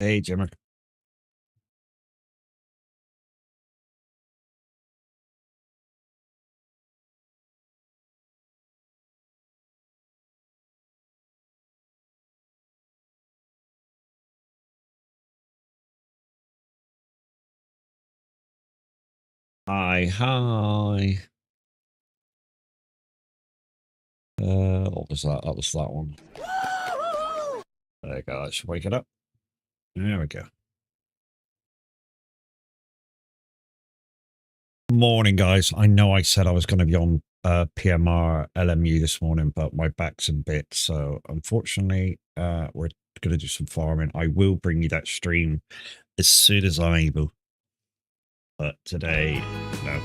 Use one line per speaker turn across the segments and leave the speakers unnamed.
Hey, Jimmer. Hi. What was that? That was that one. There you go. That should wake it up. There we go. Morning, guys. I know I said I was going to be on PMR LMU this morning, but my back's in bits. So unfortunately, we're going to do some farming. I will bring you that stream as soon as I'm able. But today, no.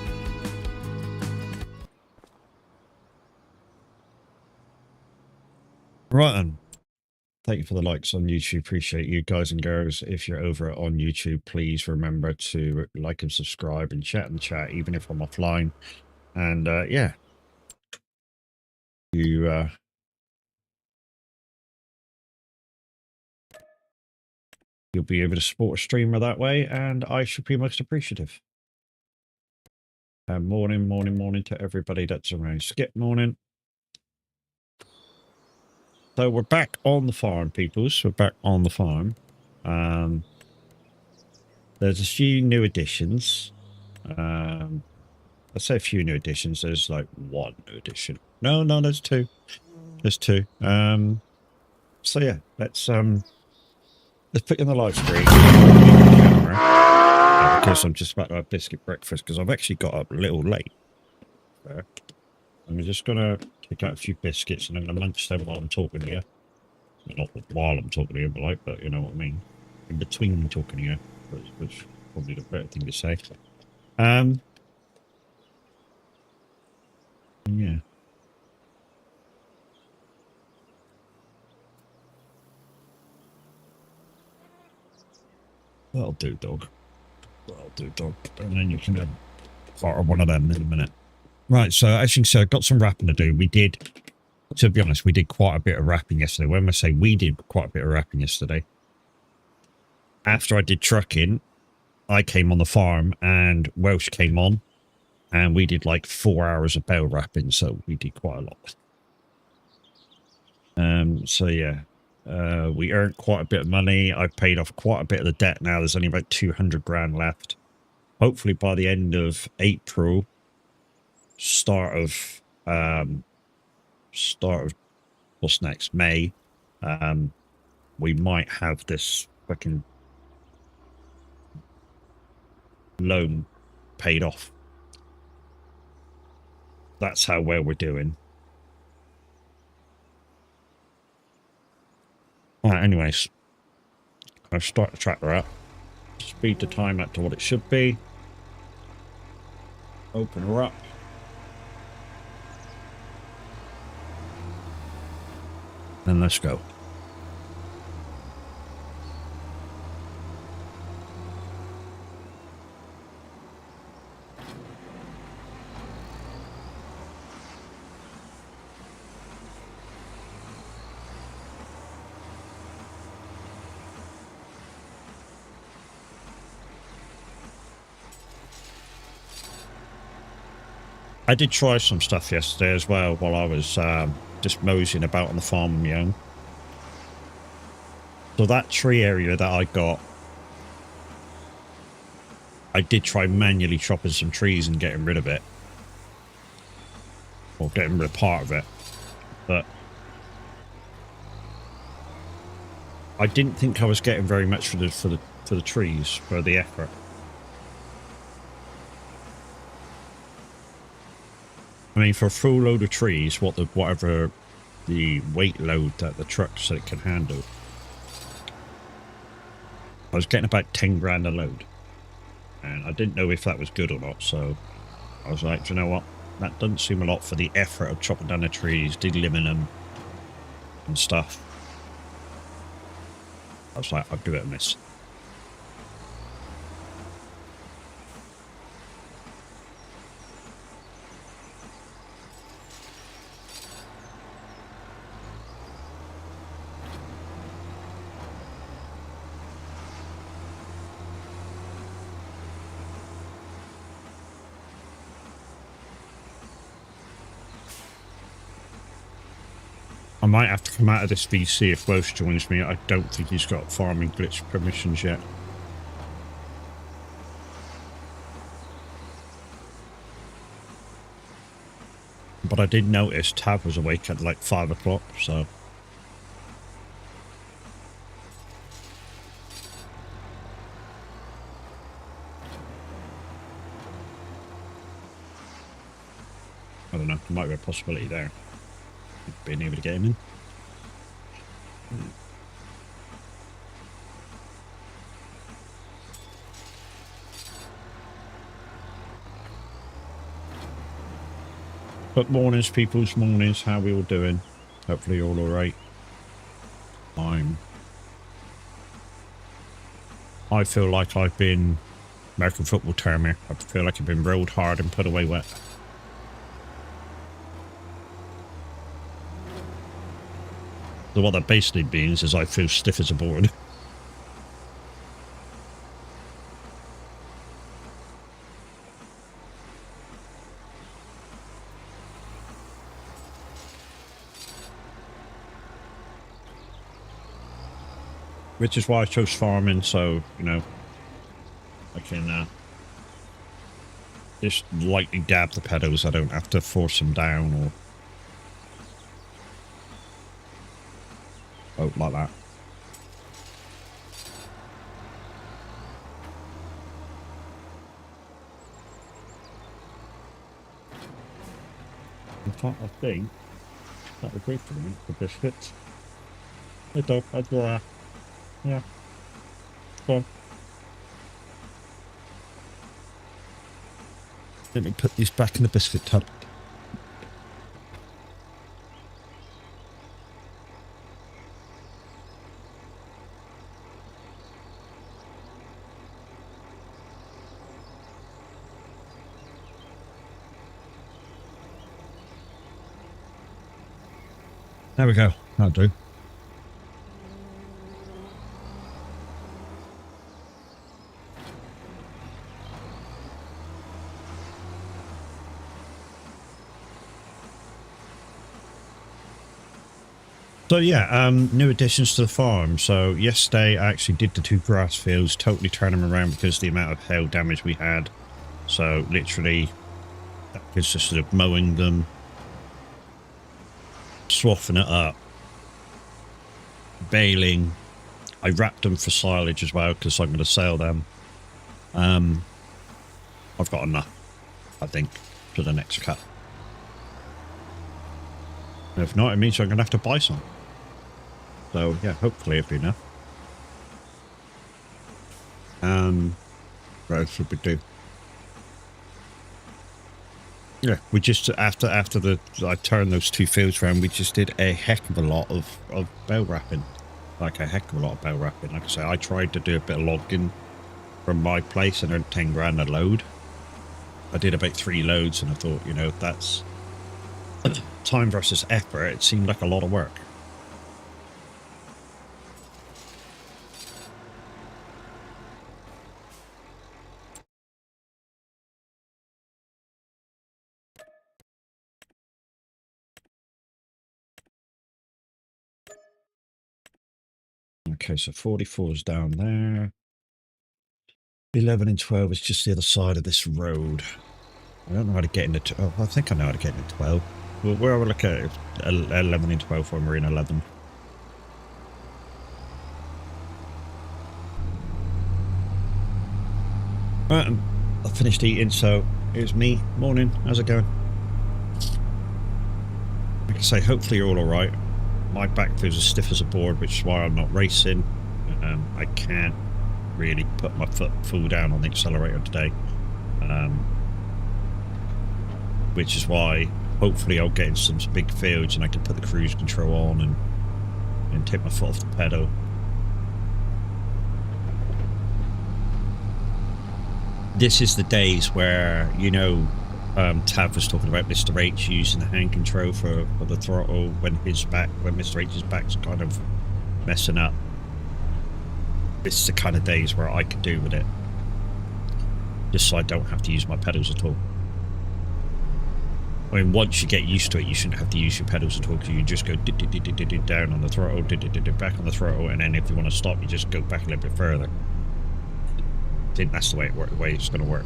Right then. Thank you for the likes on YouTube. Appreciate you guys and girls. If you're over on YouTube, please remember to like and subscribe and chat in the chat, even if I'm offline. And yeah, you'll be able to support a streamer that way, and I should be most appreciative. Morning to everybody that's around. Skip morning. So we're back on the farm, peoples. We're back on the farm. There's a few new additions. Let's say a few new additions. There's like one new addition. No, there's two. There's two. So yeah, let's put in the live screen because I'm just about to have biscuit breakfast because I've actually got up a little late. I'm just gonna take out a few biscuits and then munch them while I'm talking to you. Not while I'm talking to you, but you know what I mean. In between talking to you, which is probably the better thing to say. Yeah. That'll do, dog. That'll do, dog. And then you can have part of one of them in a minute. Right, so as you can see, I've got some wrapping to do. We did, to be honest, we did quite a bit of wrapping yesterday. When I say we did quite a bit of wrapping yesterday, after I did trucking, I came on the farm and Welsh came on and we did like 4 hours of bale wrapping, so we did quite a lot. So yeah, we earned quite a bit of money. I've paid off quite a bit of the debt now. There's only about 200 grand left. Hopefully by the end of April, start of what's next, May, we might have this fucking loan paid off. That's how well we're doing. Alright, anyways, I'll start the tractor up, speed the time up to what it should be, open her up. And let's go. I did try some stuff yesterday as well while I was just moseying about on the farm, you know. So that tree area that I got, I did try manually chopping some trees and getting rid of it. Or getting rid of part of it. But I didn't think I was getting very much for the trees, for the effort. I mean, for a full load of trees, whatever the weight load that the truck said it can handle, I was getting about 10 grand a load. And I didn't know if that was good or not, so I was like, do you know what? That doesn't seem a lot for the effort of chopping down the trees, de-limbing them, and stuff. I was like, I'll do it a miss. I might have to come out of this VC if Welsh joins me. I don't think he's got farming glitch permissions yet. But I did notice Tav was awake at like 5 o'clock, so... I don't know, there might be a possibility there. Being able to get him in. But mornings, people's mornings, how we all doing? Hopefully you're all alright. I feel like I've been, American football term here, I feel like I've been rolled hard and put away wet. So what that basically means is I feel stiff as a board. Which is why I chose farming, so, you know, I can just lightly dab the pedals. I don't have to force them down or... Oh, like that. In fact, I think that would be for me, the biscuits. Hey dog, I'd go out. Yeah. Go on. Let me put these back in the biscuit tub. There we go. That'll do. So yeah, new additions to the farm. So yesterday I actually did the 2 grass fields, totally turned them around because of the amount of hail damage we had. So literally, that consisted of mowing them, swathing it up, baling. I wrapped them for silage as well because I'm going to sell them. I've got enough, I think, for the next cut. And if not, it means I'm going to have to buy some. So yeah, hopefully it'll be enough. What else should we do? Yeah, we just after I turned those 2 fields around, we just did a heck of a lot of bale wrapping. Like a heck of a lot of bale wrapping. Like I say, I tried to do a bit of logging from my place and earned 10 grand a load. I did about 3 loads and I thought, you know, that's time versus effort. It seemed like a lot of work. Okay, so 44 is down there. 11 and 12 is just the other side of this road. I don't know how to get into... Oh, I think I know how to get into 12. Well, we'll have a look at 11 into 12 when we're in 11. Right, I finished eating, so it was me. Morning, how's it going? Like I say, hopefully you're all alright. My back feels as stiff as a board, which is why I'm not racing. I can't really put my foot full down on the accelerator today. Which is why hopefully I'll get in some big fields and I can put the cruise control on and take my foot off the pedal. This is the days where, you know, Tav was talking about Mr. H using the hand control for the throttle when Mr. H's back's kind of messing up. This is the kind of days where I could do with it. Just so I don't have to use my pedals at all. I mean, once you get used to it, you shouldn't have to use your pedals at all, because you just go down on the throttle, back on the throttle, and then if you want to stop, you just go back a little bit further. I think that's the way it's going to work.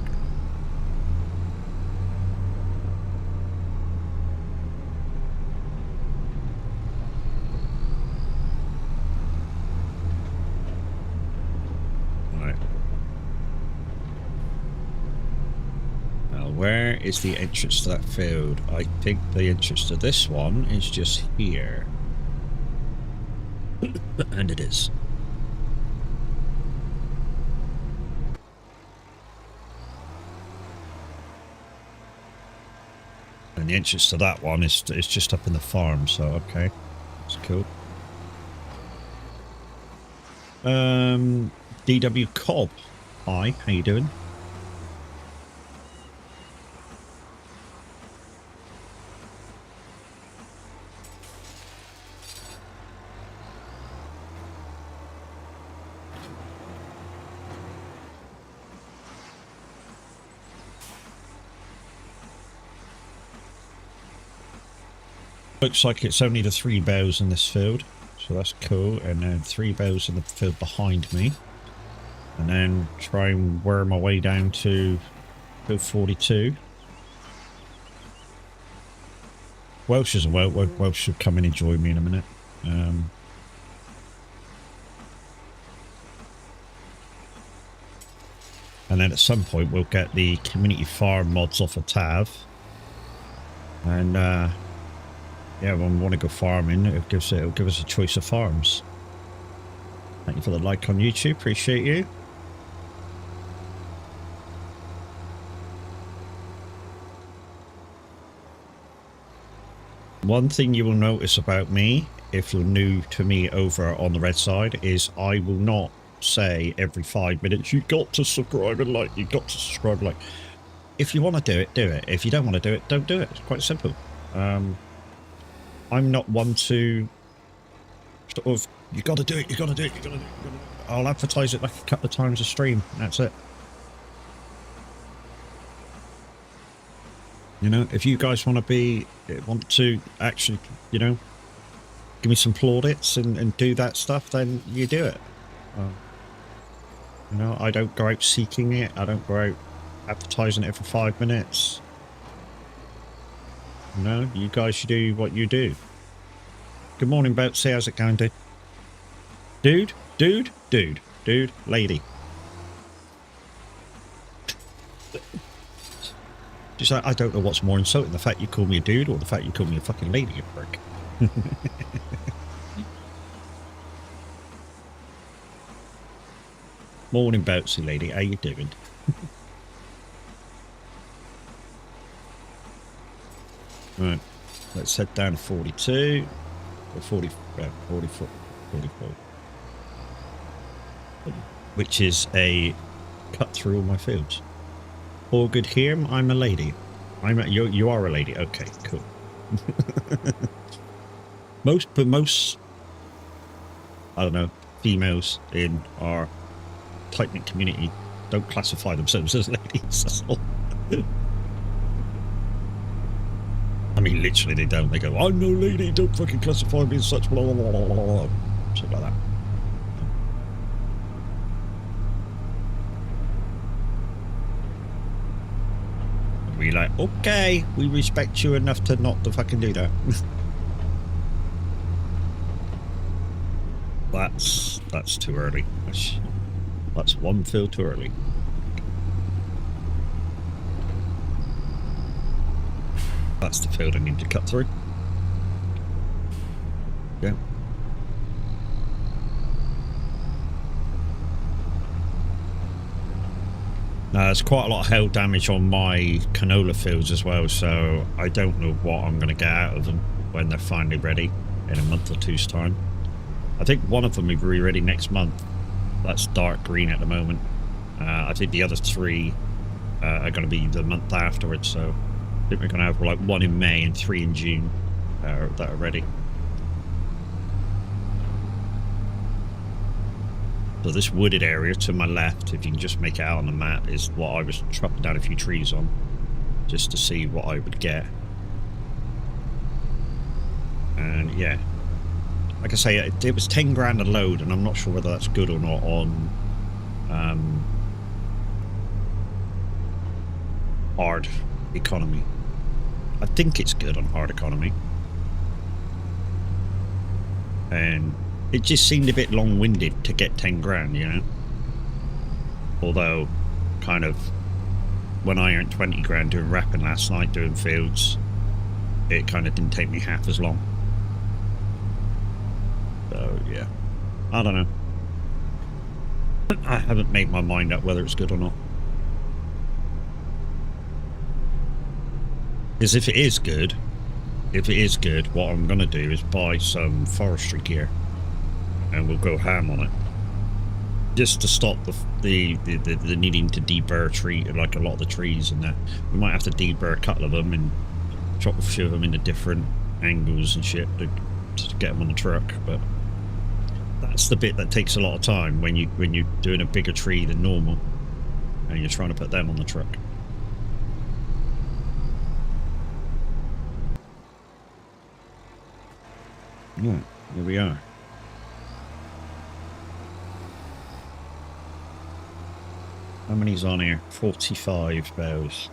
Where is the entrance to that field? I think the entrance to this one is just here. And it is. And the entrance to that one is just up in the farm, so okay. That's cool. DW Cobb. Hi, how you doing? Looks like it's only the 3 bows in this field, so that's cool. And then 3 bows in the field behind me. And then try and worm my way down to field 42. Welsh as well. Welsh should come in and join me in a minute. And then at some point we'll get the community farm mods off of Tav. And yeah, when we want to go farming, it'll give us a choice of farms. Thank you for the like on YouTube, appreciate you. One thing you will notice about me, if you're new to me over on the red side, is I will not say every 5 minutes, you've got to subscribe and like, you've got to subscribe and like. If you want to do it, do it. If you don't want to do it, don't do it. It's quite simple. I'm not one to sort of, you got to do it, you got to do it, you got to do it, you got to do it. I'll advertise it like a couple of times a stream. That's it. You know, if you guys want to actually, you know, give me some plaudits and do that stuff, then you do it. You know, I don't go out seeking it. I don't go out advertising it for 5 minutes. No, you guys should do what you do. Good morning, Betsy. How's it going, dude? Dude, lady. Just like, I don't know what's more insulting, the fact you call me a dude or the fact you call me a fucking lady, you prick. Morning, Betsy, lady. How you doing? Right, let's head down to 42 or 44, which is a cut through all my fields. All good here. I'm a lady. You are a lady. Okay, cool. most I don't know, females in our tight-knit community don't classify themselves as ladies. That's all. I mean, literally, they don't. They go, I'm no lady, don't fucking classify me as such, blah, blah, blah, blah, blah. Something like that. We're like, okay, we respect you enough to not to fucking do that. That's too early. That's one field too early. That's the field I need to cut through. Yeah. There's quite a lot of hail damage on my canola fields as well, so I don't know what I'm going to get out of them when they're finally ready in a month or two's time. I think one of them will be ready next month. That's dark green at the moment. I think the other three are going to be the month afterwards, so I think we're going to have like 1 in May and 3 in June that are ready. So this wooded area to my left, if you can just make it out on the map, is what I was chopping down a few trees on, just to see what I would get. And yeah, like I say, it was 10 grand a load, and I'm not sure whether that's good or not on hard economy. I think it's good on hard economy. And it just seemed a bit long-winded to get 10 grand, you know? Although, kind of, when I earned 20 grand doing rapping last night, doing fields, it kind of didn't take me half as long. So, yeah. I don't know. I haven't made my mind up whether it's good or not. Because if it is good, what I'm going to do is buy some forestry gear. And we'll go ham on it, just to stop the needing to deburr tree, like a lot of the trees and that. We might have to deburr a couple of them and chop a few of them into different angles and shit to get them on the truck. But that's the bit that takes a lot of time when you're doing a bigger tree than normal, and you're trying to put them on the truck. Yeah, here we are. How many's on here? 45 boughs.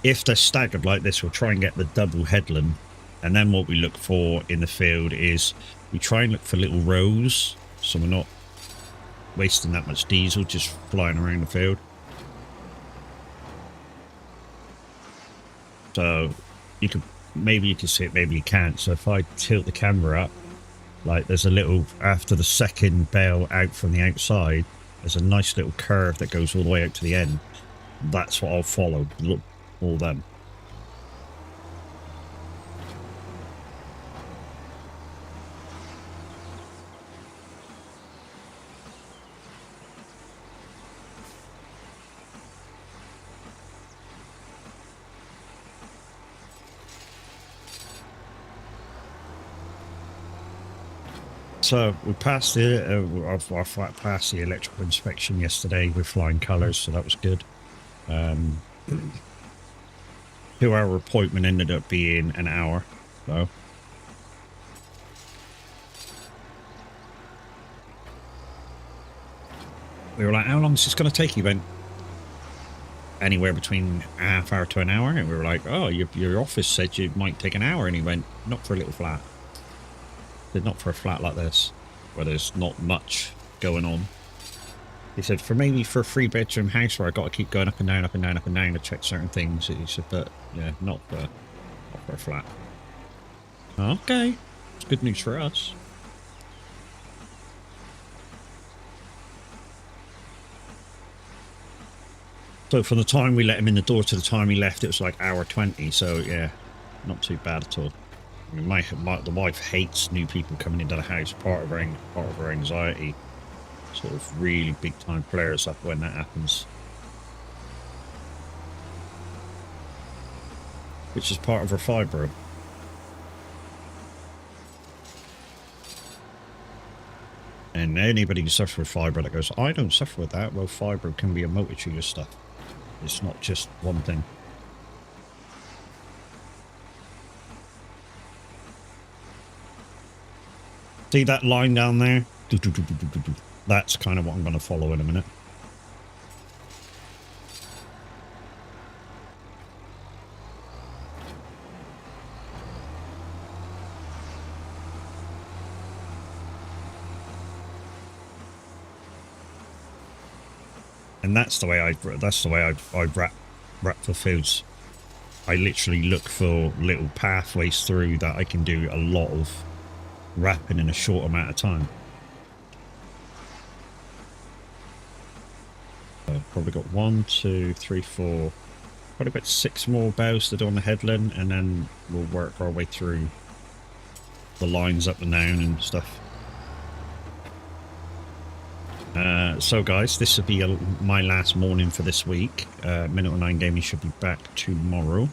If they're staggered like this, we'll try and get the double headland. And then what we look for in the field is we try and look for little rows, so we're not wasting that much diesel just flying around the field. So you can... maybe you can see it, maybe you can't. So if I tilt the camera up, like there's a little, after the second bale out from the outside, there's a nice little curve that goes all the way out to the end. That's what I'll follow. Look, all them. So we passed I passed the electrical inspection yesterday with flying colours, so that was good. 2-hour appointment ended up being an hour, so. We were like, how long is this going to take? He went, anywhere between a half hour to an hour. And we were like, oh, your office said you might take an hour. And he went, not for a little flat. Not for a flat like this, where there's not much going on. He said, for maybe for a 3-bedroom house where I got to keep going up and down, up and down, up and down to check certain things. He said, but yeah, not for a flat. Okay, it's good news for us. So from the time we let him in the door to the time he left, it was like hour 20. So yeah, not too bad at all. I mean, the wife hates new people coming into the house. Part of her anxiety. Sort of really big time flares up when that happens. Which is part of her fibro. And anybody who suffers with fibro that goes, I don't suffer with that. Well, fibro can be a multitude of stuff. It's not just one thing. See that line down there? That's kind of what I'm going to follow in a minute. And that's the way I wrap the fields. I literally look for little pathways through that I can do a lot of wrapping in a short amount of time. Probably got 1, 2, 3, 4, probably about 6 more bows to do on the headland, and then we'll work our way through the lines up and down and stuff. So guys, this will be my last morning for this week. Minute 9 Gaming should be back tomorrow.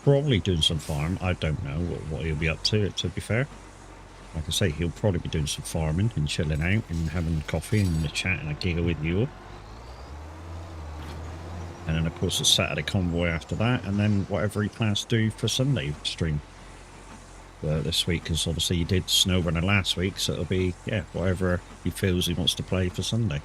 Probably doing some farm. I don't know what he'll be up to be fair. Like I say, he'll probably be doing some farming and chilling out and having coffee and a chat and a giggle with you all. And then of course the Saturday convoy after that, and then whatever he plans to do for Sunday stream this week, because obviously he did SnowRunner last week, so it'll be, yeah, whatever he feels he wants to play for Sunday.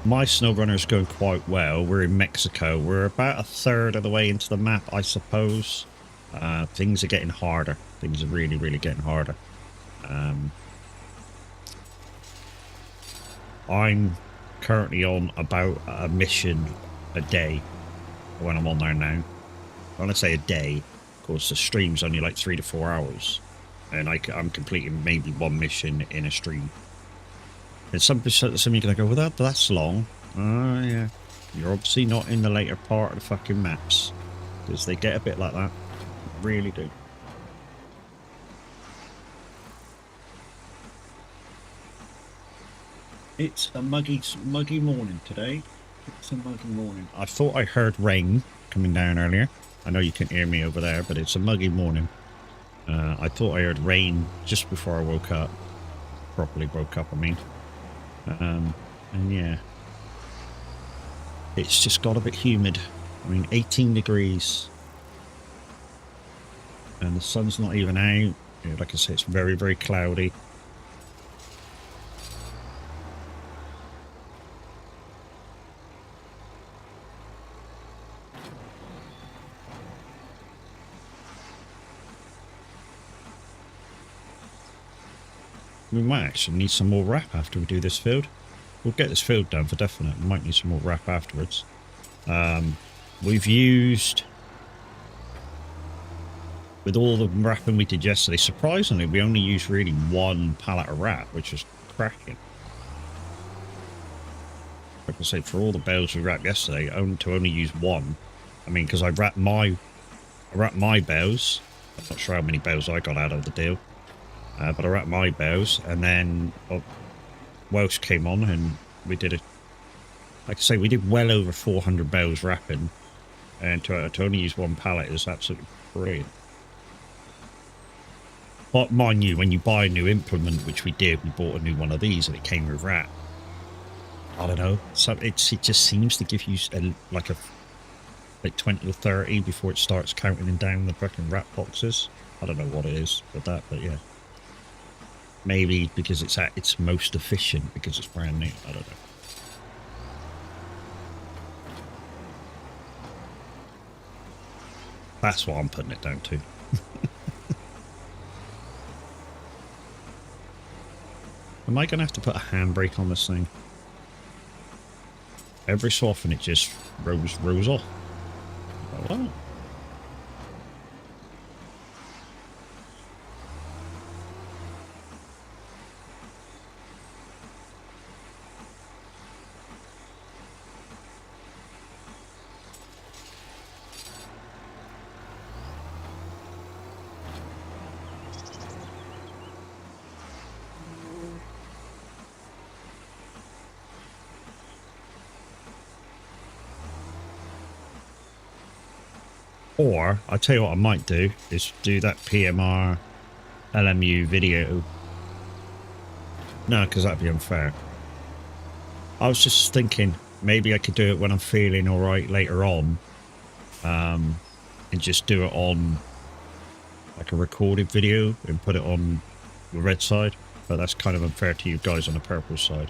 My SnowRunner's going quite well. We're in Mexico. We're about a third of the way into the map, I suppose. Things are getting harder. Things are really, really getting harder. I'm currently on about a mission a day when I'm on there now. When I say a day, of course the stream's only like 3 to 4 hours, and I'm completing maybe 1 mission in a stream. And some you're gonna go, well, that's long. Oh yeah, you're obviously not in the later part of the fucking maps, because they get a bit like that. They really do. It's a muggy morning today. It's a muggy morning. I thought I heard rain coming down earlier. I know you can hear me over there, but it's a muggy morning. I thought I heard rain just before I woke up. Properly woke up, I mean. And yeah. It's just got a bit humid. I mean, 18 degrees. And the sun's not even out. Yeah, like I say, it's very, very cloudy. We might actually need some more wrap after we do this field. We'll get this field done for definite. We might need some more wrap afterwards. We've used, with all the wrapping we did yesterday, surprisingly, we only used really 1 pallet of wrap, which is cracking. Like I say, for all the bales we wrapped yesterday, to only use 1. I mean, because I wrapped my bales. I'm not sure how many bales I got out of the deal. But I wrapped my bales, and then Welsh came on, and we did it. Like I say, we did well over 400 bales wrapping, and to only use 1 pallet is absolutely brilliant. But mind you, when you buy a new implement, which we did, we bought a new one of these, and it came with wrap. I don't know. So it just seems to give you like 20 or 30 before it starts counting down the fucking wrap boxes. I don't know what it is with that, but yeah. Maybe because it's at its most efficient because it's brand new. I don't know. That's what I'm putting it down to. Am I going to have to put a handbrake on this thing? Every so often it just rolls off. Oh, wow. Or, I'll tell you what I might do, is do that PMR LMU video. No, because that'd be unfair. I was just thinking, maybe I could do it when I'm feeling alright later on. and just do it on like a recorded video and put it on the red side, but that's kind of unfair to you guys on the purple side.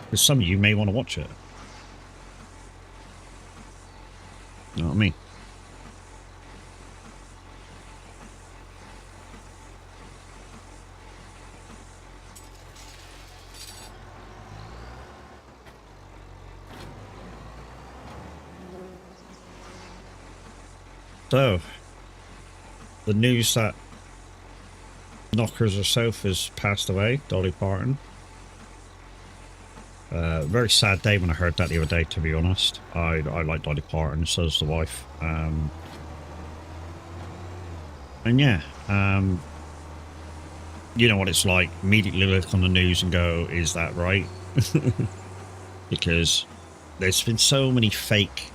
Because some of you may want to watch it. You know what I mean? So, the news that Knockers herself has passed away, Dolly Parton. Very sad day when I heard that the other day, to be honest. I like Dolly Parton, so does the wife. And yeah, you know what it's like. Immediately look on the news and go, is that right? Because there's been so many fake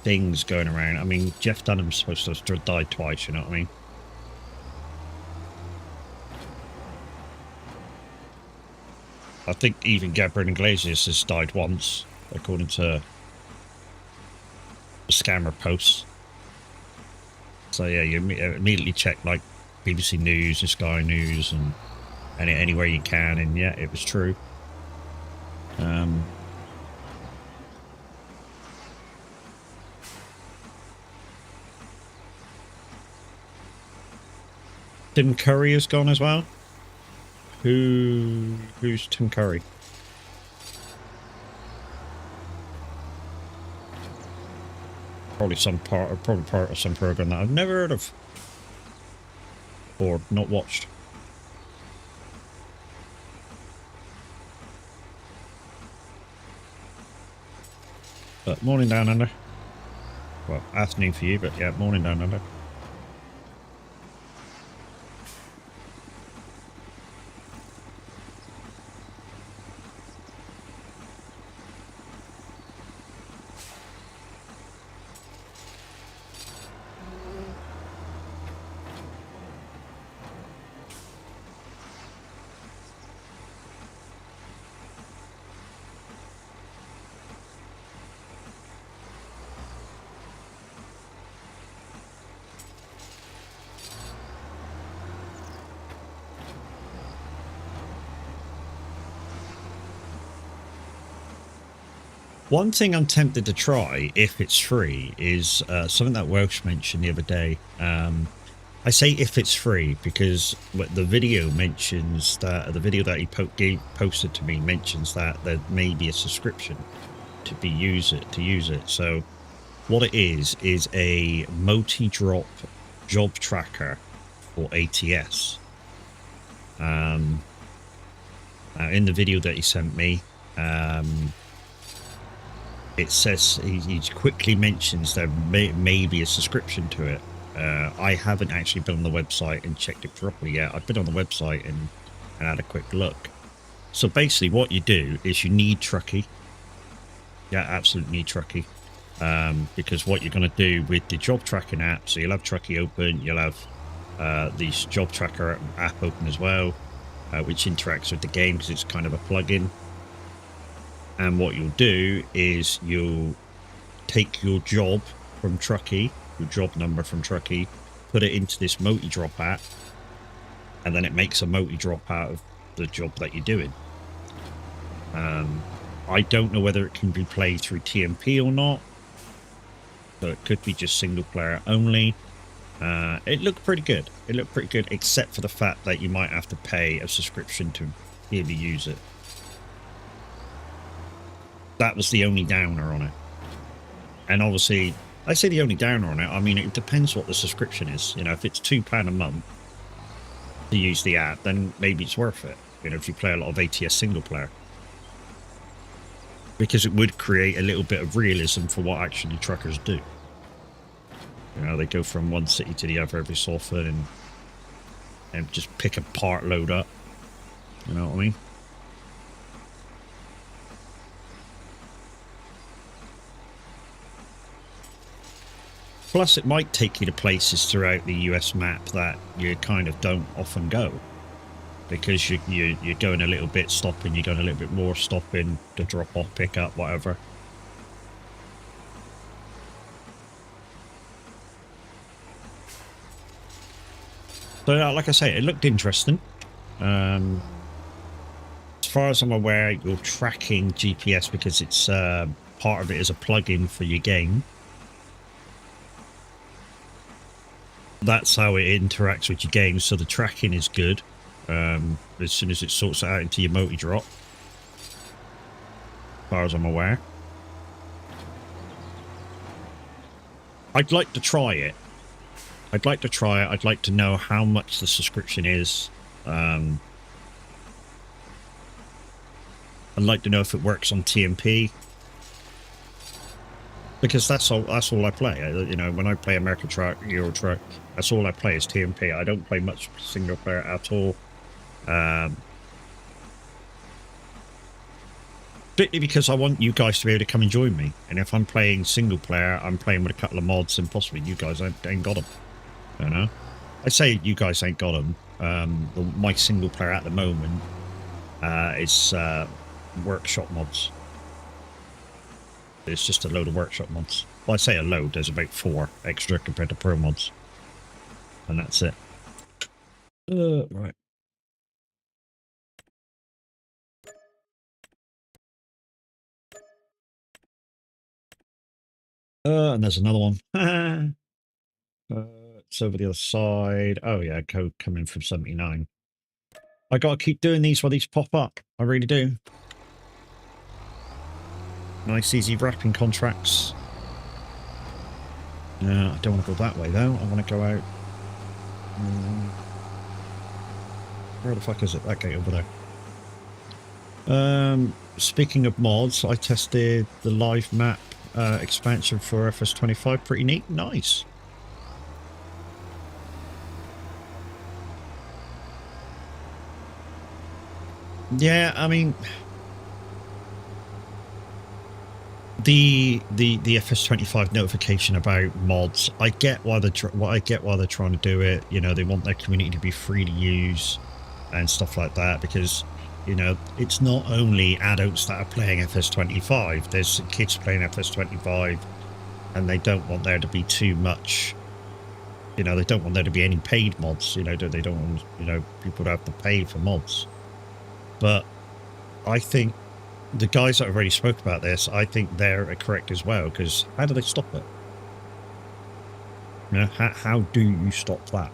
things going around. I mean, Jeff Dunham's supposed to have died twice, you know what I mean? I think even Gabriel Iglesias has died once, according to the scammer posts. So yeah, you immediately check like BBC News and Sky News and anywhere you can, and yeah, it was true. Tim Curry has gone as well. Who's Tim Curry? Probably part of some program that I've never heard of or not watched. But morning down under. Well, afternoon for you, but yeah, morning down under. One thing I'm tempted to try, if it's free, is something that Welsh mentioned the other day. I say if it's free because the video mentions that the video that he posted to me mentions that there may be a subscription to use it. So what it is a multi-drop job tracker for ATS. Now in the video that he sent me, it says he quickly mentions there may be a subscription to it. I haven't actually been on the website and checked it properly yet. I've been on the website and had a quick look. So basically what you do is you need Truckee. Yeah, absolutely need Truckee. Because what you're going to do with the job tracking app, so you'll have Truckee open, you'll have the job tracker app open as well, which interacts with the game because it's kind of a plug-in. And what you'll do is you'll take your job from Truckee, your job number from Truckee, put it into this multi-drop app, and then it makes a multi-drop out of the job that you're doing. I don't know whether it can be played through TMP or not, so it could be just single player only. It looked pretty good. It looked pretty good, except for the fact that you might have to pay a subscription to really use it. That was the only downer on it. And obviously, I say the only downer on it, I mean, it depends what the subscription is. You know, if it's £2 a month to use the app, then maybe it's worth it. You know, if you play a lot of ATS single player. Because it would create a little bit of realism for what actually truckers do. You know, they go from one city to the other every so often and just pick a part load up. You know what I mean? Plus, it might take you to places throughout the US map that you kind of don't often go. Because you're going a little bit stopping, you're going a little bit more stopping, to drop off, pick up, whatever. So, like I say, it looked interesting. As far as I'm aware, you're tracking GPS because it's part of it is a plug-in for your game. That's how it interacts with your game, so the tracking is good. As soon as it sorts it out into your multi-drop, as far as I'm aware. I'd like to try it. I'd like to know how much the subscription is. I'd like to know if it works on TMP. Because that's all I play. You know, when I play American Truck, Euro Truck, that's all I play is TMP. I don't play much single player at all. Particularly because I want you guys to be able to come and join me. And if I'm playing single player, I'm playing with a couple of mods, and possibly you guys ain't got them. I don't know. I say you guys ain't got them. My single player at the moment is workshop mods. It's just a load of workshop mods. Well, I say a load. There's about 4 extra compared to pro mods. And that's it. Right. And there's another one. It's over the other side. Oh, yeah, code coming from 79. I gotta keep doing these while these pop up. I really do. Nice, easy wrapping contracts. I don't want to go that way, though. I want to go out. Where the fuck is it? That gate over there. Speaking of mods, I tested the live map expansion for FS25. Pretty neat. Nice. Yeah, I mean, the FS25 notification about mods, I get why they're trying to do it. You know, they want their community to be free to use and stuff like that, because, you know, it's not only adults that are playing FS25. There's kids playing FS25, and they don't want there to be too much. You know, they don't want there to be any paid mods. You know, they don't want, you know, people to have to pay for mods. But I think the guys that have already spoke about this, I think they're correct as well, because how do they stop it? You know, how do you stop that?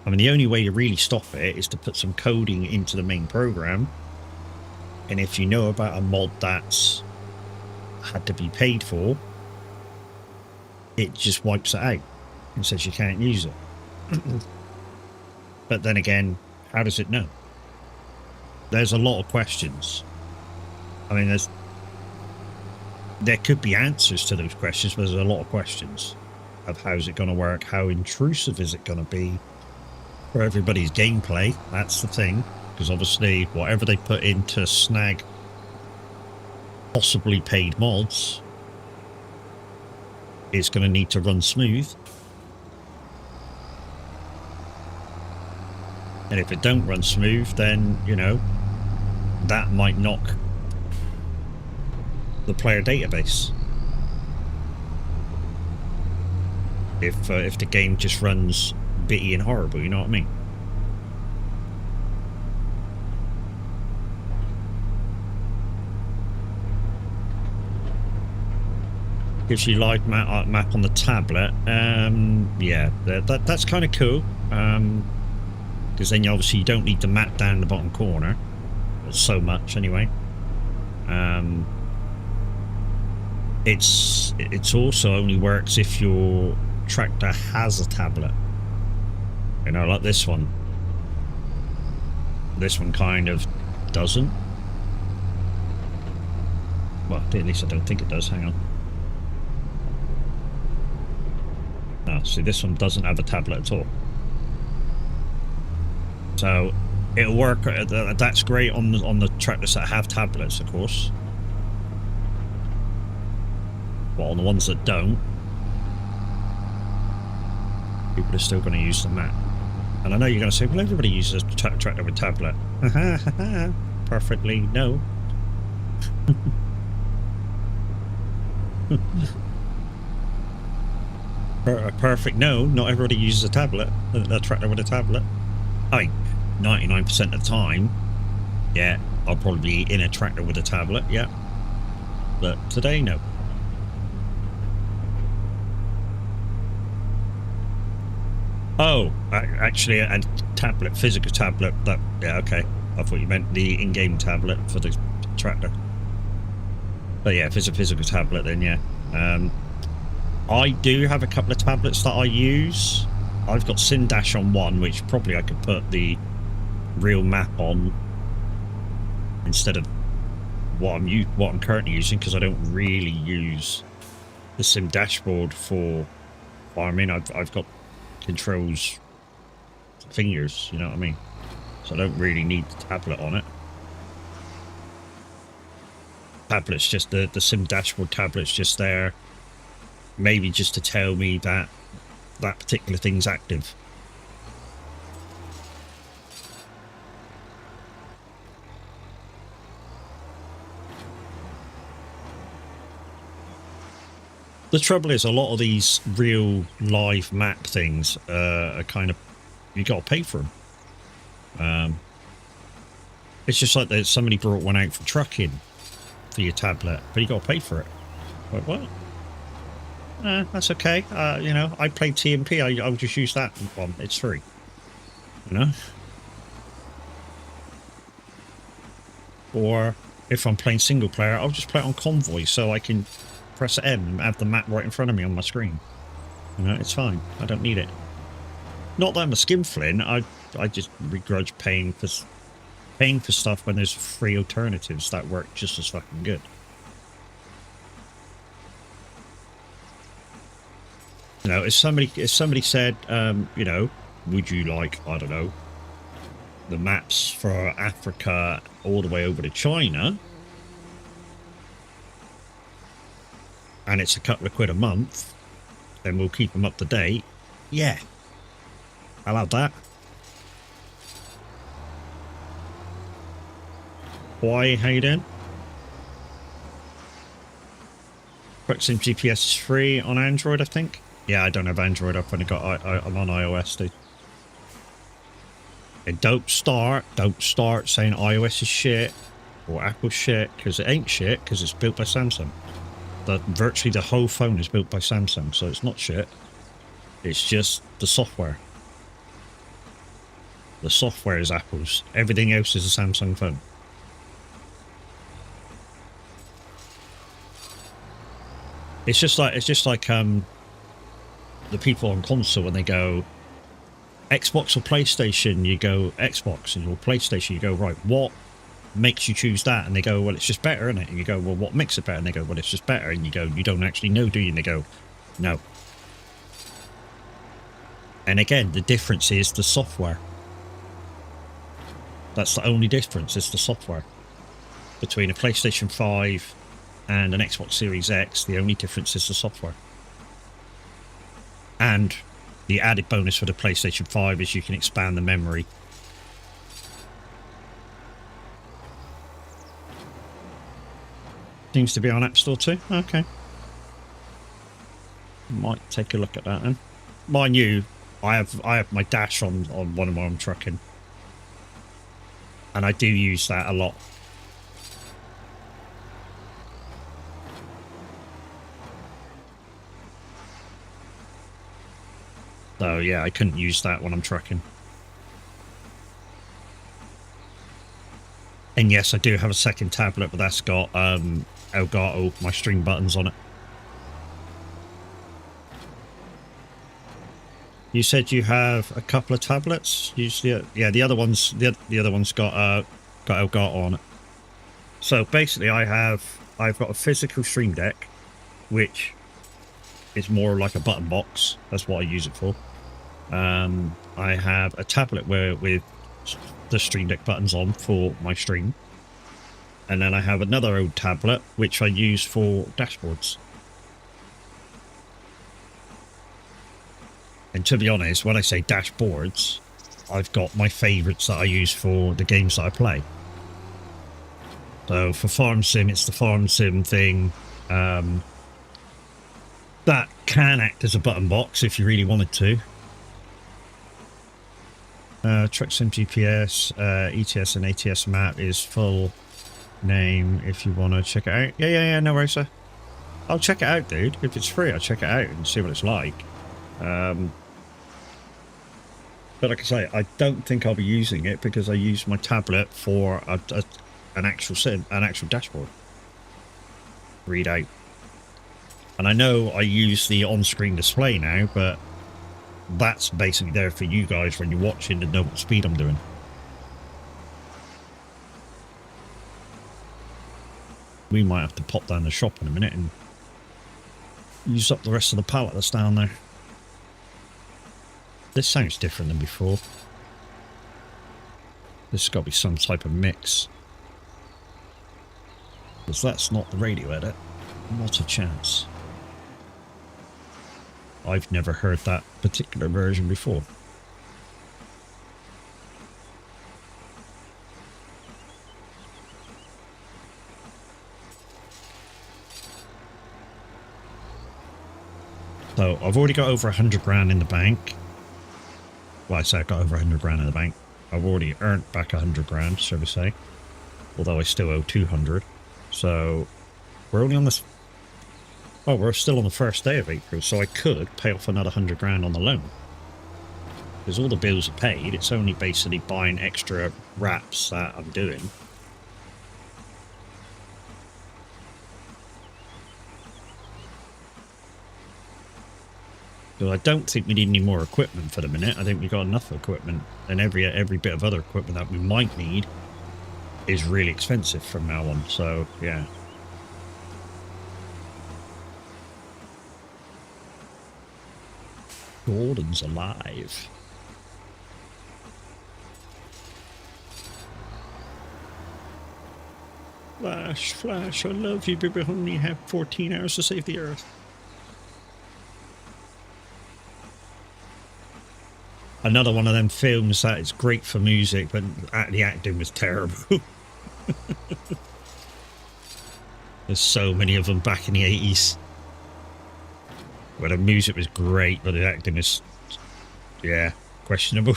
I mean, the only way to really stop it is to put some coding into the main program. And if you know about a mod that's had to be paid for, it just wipes it out and says you can't use it. But then again, how does it know? There's a lot of questions. I mean, there could be answers to those questions, but there's a lot of questions of how's it going to work, how intrusive is it going to be for everybody's gameplay. That's the thing, because obviously whatever they put in to snag possibly paid mods, it's going to need to run smooth. And if it don't run smooth, then, you know, that might knock the player database. If the game just runs bitty and horrible, you know what I mean? Gives you live map on the tablet. Yeah, that's kind of cool. Because then you don't need the map down in the bottom corner. So much anyway. It's also only works if your tractor has a tablet. You know, like this one. This one kind of doesn't. Well, at least I don't think it does. Hang on. No, see, this one doesn't have a tablet at all. So it'll work. That's great on the tractors that have tablets, of course. But on the ones that don't, people are still going to use the map. And I know you're going to say, well, everybody uses a tractor with tablet. Perfectly no. A perfect no. Not everybody uses a tablet, a tractor with a tablet. I mean, 99% of the time, yeah, I'll probably be in a tractor with a tablet, yeah. But today, no. Oh, actually, a tablet, physical tablet. That, yeah, okay. I thought you meant the in-game tablet for the tractor. But yeah, if it's a physical tablet, then yeah. I do have a couple of tablets that I use. I've got SimDash on one, which probably I could put the real map on instead of what I'm currently using, because I don't really use the Sim dashboard for farming. I've got controls fingers, you know what I mean? So I don't really need the tablet on it. Tablet's just the Sim dashboard tablet's just there, maybe just to tell me that that particular thing's active. The trouble is, a lot of these real live map things are kind of, you got to pay for them. It's just like that somebody brought one out for trucking for your tablet, but you got to pay for it. Like, what? That's okay. You know, I play TMP. I'll just use that one. It's free. You know? Or if I'm playing single player, I'll just play it on Convoy so I can press M and have the map right in front of me on my screen. You know, it's fine. I don't need it. Not that I'm a skinflint. I just begrudge paying for stuff when there's free alternatives that work just as fucking good. You know, if somebody said, you know, would you like, I don't know, the maps for Africa all the way over to China, and it's a couple of quid a month, then we'll keep them up to date. Yeah, I'll have that. Why, how you doing? Quicksim GPS is free on Android, I think. Yeah, I don't have Android. I've only got I'm on iOS, dude. And don't start saying iOS is shit or Apple shit, because it ain't shit, because it's built by Samsung. Virtually the whole phone is built by Samsung, so it's not shit. It's just the software. The software is Apple's. Everything else is a Samsung phone. It's just like the people on console, when they go Xbox or PlayStation, you go Xbox, and your PlayStation, you go, right, what makes you choose that? And they go, well, it's just better, isn't it? And you go, well, what makes it better? And they go, well, it's just better. And you go, you don't actually know, do you? And they go, no. And again, the difference is the software. That's the only difference, is the software. Between a PlayStation 5 and an Xbox Series X, the only difference is the software. And the added bonus for the PlayStation 5 is you can expand the memory. Seems to be on App Store too. Okay. Might take a look at that then. Mind you, I have my dash on one of my trucking. And I do use that a lot. So yeah, I couldn't use that when I'm trucking. And yes, I do have a second tablet, but that's got Elgato, my string buttons on it. You said you have a couple of tablets. Usually, yeah, the other one's got Elgato on it. So basically, I've got a physical Stream Deck, which is more like a button box. That's what I use it for. I have a tablet with the Stream Deck buttons on for my stream, and then I have another old tablet which I use for dashboards. And to be honest, when I say dashboards, I've got my favourites that I use for the games that I play. So for Farm Sim, it's the Farm Sim thing. The That can act as a button box if you really wanted to. Truck Sim GPS, ETS and ATS map is full name if you want to check it out. Yeah, no worries, sir. I'll check it out, dude. If it's free, I'll check it out and see what it's like. But like I say, I don't think I'll be using it because I use my tablet for an actual dashboard readout. And I know I use the on-screen display now, but that's basically there for you guys when you're watching to know what speed I'm doing. We might have to pop down the shop in a minute and use up the rest of the pallet that's down there. This sounds different than before. This has got to be some type of mix. Because that's not the radio edit. Not a chance. I've never heard that particular version before. So I've already got over 100 grand in the bank. Well, I say I got over 100 grand in the bank. I've already earned back 100 grand, shall we say. Although I still owe 200. So we're only on this. Oh, we're still on the first day of April, so I could pay off another 100 grand on the loan. Because all the bills are paid, it's only basically buying extra wraps that I'm doing. So I don't think we need any more equipment for the minute. I think we've got enough equipment, and every bit of other equipment that we might need is really expensive from now on, so yeah. Gordon's alive. Flash, I love you, but we only have 14 hours to save the Earth. Another one of them films that is great for music, but the acting was terrible. There's so many of them back in the 80s. Where the music was great, but the acting is, yeah, questionable.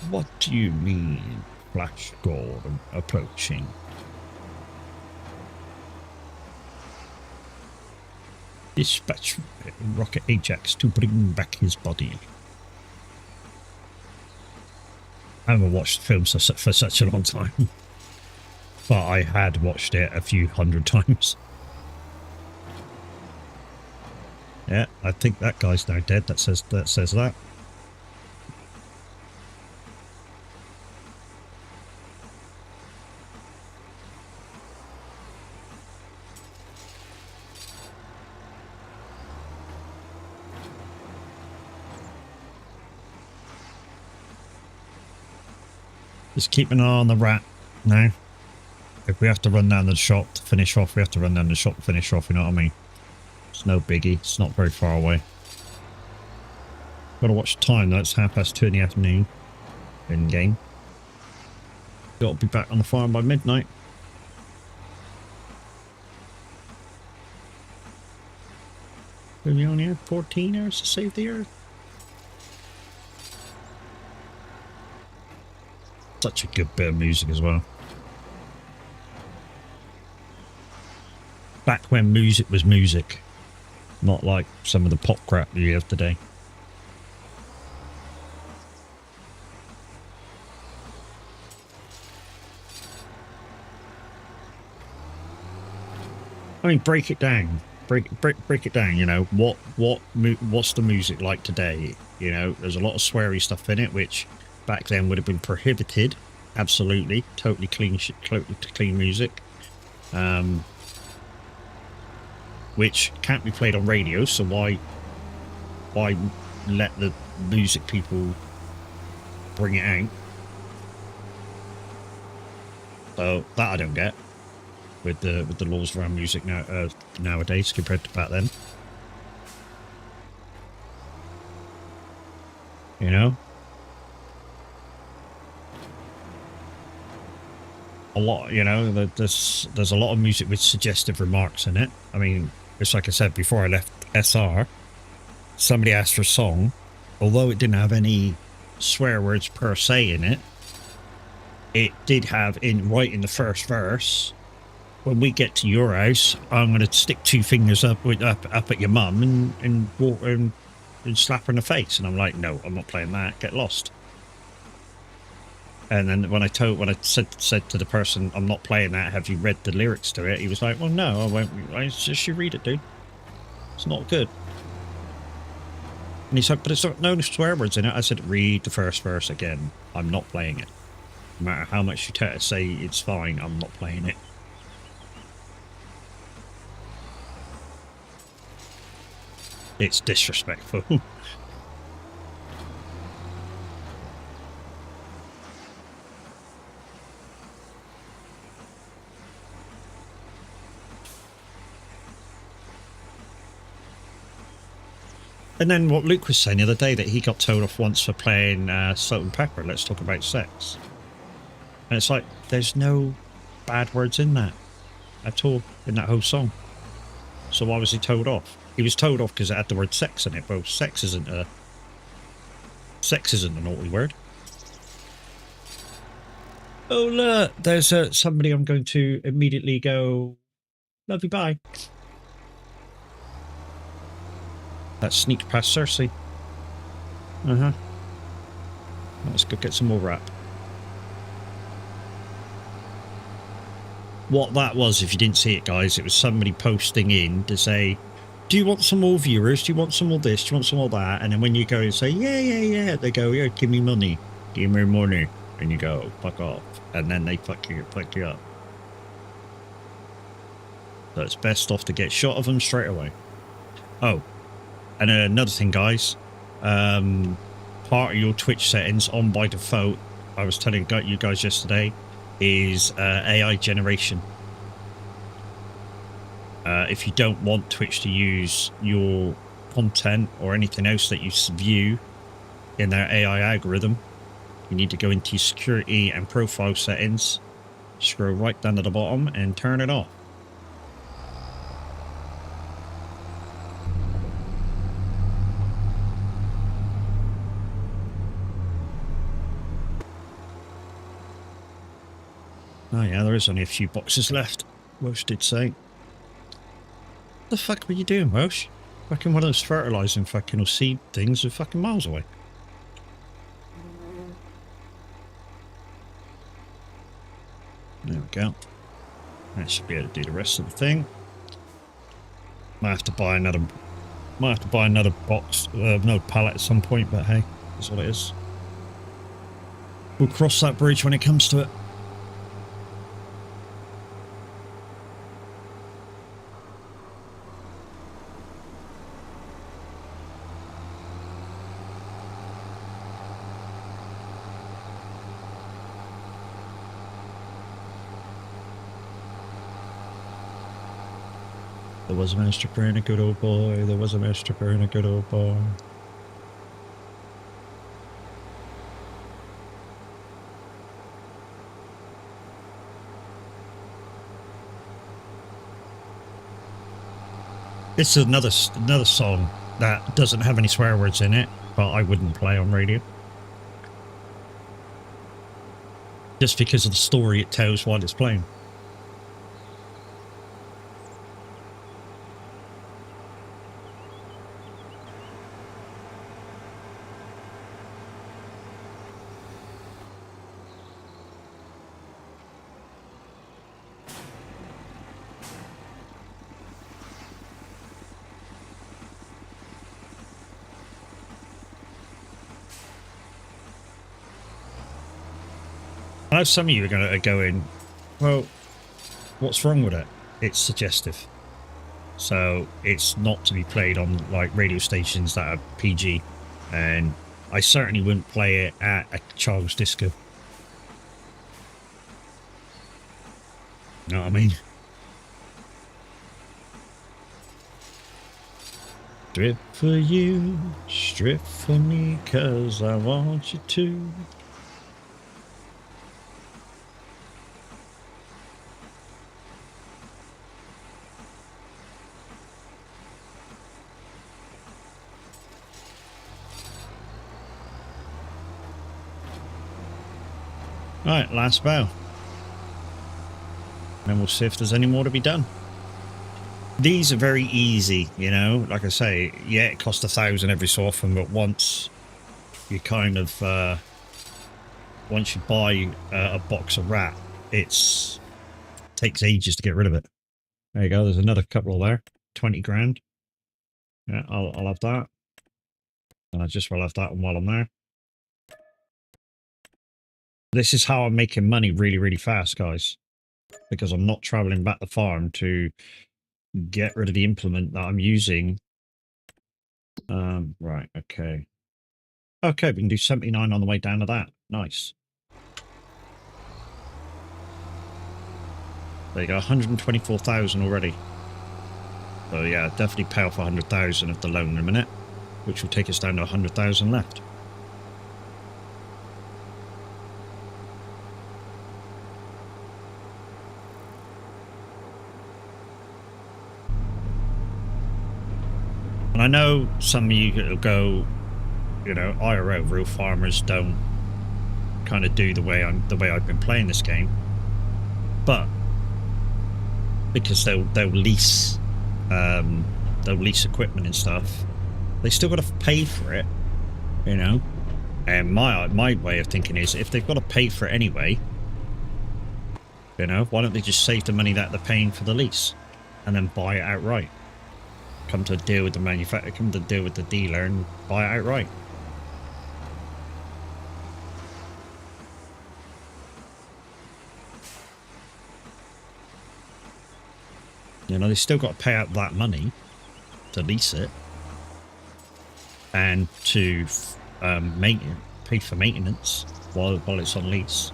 What do you mean, Flash Gordon approaching? Dispatch Rocket Ajax to bring back his body. I haven't watched films for such a long time. But I had watched it a few hundred times. Yeah, I think that guy's now dead. That says that. Just keep an eye on the rat now. If we have to run down the shop to finish off, we have to run down the shop to finish off, you know what I mean? It's no biggie. It's not very far away. Gotta watch the time though. It's 2:30 in the afternoon. In game. Gotta be back on the farm by midnight. We only have 14 hours to save the Earth. Such a good bit of music as well. Back when music was music. Not like some of the pop crap you have today. I mean, break it down. Break it down, you know. What's the music like today? You know, there's a lot of sweary stuff in it, which back then would have been prohibited. Absolutely. Totally clean music. Which can't be played on radio, so why let the music people bring it out? So that I don't get with the laws around music now nowadays compared to back then. You know? a lot, you know, there's a lot of music with suggestive remarks in it. I mean, it's like I said before I left SR, somebody asked for a song, although it didn't have any swear words per se in it. It did have right in the first verse, when we get to your house, I'm going to stick 2 fingers up at your mum and walk and slap her in the face. And I'm like, no, I'm not playing that. Get lost. And then when I said to the person, I'm not playing that, have you read the lyrics to it? He was like, well, no, I won't. I just, you read it, dude. It's not good. And he's like, but it's not no swear words in it. I said, read the first verse again. I'm not playing it. No matter how much you say it's fine, I'm not playing it. It's disrespectful. And then what Luke was saying the other day, that he got told off once for playing Salt and Pepper, Let's Talk About Sex. And it's like, there's no bad words in that at all, in that whole song. So why was he told off? He was told off because it had the word sex in it. Well, sex isn't a naughty word. Oh, look, there's somebody I'm going to immediately go, love you, bye. That sneaked past Cersei. Let's go get some more rap. What that was, if you didn't see it, guys, it was somebody posting in to say, do you want some more viewers? Do you want some more this? Do you want some more that? And then when you go and say, yeah, they go, yeah, give me money. Give me money. And you go, fuck off. And then they fuck you up. So it's best off to get shot of them straight away. Oh, and another thing, guys. Part of your Twitch settings on by default, I was telling you guys yesterday, is AI generation. If you don't want Twitch to use your content or anything else that you view in their AI algorithm, you need to go into your security and profile settings, scroll right down to the bottom and turn it off. Oh yeah, there is only a few boxes left, Welsh did say. What the fuck were you doing, Welsh? Fucking one of those fertilizing fucking or seed things are fucking miles away. There we go. That should be able to do the rest of the thing. Might have to buy another box, no pallet at some point, but hey, that's what it is. We'll cross that bridge when it comes to it. There was a Mr. Burn, a good old boy. There was a Mr. Burn, a good old boy. It's another song that doesn't have any swear words in it, but I wouldn't play on radio. Just because of the story it tells while it's playing. I know some of you are going to go in, well, what's wrong with it? It's suggestive. So it's not to be played on like radio stations that are PG. And I certainly wouldn't play it at a child's disco. Know what I mean? Strip for you, strip for me, 'cause I want you to. Right, last bow. And we'll see if there's any more to be done. These are very easy, you know. Like I say, yeah, it costs 1,000 every so often, but once you kind of once you buy a box of rat, it takes ages to get rid of it. There you go. There's another couple there. 20 grand. Yeah, I'll have that. And I just will have that one while I'm there. This is how I'm making money really, really fast, guys. Because I'm not traveling back the farm to get rid of the implement that I'm using. Right, okay. Okay, we can do 79 on the way down to that. Nice. There you go, 124,000 already. So yeah, definitely pay off 100,000 of the loan in a minute, which will take us down to 100,000 left. And I know some of you will go, you know, IRL, real farmers don't kind of do the way I've been playing this game, but because they'll lease equipment and stuff, they still got to pay for it, you know. And my way of thinking is, if they've got to pay for it anyway, you know, why don't they just save the money that they're paying for the lease and then buy it outright? Come to a deal with the manufacturer, come to a deal with the dealer and buy it outright. You know, they still got to pay out that money to lease it and to pay for maintenance while it's on lease.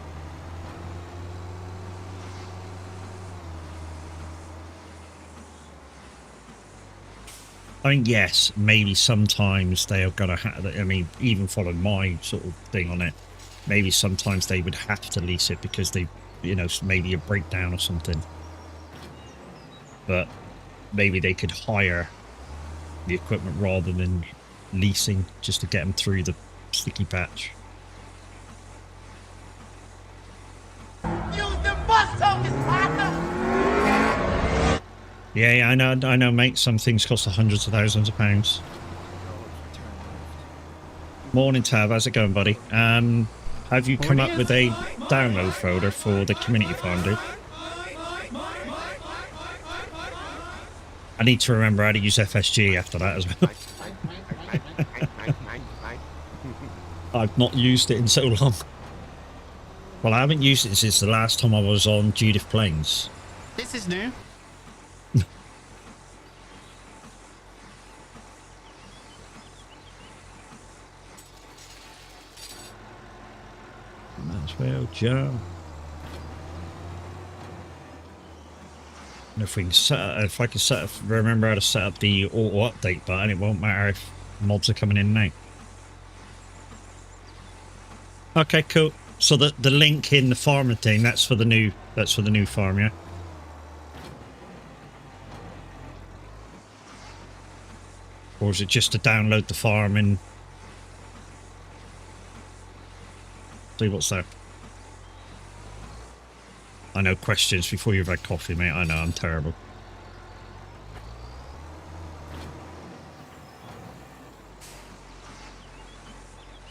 I mean, yes, maybe sometimes they are going to have, I mean, even following my sort of thing on it, maybe sometimes they would have to lease it because they, you know, maybe a breakdown or something. But maybe they could hire the equipment rather than leasing just to get them through the sticky patch.
Use the bus tokens, partner!
Yeah, I know, mate. Some things cost hundreds of thousands of pounds. Morning, Tav. How's it going, buddy? Have you come up with a download folder for the community farm, dude? I need to remember how to use FSG after that as well. I've not used it in so long. Well, I haven't used it since the last time I was on Judith Plains.
This is new.
That's well, Joe. And if we can if I can remember how to set up the auto update button, it won't matter if mobs are coming in now. Okay, cool. So the link in the farming thing, that's for the new farm, yeah. Or is it just to download the farm and see what's there? I know, questions before you've had coffee, mate. I know, I'm terrible.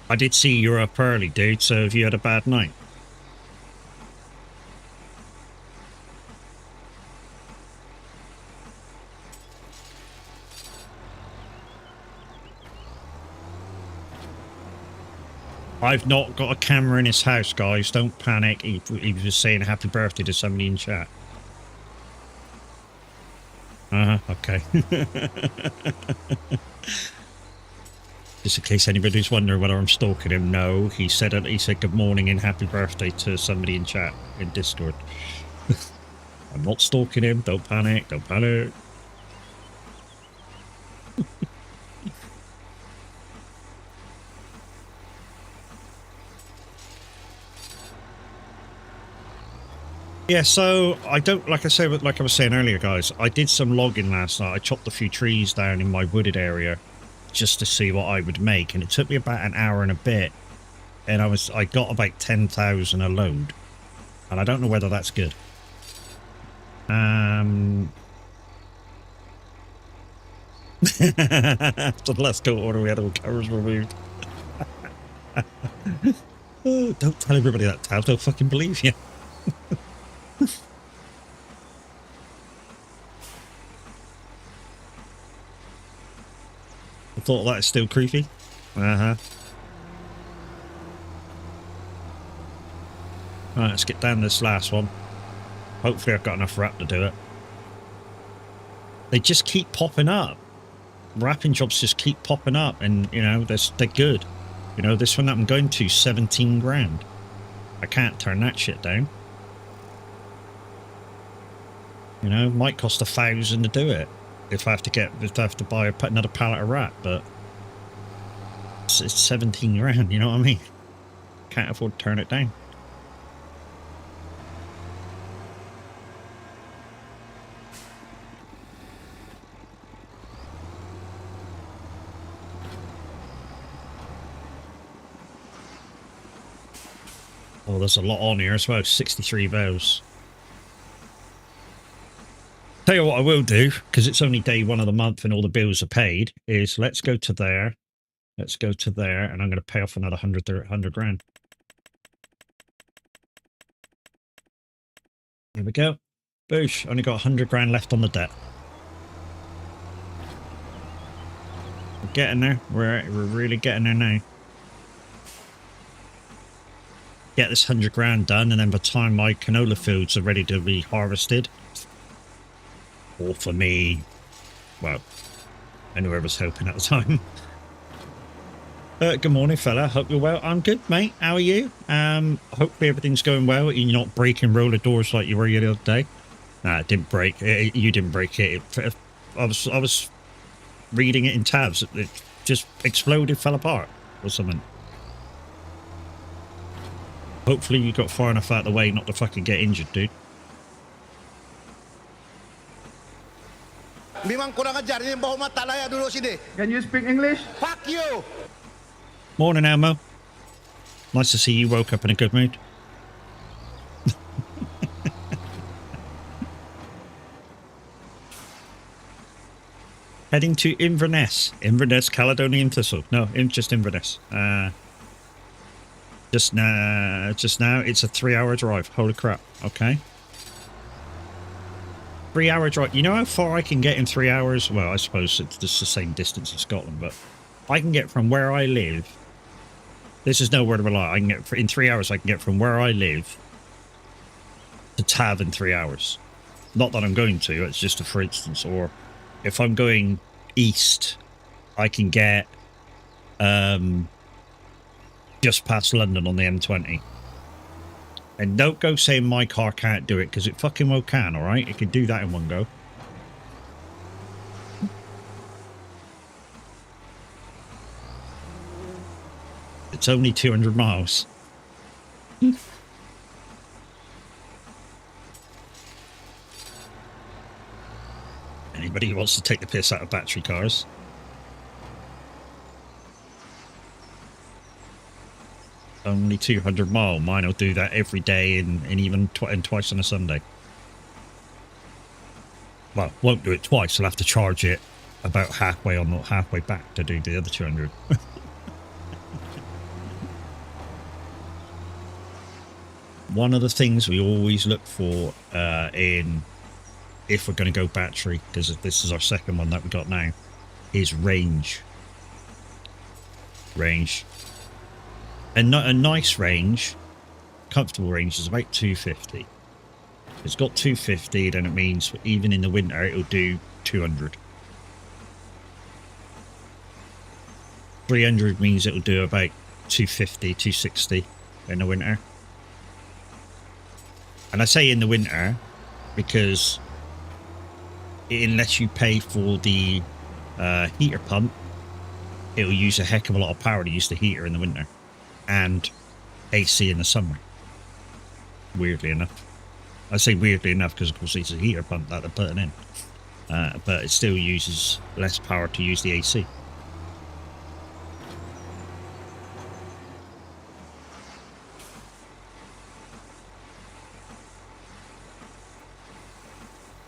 I did see you were up early, dude, so have you had a bad night? I've not got a camera in his house, guys. Don't panic. He was just saying happy birthday to somebody in chat. Okay. Just in case anybody's wondering whether I'm stalking him, no. He said good morning and happy birthday to somebody in chat in Discord. I'm not stalking him. Don't panic. Don't panic. Yeah, so I don't, like I was saying earlier, guys, I did some logging last night. I chopped a few trees down in my wooded area just to see what I would make, and it took me about an hour and a bit and I got about 10,000 a load, and I don't know whether that's good. After the last court order, we had all covers removed. Oh, don't tell everybody that, Tab. They'll fucking believe you. I thought that is still creepy. Uh-huh. Right, let's get down this last one. Hopefully I've got enough wrap to do it. They just keep popping up. Wrapping jobs just keep popping up, and, you know, they're good. You know, this one that I'm going to, 17 grand. I can't turn that shit down. You know, might cost 1,000 to do it if I have to buy another pallet of wrap, but it's 17 grand, you know what I mean? Can't afford to turn it down. Oh, there's a lot on here as well. 63 vows. Tell you what I will do, because it's only day 1 of the month and all the bills are paid, is let's go to there. Let's go to there, and I'm going to pay off another 100 grand. Here we go. Boosh. Only got 100 grand left on the debt. We're getting there. We're really getting there now. Get this 100 grand done, and then by the time my canola fields are ready to be harvested, or for me, well, I knew I was hoping at the time. Good morning, fella. Hope you're well. I'm good, mate. How are you? Hopefully everything's going well. You're not breaking roller doors like you were the other day. Nah, it didn't break. You didn't break it. I was reading it in tabs. It just exploded, fell apart, or something. Hopefully you got far enough out of the way not to fucking get injured, dude.
Can you speak English?
Fuck you!
Morning, Elmo. Nice to see you woke up in a good mood. Heading to Inverness. Inverness, Caledonian Thistle. No, just Inverness. Just now, it's a 3-hour drive. Holy crap. Okay. 3-hour drive. You know how far I can get in 3 hours? Well, I suppose it's just the same distance as Scotland, but I can get from where I live. This is no word of a lie. I can get in 3 hours. I can get from where I live to Tav in 3 hours. Not that I'm going to. It's just a for instance. Or if I'm going east, I can get just past London on the M20. And don't go saying my car can't do it, because it fucking well can, alright? It can do that in one go. It's only 200 miles. Anybody who wants to take the piss out of battery cars? Only 200 mile. Mine will do that every day and even twice on a Sunday. Well, won't do it twice. I'll have to charge it about halfway on, not halfway back to do the other 200. One of the things we always look for if we're going to go battery, because this is our second one that we got now, is range. Range. And a nice range, comfortable range, is about 250. If it's got 250, then it means even in the winter it'll do 200. 300 means it'll do about 250, 260 in the winter. And I say in the winter because unless you pay for the heater pump, it'll use a heck of a lot of power to use the heater in the winter. And AC in the summer. Weirdly enough. I say weirdly enough because of course it's a heater pump that they're putting in. But it still uses less power to use the AC.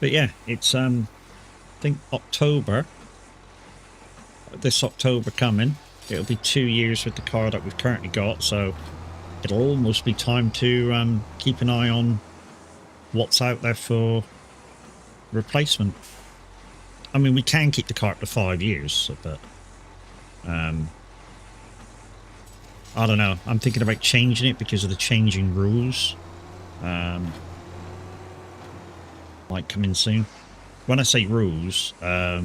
But yeah, it's I think October. This October coming, it'll be 2 years with the car that we've currently got. So it'll almost be time to keep an eye on what's out there for replacement. I mean, we can keep the car up to 5 years, but I don't know. I'm thinking about changing it because of the changing rules. Might come in soon. When I say rules, they're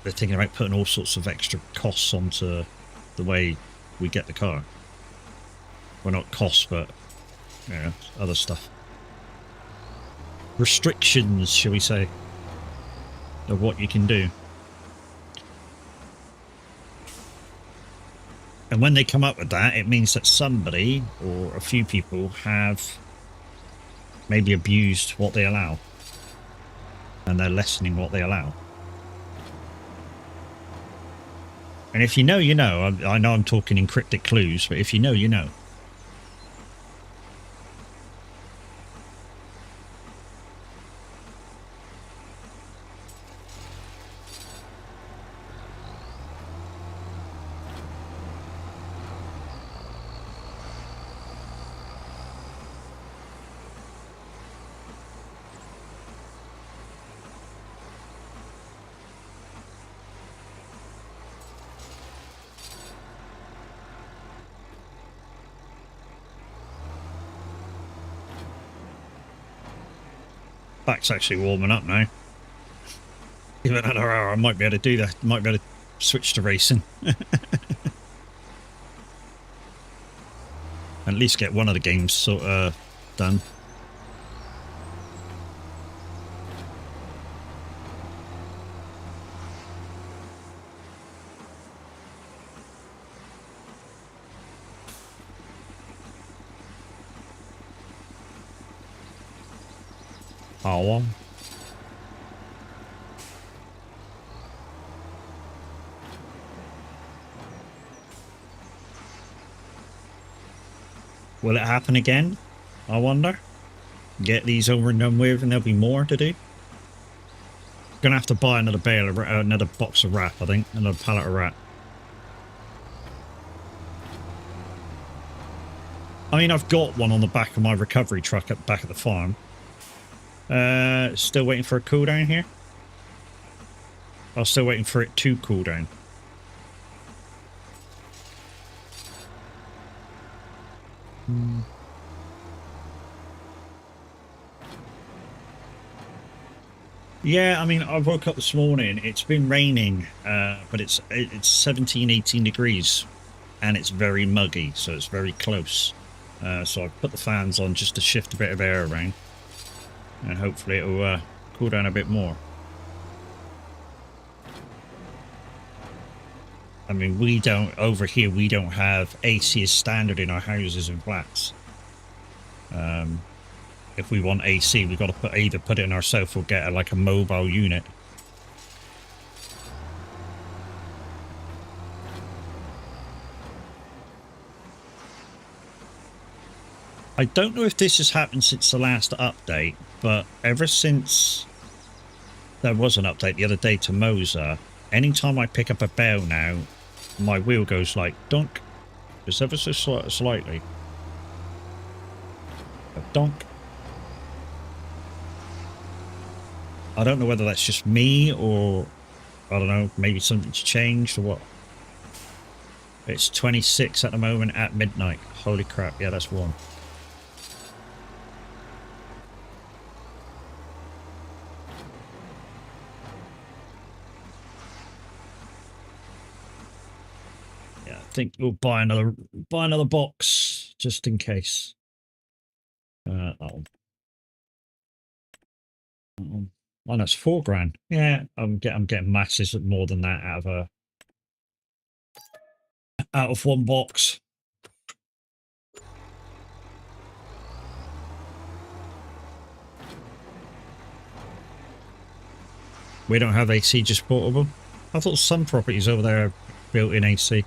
thinking about putting all sorts of extra costs onto the way we get the car. Well, not costs, but other stuff. Restrictions, shall we say, of what you can do. And when they come up with that, it means that somebody or a few people have maybe abused what they allow. And they're lessening what they allow. And if you know, you know. I know I'm talking in cryptic clues, but if you know, you know. Back's actually warming up now. Give it another hour, I might be able to do that. Might be able to switch to racing. At least get one of the games sort of done. Oh, will it happen again? I wonder. Get these over and done with, and there'll be more to do. Gonna have to buy another bale of another box of wrap, I think, another pallet of wrap. I mean, I've got one on the back of my recovery truck at back at the farm. Still waiting for a cooldown here. I'm still waiting for it to cool down. Yeah, I mean, I woke up this morning. It's been raining, but it's 17, 18 degrees, and it's very muggy, so it's very close. So I put the fans on just to shift a bit of air around, and hopefully it'll cool down a bit more. I mean, we don't, over here, we don't have AC as standard in our houses and flats. If we want AC, we've got to either put it in ourselves or get like a mobile unit. I don't know if this has happened since the last update, but ever since there was an update the other day to Moza, anytime I pick up a bale now, my wheel goes like donk, just ever so slightly. A donk. I don't know whether that's just me or, I don't know, maybe something's changed or what. It's 26 at the moment at midnight. Holy crap, yeah, that's warm. Yeah, I think we'll buy another box just in case. That one. That one. Oh, that's £4 grand. Yeah, I'm getting masses more than that out of one box. We don't have AC, just portable. I thought some properties over there are built in AC.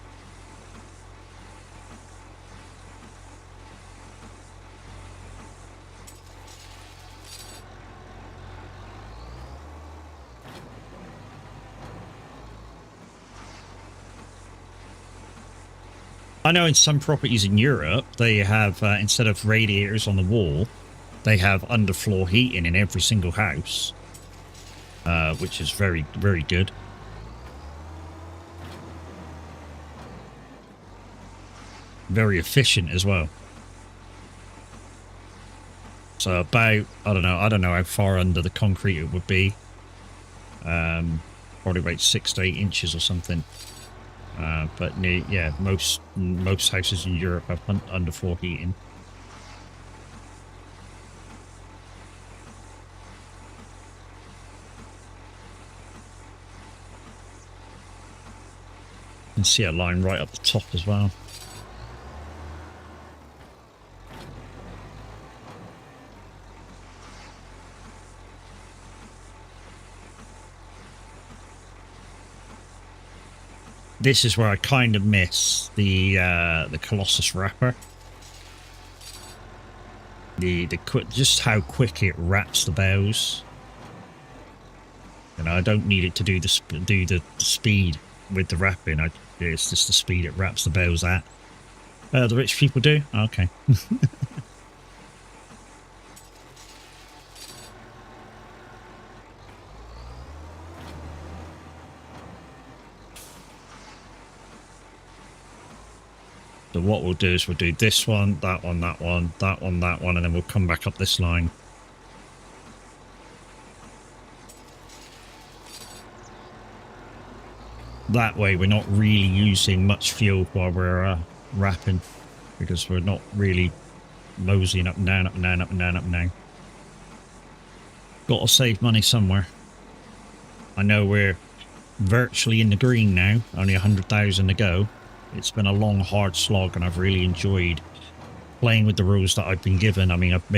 I know in some properties in Europe, they have, instead of radiators on the wall, they have underfloor heating in every single house, which is very, very good. Very efficient as well. So about, I don't know how far under the concrete it would be. Probably about 6 to 8 inches or something. But yeah, most houses in Europe have underfloor heating. You can see a line right up the top as well. This is where I kind of miss the Colossus wrapper. Just how quick it wraps the bows. You know, I don't need it to do the speed with the wrapping. It's just the speed it wraps the bows at. The rich people do? Okay. So what we'll do is we'll do this one, that one, that one, that one, that one, and then we'll come back up this line. That way we're not really using much fuel while we're wrapping, because we're not really moseying up and down, up and down, up and down, up and down. Got to save money somewhere. I know we're virtually in the green now, only 100,000 to go. It's been a long, hard slog, and I've really enjoyed playing with the rules that I've been given. I mean, I've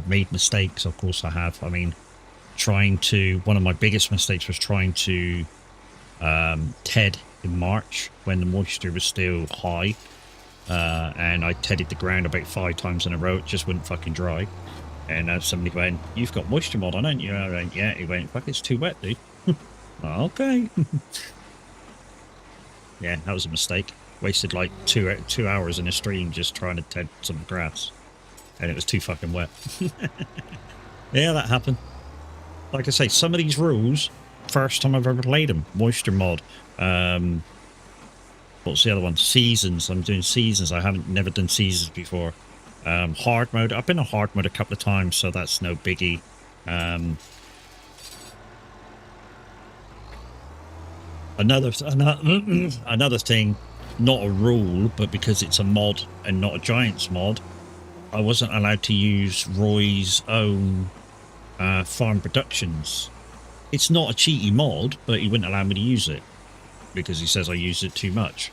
made mistakes, of course I have. I mean, one of my biggest mistakes was trying to TED in March when the moisture was still high, and I TEDed the ground about 5 times in a row. It just wouldn't fucking dry. And somebody went, "You've got moisture mod on, haven't you?" I went, "Yeah." He went, "Fuck, it's too wet, dude." Okay. Yeah, that was a mistake. Wasted like 2 hours in a stream just trying to TED some grass, and it was too fucking wet. Yeah, that happened. Like I say, some of these rules, first time I've ever played them. Moisture mod. What's the other one? Seasons. I'm doing seasons. I haven't never done seasons before. Hard mode. I've been on hard mode a couple of times, so that's no biggie. Another thing, not a rule, but because it's a mod and not a Giants mod, I wasn't allowed to use Roy's own farm productions. It's not a cheaty mod, but he wouldn't allow me to use it because he says I use it too much.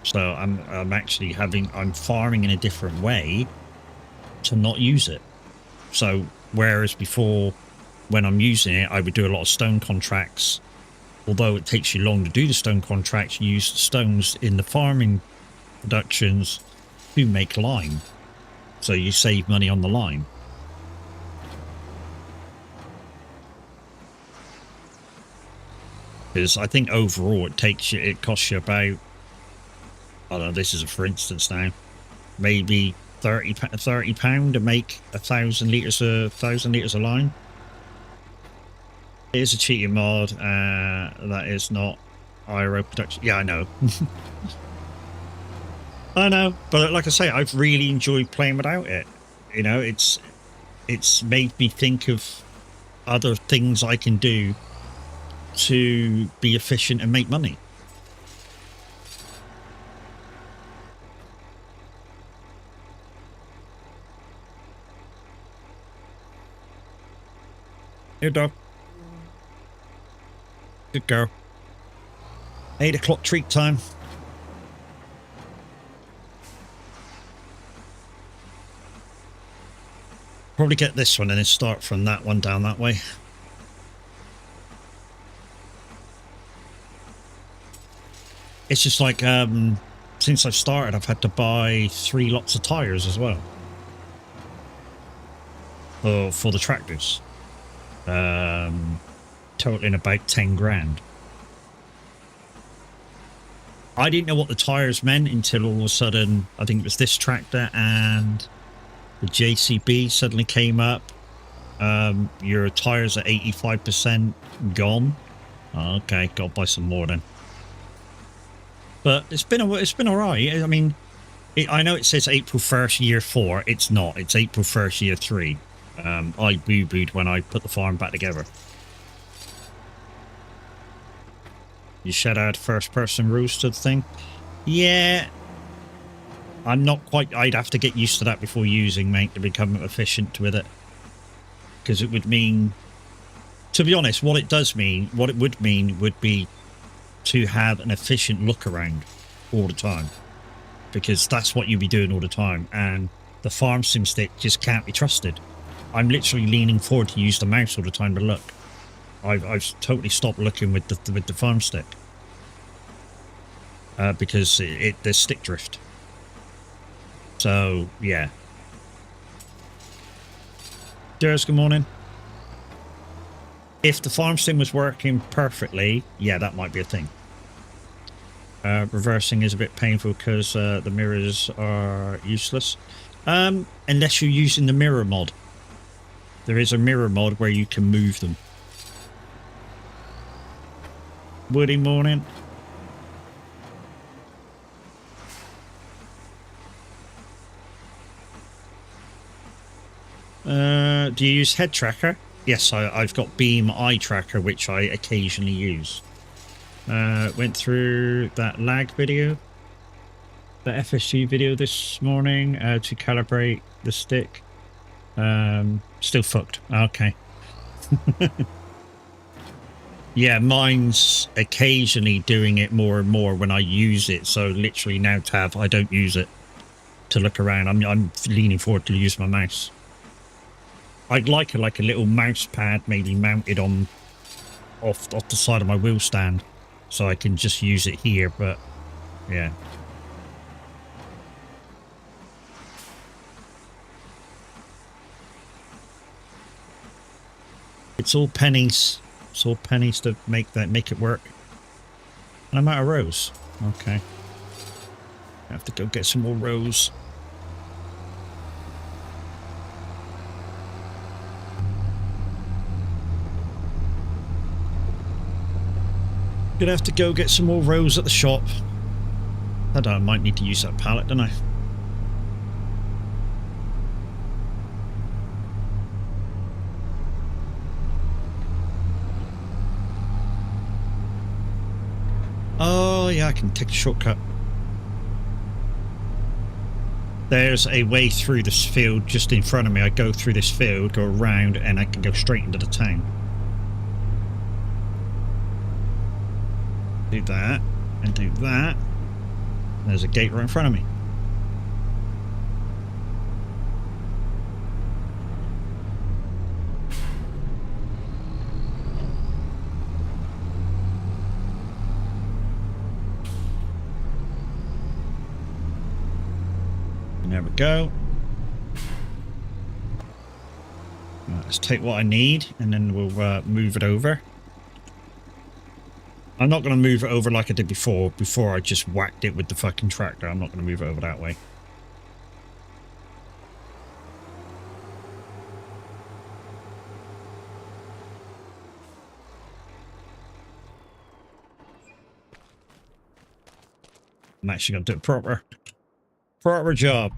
So I'm actually I'm farming in a different way to not use it. So whereas before, when I'm using it, I would do a lot of stone contracts. Although it takes you long to do the stone contracts, you use the stones in the farming productions to make lime. So you save money on the lime. Because I think overall it costs you about, I don't know, this is a for instance now, maybe £30 to make 1,000 litres of lime. It is a cheating mod. That is not IRO production. Yeah, I know. I know, but like I say, I've really enjoyed playing without it. You know, it's made me think of other things I can do to be efficient and make money. Here, dog. Good girl. 8 o'clock treat time. Probably get this one and then start from that one down that way. It's just like, since I've started, I've had to buy 3 lots of tyres as well. For the tractors. Totaling about 10 grand. I didn't know what the tires meant until all of a sudden, I think it was this tractor and the JCB suddenly came up. Your tires are 85% gone. Okay, got to buy some more then. But it's been all right. I mean, I know it says April 1st, year 4. It's not. It's April 1st, year 3. I boo-booed when I put the farm back together. You should add first-person rules to the thing. Yeah. I'm not quite... I'd have to get used to that before using, mate, to become efficient with it. Because it would mean... To be honest, what it would mean would be to have an efficient look around all the time. Because that's what you'll be doing all the time. And the farm sim stick just can't be trusted. I'm literally leaning forward to use the mouse all the time to look. I've totally stopped looking with the farm stick. Because there's stick drift. So, yeah. Durs, good morning. If the farm sim was working perfectly, yeah, that might be a thing. Reversing is a bit painful because the mirrors are useless. Unless you're using the mirror mod. There is a mirror mod where you can move them. Woody morning. Do you use head tracker? Yes, I've got beam eye tracker, which I occasionally use. Went through that lag video, the FSG video this morning to calibrate the stick. Still fucked. Okay. Yeah, mine's occasionally doing it more and more when I use it. So literally now, Tav, I don't use it to look around. I'm leaning forward to use my mouse. I'd like a little mouse pad maybe mounted on off the side of my wheel stand, so I can just use it here. But yeah. It's all pennies. It's all pennies to make it work. And I'm out of rows. Okay. I have to go get some more rows. Gonna have to go get some more rows at the shop. I don't know, I might need to use that pallet, don't I? Oh, yeah, I can take a shortcut. There's a way through this field just in front of me. I go through this field, go around, and I can go straight into the town. Do that, and do that. There's a gate right in front of me. And there we go. Right, let's take what I need, and then we'll move it over. I'm not going to move it over like I did before. Before I just whacked it with the fucking tractor. I'm not going to move it over that way. I'm actually going to do a proper job.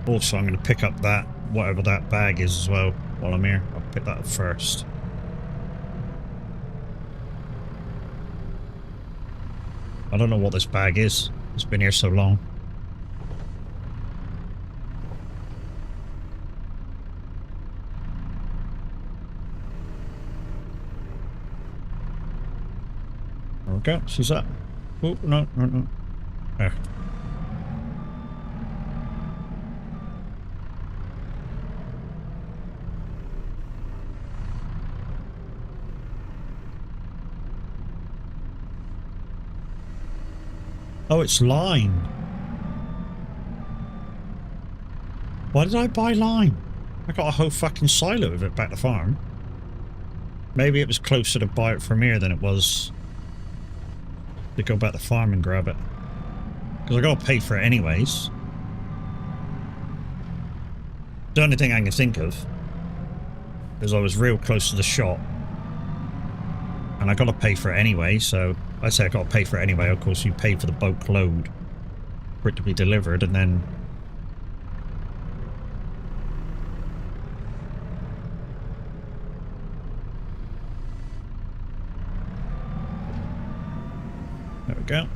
Also, I'm going to pick up that, whatever that bag is as well, while I'm here. I'll pick that up first. I don't know what this bag is. It's been here so long. There we go. She's that. Oh, no. There. Oh, it's lime. Why did I buy lime? I got a whole fucking silo of it back to farm. Maybe it was closer to buy it from here than it was to go back to the farm and grab it. Because I gotta pay for it anyways. The only thing I can think of is I was real close to the shop. And I gotta pay for it anyway, so I say I gotta pay for it anyway. Of course, you pay for the bulk load for it to be delivered, and then there we go.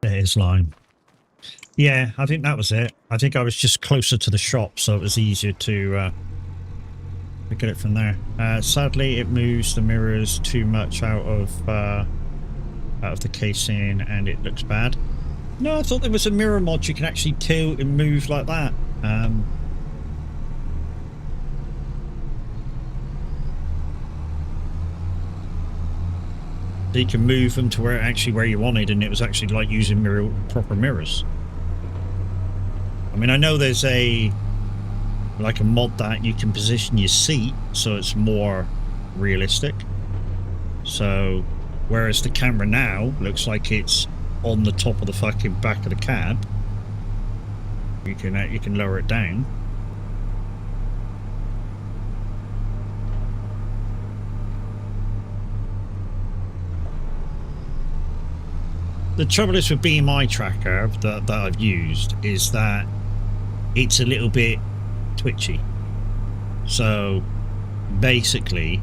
It is lime. Yeah, I think that was it. I think I was just closer to the shop, so it was easier to get it from there. Sadly, it moves the mirrors too much out of the casing, and it looks bad. No, I thought there was a mirror mod you can actually tilt and move like that. So you can move them to where you wanted, and it was actually like using proper mirrors. I mean, I know there's a mod that you can position your seat so it's more realistic. So whereas the camera now looks like it's on the top of the fucking back of the cab, you can lower it down. The trouble is with BMI tracker that I've used is that it's a little bit twitchy. So basically,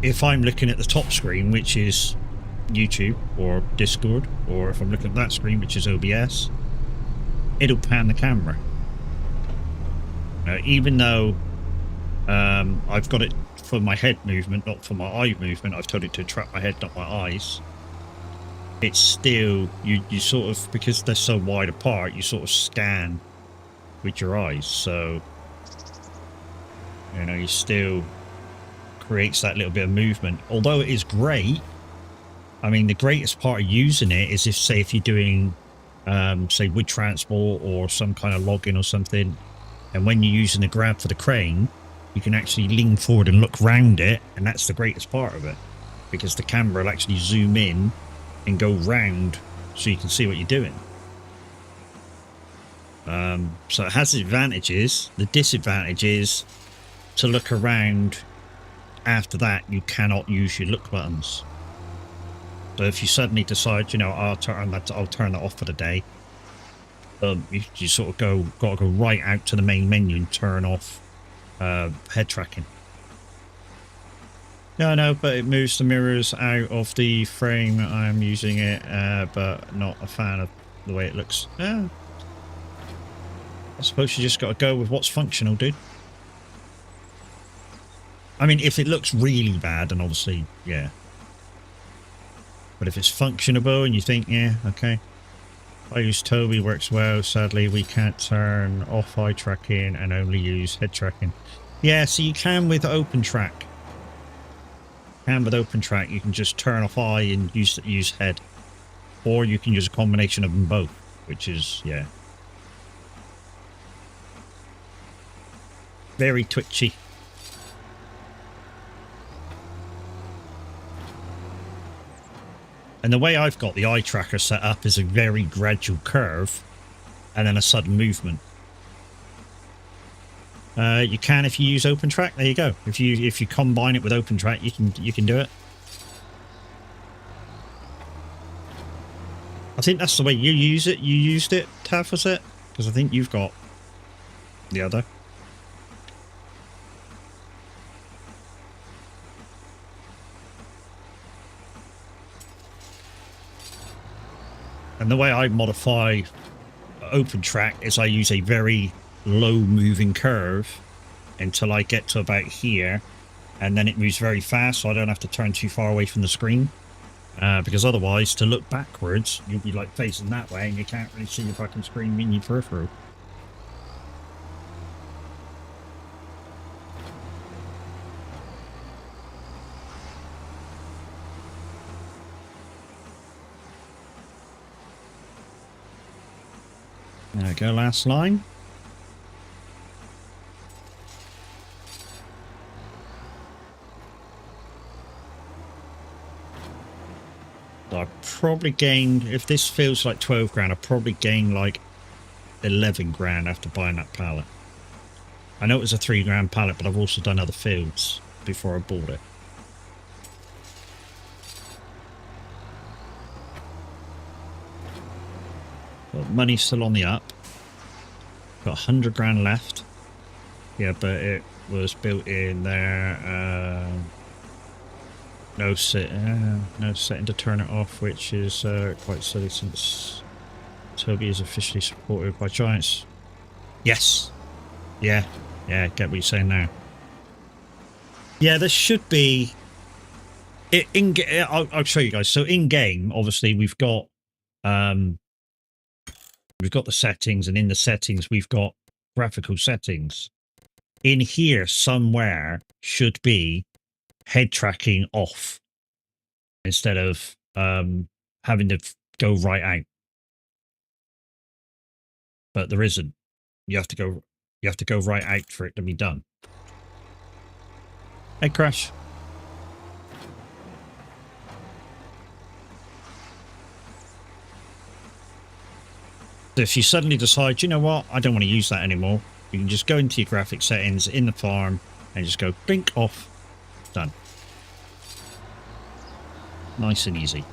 if I'm looking at the top screen, which is YouTube or Discord, or if I'm looking at that screen, which is OBS, it'll pan the camera. Even though I've got it for my head movement, not for my eye movement, I've told it to trap my head, not my eyes. It's still, you sort of, because they're so wide apart, you sort of scan with your eyes. So, you know, you still creates that little bit of movement. Although it is great, I mean, the greatest part of using it is if you're doing, say, wood transport or some kind of logging or something, and when you're using the grab for the crane, you can actually lean forward and look round it, and that's the greatest part of it, because the camera will actually zoom in and go round so you can see what you're doing. So it has advantages. The disadvantage is to look around after that, you cannot use your look buttons. So if you suddenly decide, you know, I'll turn that off for the day, you sort of gotta go right out to the main menu and turn off head tracking. No, no, but it moves the mirrors out of the frame. I'm using it, but not a fan of the way it looks. Yeah. I suppose you just got to go with what's functional, dude. I mean, if it looks really bad, then obviously, yeah. But if it's functionable and you think, yeah, okay. I use Toby, works well. Sadly, we can't turn off eye tracking and only use head tracking. Yeah, so you can with OpenTrack. With OpenTrack, you can just turn off eye and use head, or you can use a combination of them both, which is, yeah, very twitchy. And the way I've got the eye tracker set up is a very gradual curve and then a sudden movement. You can if you use OpenTrack. There you go. If you combine it with OpenTrack, you can do it. I think that's the way you use it. You used it, Taff, was it? Because I think you've got the other. And the way I modify OpenTrack is I use a very low moving curve until I get to about here, and then it moves very fast, so I don't have to turn too far away from the screen, because otherwise to look backwards you'll be like facing that way and you can't really see your fucking screen in your peripheral. There we go, last line. I probably gained, if this feels like 12 grand, I probably gained like 11 grand after buying that pallet. I know it was a 3 grand pallet, but I've also done other fields before I bought it. But money's still on the up. Got 100 grand left. Yeah, but it was built in there. No setting to turn it off, which is quite silly since Toby is officially supported by Giants. Yes. Yeah, get what you're saying now. Yeah, there should be... I'll show you guys. So in-game, obviously, we've got the settings, and in the settings, we've got graphical settings. In here, somewhere, should be head tracking off instead of having to go right out. But there isn't. You have to go right out for it to be done. Hey, Crash. So if you suddenly decide, you know what, I don't want to use that anymore, you can just go into your graphic settings in the farm and just go blink off. Done. Nice and easy.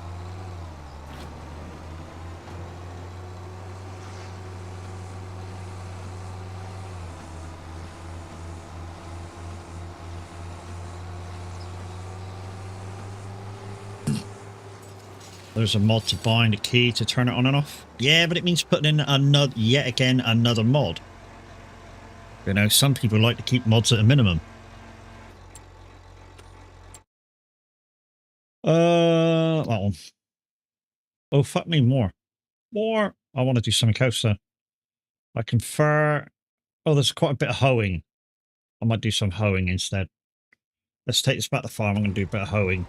There's a mod to bind a key to turn it on and off. Yeah, but it means putting in yet again another mod. You know, some people like to keep mods at a minimum. That one. Oh, fuck me, more. More. I want to do something else there. I confer. Oh, there's quite a bit of hoeing. I might do some hoeing instead. Let's take this back to the farm. I'm going to do a bit of hoeing.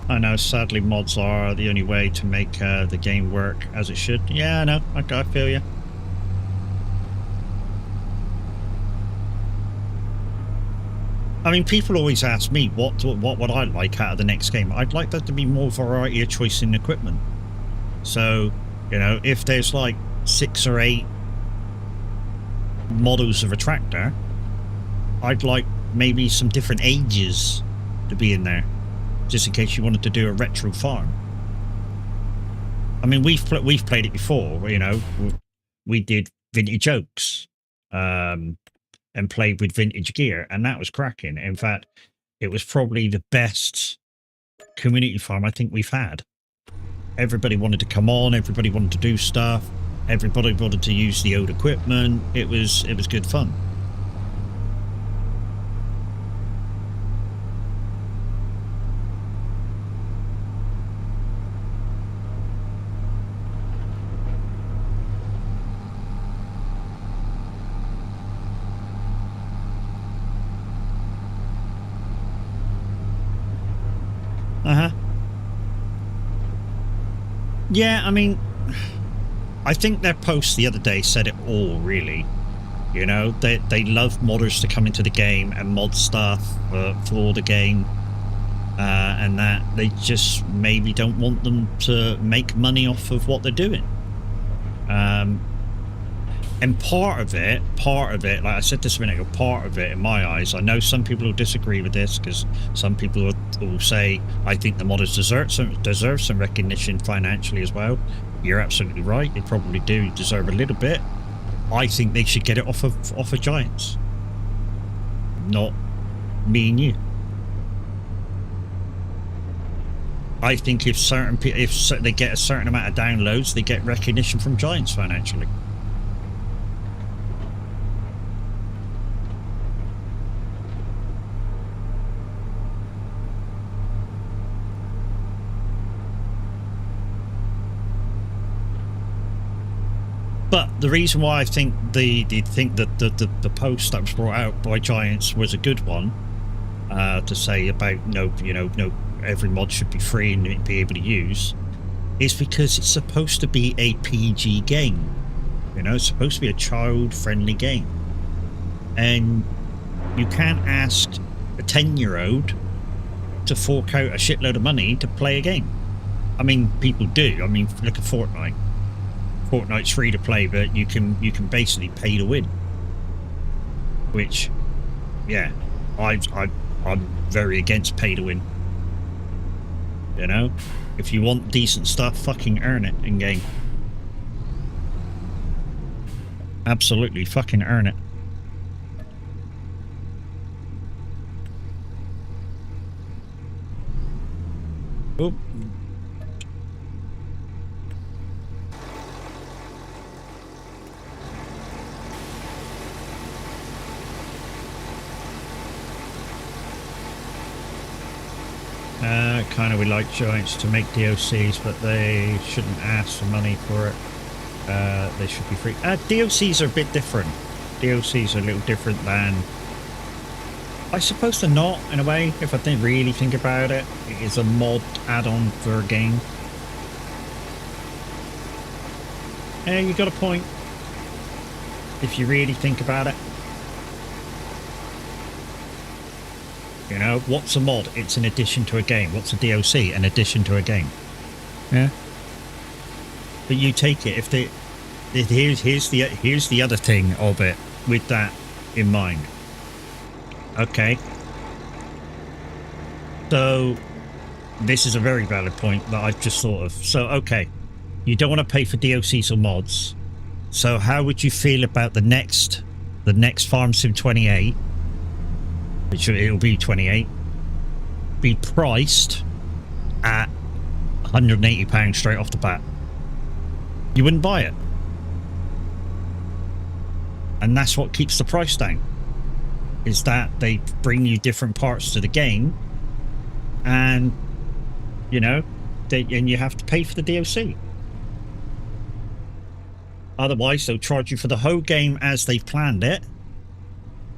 I know, sadly, mods are the only way to make the game work as it should. Yeah, I know. I feel you. I mean, people always ask me, what would I like out of the next game? I'd like there to be more variety of choice in equipment. So, you know, if there's like 6 or 8 models of a tractor, I'd like maybe some different ages to be in there. Just in case you wanted to do a retro farm. I mean, we've played it before, you know. We did vintage oaks, and played with vintage gear, and that was cracking. In fact, it was probably the best community farm I think we've had. Everybody wanted to come on, everybody wanted to do stuff, everybody wanted to use the old equipment. It was good fun. Yeah, I mean, I think their post the other day said it all, really. You know, they love modders to come into the game and mod stuff for the game, and that they just maybe don't want them to make money off of what they're doing. And part of it, like I said this a minute ago, part of it, in my eyes, I know some people will disagree with this, because some people will say, I think the modders deserve some recognition financially as well. You're absolutely right, they probably do deserve a little bit. I think they should get it off of Giants, not me and you. I think if they get a certain amount of downloads, they get recognition from Giants financially. But the reason why I think the post that was brought out by Giants was a good one, to say about no, every mod should be free and be able to use, is because it's supposed to be a PG game. You know, it's supposed to be a child-friendly game. And you can't ask a 10-year-old to fork out a shitload of money to play a game. I mean, people do. I mean, look at Fortnite. Fortnite's free to play, but you can basically pay to win. Which, yeah, I'm very against pay to win. You know, if you want decent stuff, fucking earn it in game. Absolutely, fucking earn it. Oh. Kind of, we like Giants to make DLCs, but they shouldn't ask for money for it. They should be free. DLCs are a bit different. DLCs are a little different than... I suppose they're not, in a way, if I didn't really think about it. It is a mod add-on for a game. Yeah, you got a point. If you really think about it. You know, what's a mod? It's an addition to a game. What's a DLC? An addition to a game. Yeah. But you take it, if they... Here's the other thing of it, with that in mind. Okay. So, this is a very valid point that I've just thought of. So, okay. You don't want to pay for DLCs or mods. So, how would you feel about the next Farm Sim 28, which it'll be 28, be priced at £180 straight off the bat? You wouldn't buy it. And that's what keeps the price down. Is that they bring you different parts to the game, and you know, and you have to pay for the DLC. Otherwise, they'll charge you for the whole game as they've planned it,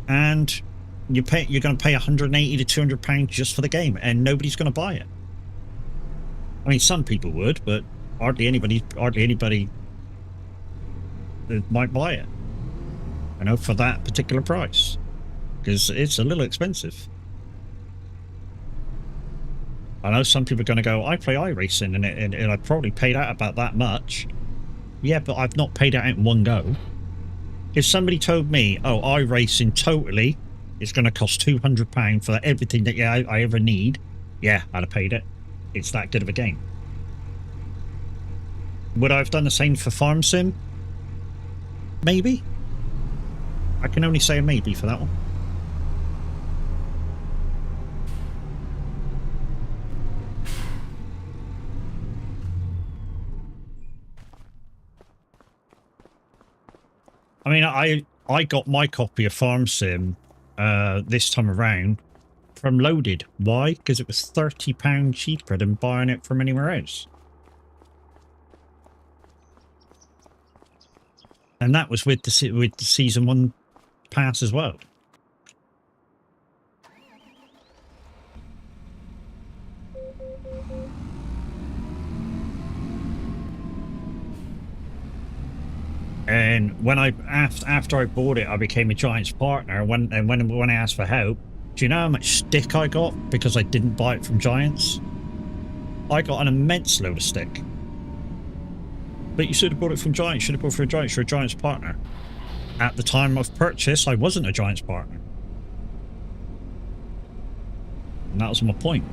and you're going to pay £180 to £200 just for the game, and nobody's going to buy it. I mean, some people would, but hardly anybody might buy it. You know, for that particular price. Because it's a little expensive. I know some people are going to go, I play iRacing and I probably paid out about that much. Yeah, but I've not paid it out in one go. If somebody told me, oh, iRacing totally is going to cost £200 for everything that I ever need, yeah, I'd have paid it. It's that good of a game. Would I have done the same for Farm Sim? Maybe. I can only say a maybe for that one. I mean, I got my copy of Farm Sim this time around from Loaded. Why? Because it was £30 cheaper than buying it from anywhere else. And that was with the Season 1 pass as well. And when after I bought it, I became a Giants partner. When I asked for help, do you know how much stick I got because I didn't buy it from Giants? I got an immense load of stick. But you should have bought it from Giants. You should have bought it from Giants. You're a Giants partner. At the time of purchase, I wasn't a Giants partner. And that was my point.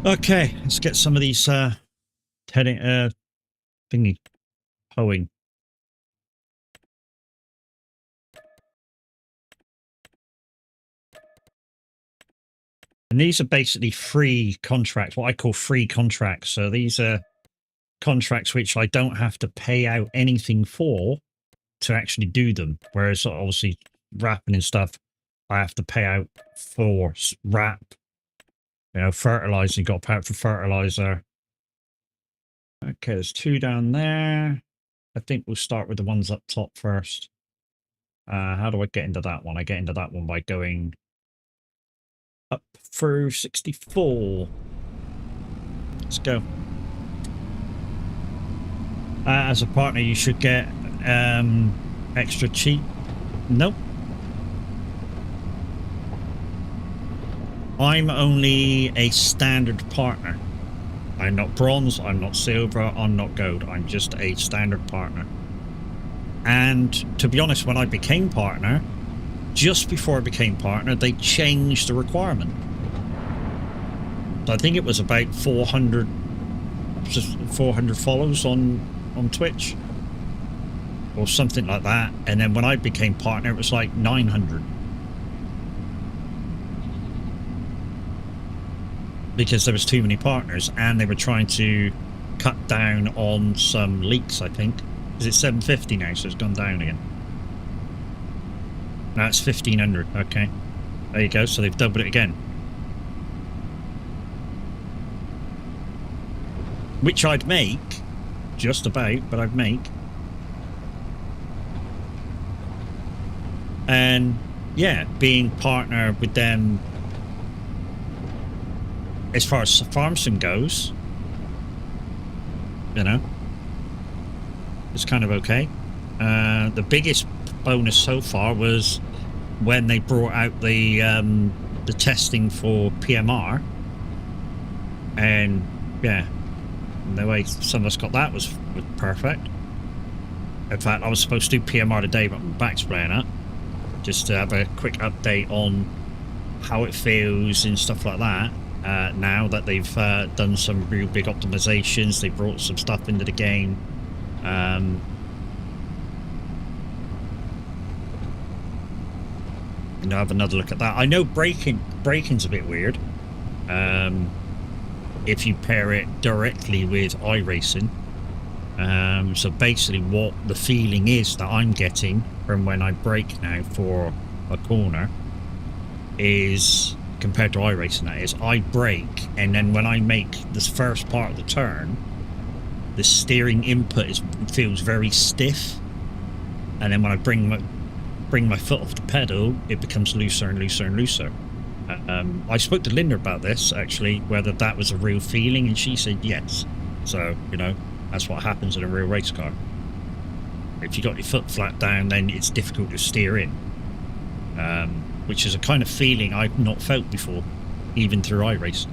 Okay, let's get some of these thingy hoeing. And these are basically free contracts, what I call free contracts. So these are contracts which I don't have to pay out anything for to actually do them. Whereas obviously wrapping and stuff, I have to pay out for wrap. You know, fertilizer, you got to pay out for fertilizer. Okay, there's 2 down there. I think we'll start with the ones up top first. How do I get into that one? I get into that one by going up through 64. Let's go. As a partner, you should get extra cheap. Nope. I'm only a standard partner. I'm not bronze, I'm not silver, I'm not gold. I'm just a standard partner. And to be honest, when I became partner, just before I became partner, they changed the requirement. So I think it was about 400 follows on Twitch or something like that. And then when I became partner, it was like 900. Because there was too many partners and they were trying to cut down on some leaks, I think. Is it 750 now? So it's gone down again. Now it's 1500. Okay. There you go. So they've doubled it again. Which I'd make. Just about, but I'd make. And yeah, being partner with them as far as farm sim goes, you know, it's kind of okay. The biggest bonus so far was when they brought out the testing for PMR, and yeah, the way some of us got that was perfect. In fact, I was supposed to do PMR today, but my back's playing up. Just to have a quick update on how it feels and stuff like that. Now that they've done some real big optimizations, they brought some stuff into the game. And I'll have another look at that. I know braking's a bit weird. If you pair it directly with iRacing. So basically what the feeling is that I'm getting from when I brake now for a corner is, compared to iRacing, that is, I brake and then when I make this first part of the turn, the steering input feels very stiff, and then when I bring my foot off the pedal, it becomes looser and looser and looser. I spoke to Linda about this, actually, whether that was a real feeling, and she said yes. So, you know, that's what happens in a real race car. If you got your foot flat down, then it's difficult to steer in. Which is a kind of feeling I've not felt before, even through iRacing.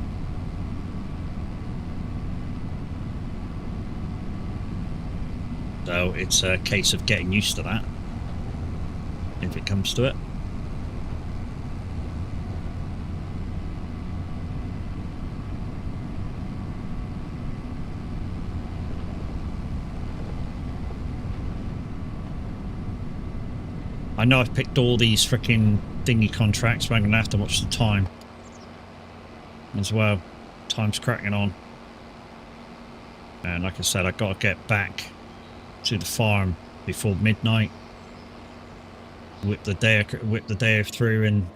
So it's a case of getting used to that, if it comes to it. I know I've picked all these freaking thingy contracts, but I'm going to have to watch the time as well. Time's cracking on. And like I said, I've got to get back to the farm before midnight. Whip the day through and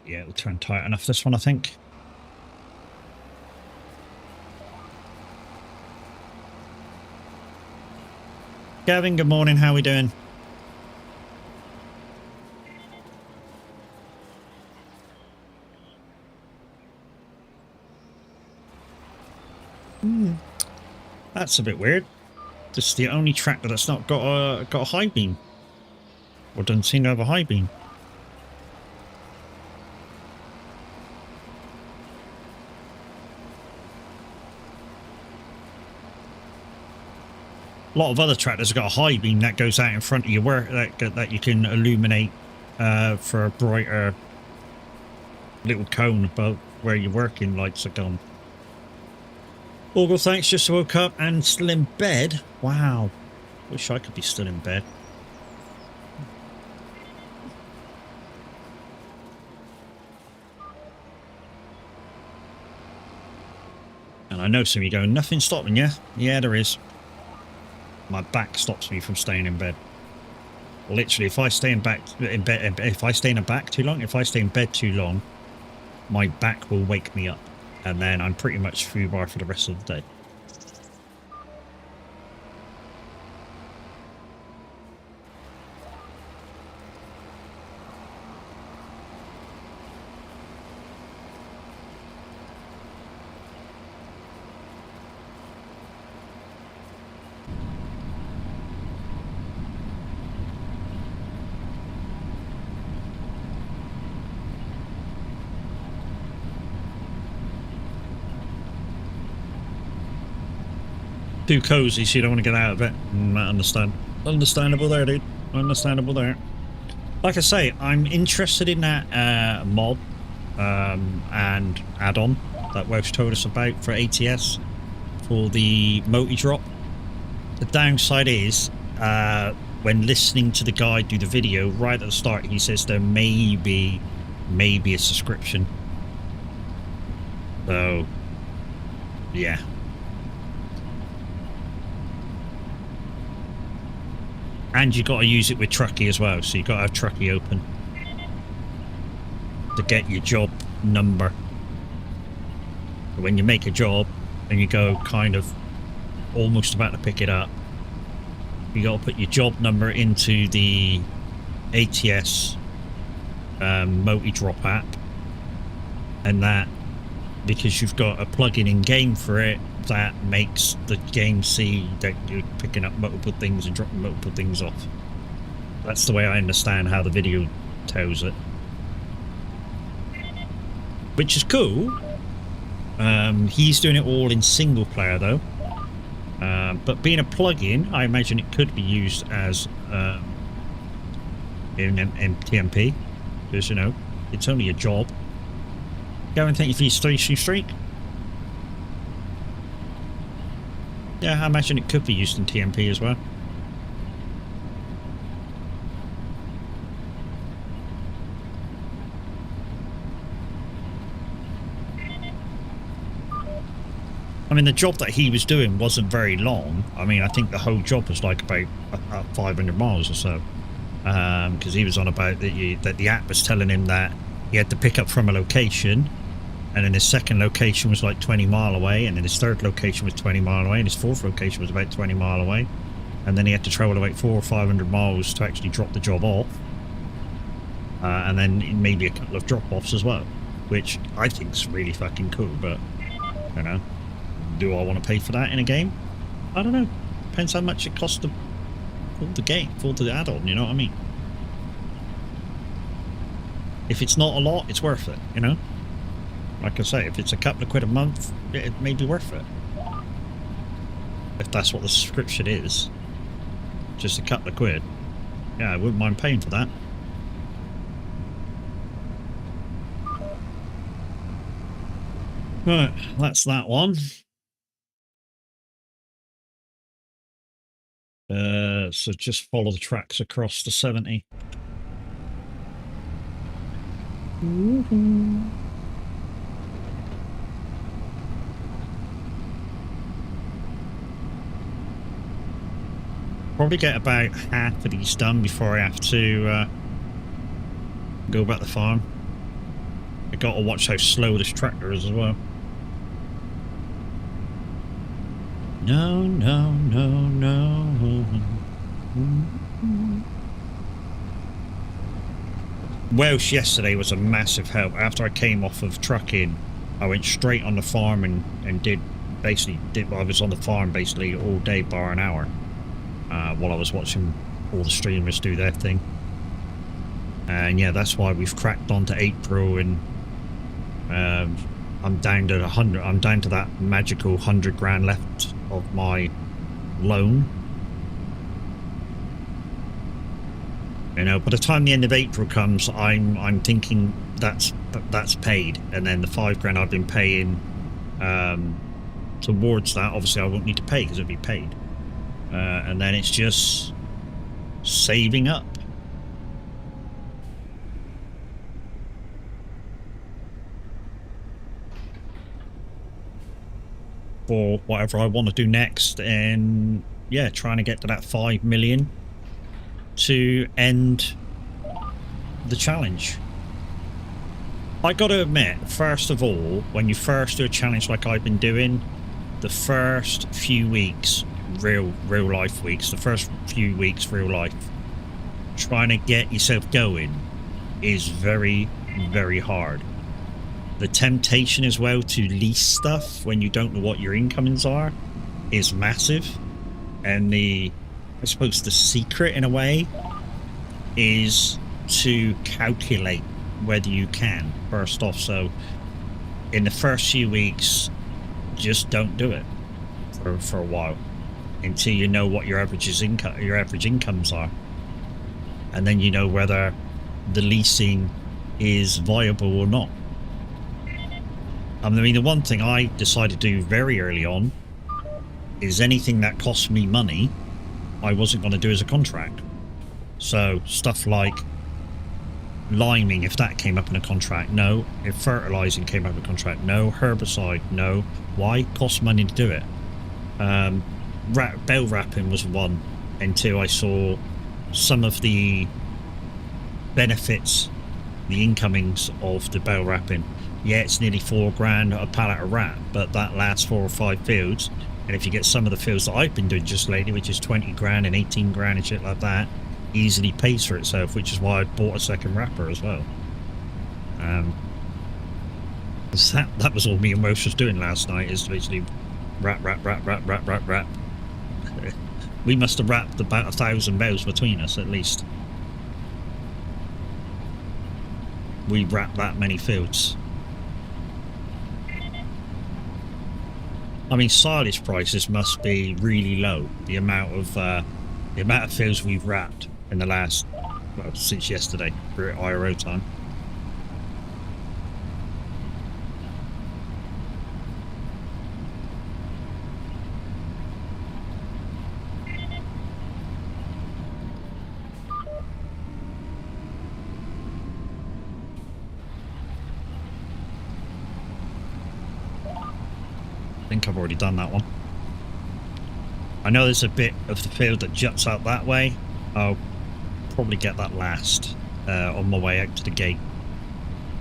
yeah, we'll turn tight enough this one, I think. Gavin, good morning, how are we doing? That's a bit weird. This is the only tractor that's not got a high beam. Or doesn't seem to have a high beam. A lot of other tractors have got a high beam that goes out in front of your work, that you can illuminate for a brighter little cone above where your working lights are gone. Augur, thanks, just woke up and still in bed. Wow. Wish I could be still in bed. And I know some of you going, nothing stopping you. Yeah, there is. My back stops me from staying in bed. Literally, if I stay in bed, if I stay in bed too long, my back will wake me up, and then I'm pretty much through bar for the rest of the day. Too cozy, so you don't want to get out of it. Understandable there, dude. Understandable there. Like I say, I'm interested in that mod and add-on that Welsh told us about for ATS for the multi drop. The downside is when listening to the guy do the video right at the start, he says there may be a subscription. So yeah. And you got to use it with Truckee as well, so you got to have Truckee open to get your job number. When you make a job and you go kind of almost about to pick it up, you got to put your job number into the ATS multi-drop app, and that, because you've got a plugin in game for it, that makes the game see that you're picking up multiple things and dropping multiple things off. That's the way I understand how the video tells it, which is cool. He's doing it all in single player though, but being a plugin, I imagine it could be used as in TMP, because, you know, it's only a job. Go and think if he's 3 streak. Yeah, I imagine it could be used in TMP as well. I mean, the job that he was doing wasn't very long. I mean, I think the whole job was like about 500 miles or so. Because he was on about that the app was telling him that he had to pick up from a location, and then his second location was like 20 mile away, and then his third location was 20 mile away, and his fourth location was about 20 mile away, and then he had to travel about 400 or 500 miles to actually drop the job off, and then maybe a couple of drop-offs as well, which I think is really fucking cool. But, you know, do I want to pay for that in a game? I don't know. Depends how much it costs for the game, for the add-on, you know what I mean? If it's not a lot, it's worth it, you know? Like I say, if it's a couple of quid a month, it may be worth it. If that's what the subscription is. Just a couple of quid. Yeah, I wouldn't mind paying for that. Right, that's that one. So just follow the tracks across the 70. Probably get about half of these done before I have to go back to the farm. I got to watch how slow this tractor is as well. No, no, no, no. Welsh yesterday was a massive help. After I came off of trucking, I went straight on the farm and I was on the farm basically all day bar an hour. While I was watching all the streamers do their thing. And yeah, that's why we've cracked on to April, and I'm down to 100. I'm down to that magical 100 grand left of my loan. You know, by the time the end of April comes, I'm thinking that's paid, and then the 5 grand I've been paying towards that, obviously I won't need to pay because it'll be paid. And then it's just saving up. For whatever I want to do next, and yeah, trying to get to that 5 million to end the challenge. I got to admit, first of all, when you first do a challenge like I've been doing, the first few weeks, real life weeks, the first few weeks real life, trying to get yourself going is very, very hard. The temptation as well to lease stuff when you don't know what your incomings are is massive. And I suppose the secret in a way is to calculate whether you can first off. So in the first few weeks, just don't do it for a while until you know what your average incomes are, and then you know whether the leasing is viable or not. I mean, the one thing I decided to do very early on is anything that cost me money, I wasn't going to do as a contract. So stuff like liming, if that came up in a contract, no. If fertilizing came up in a contract, no. Herbicide, no. Why? Cost money to do it. Bale wrapping was one until I saw some of the benefits, the incomings of the bale wrapping. Yeah, it's nearly $4,000 a pallet of wrap, but that lasts 4 or 5 fields. And if you get some of the fields that I've been doing just lately, which is $20,000 and $18,000 and shit like that, easily pays for itself, which is why I bought a second wrapper as well. That was all me and Welsh was doing last night, is literally wrap. We must have wrapped about 1,000 bales between us at least. We wrapped that many fields. I mean, silage prices must be really low. The amount of fields we've wrapped in the last, well, since yesterday, for IRO time. I think I've already done that one. I know there's a bit of the field that juts out that way. I'll probably get that last on my way out to the gate,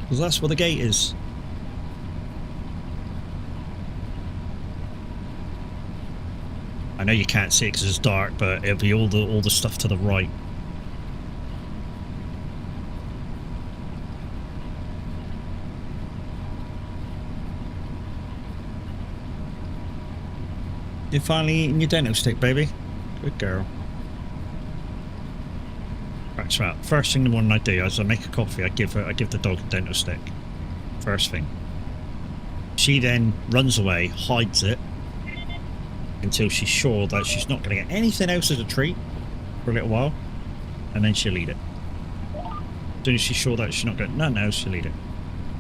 because that's where the gate is. I know you can't see it because it's dark, but it'll be all the stuff to the right. You're finally eating your Dento stick, baby. Good girl. Right, so first thing the morning I do is I make a coffee. I give the dog a Dento stick. First thing. She then runs away, hides it until she's sure that she's not going to get anything else as a treat for a little while, and then she'll eat it. As soon as she's sure that she's not getting nothing else, she'll eat it.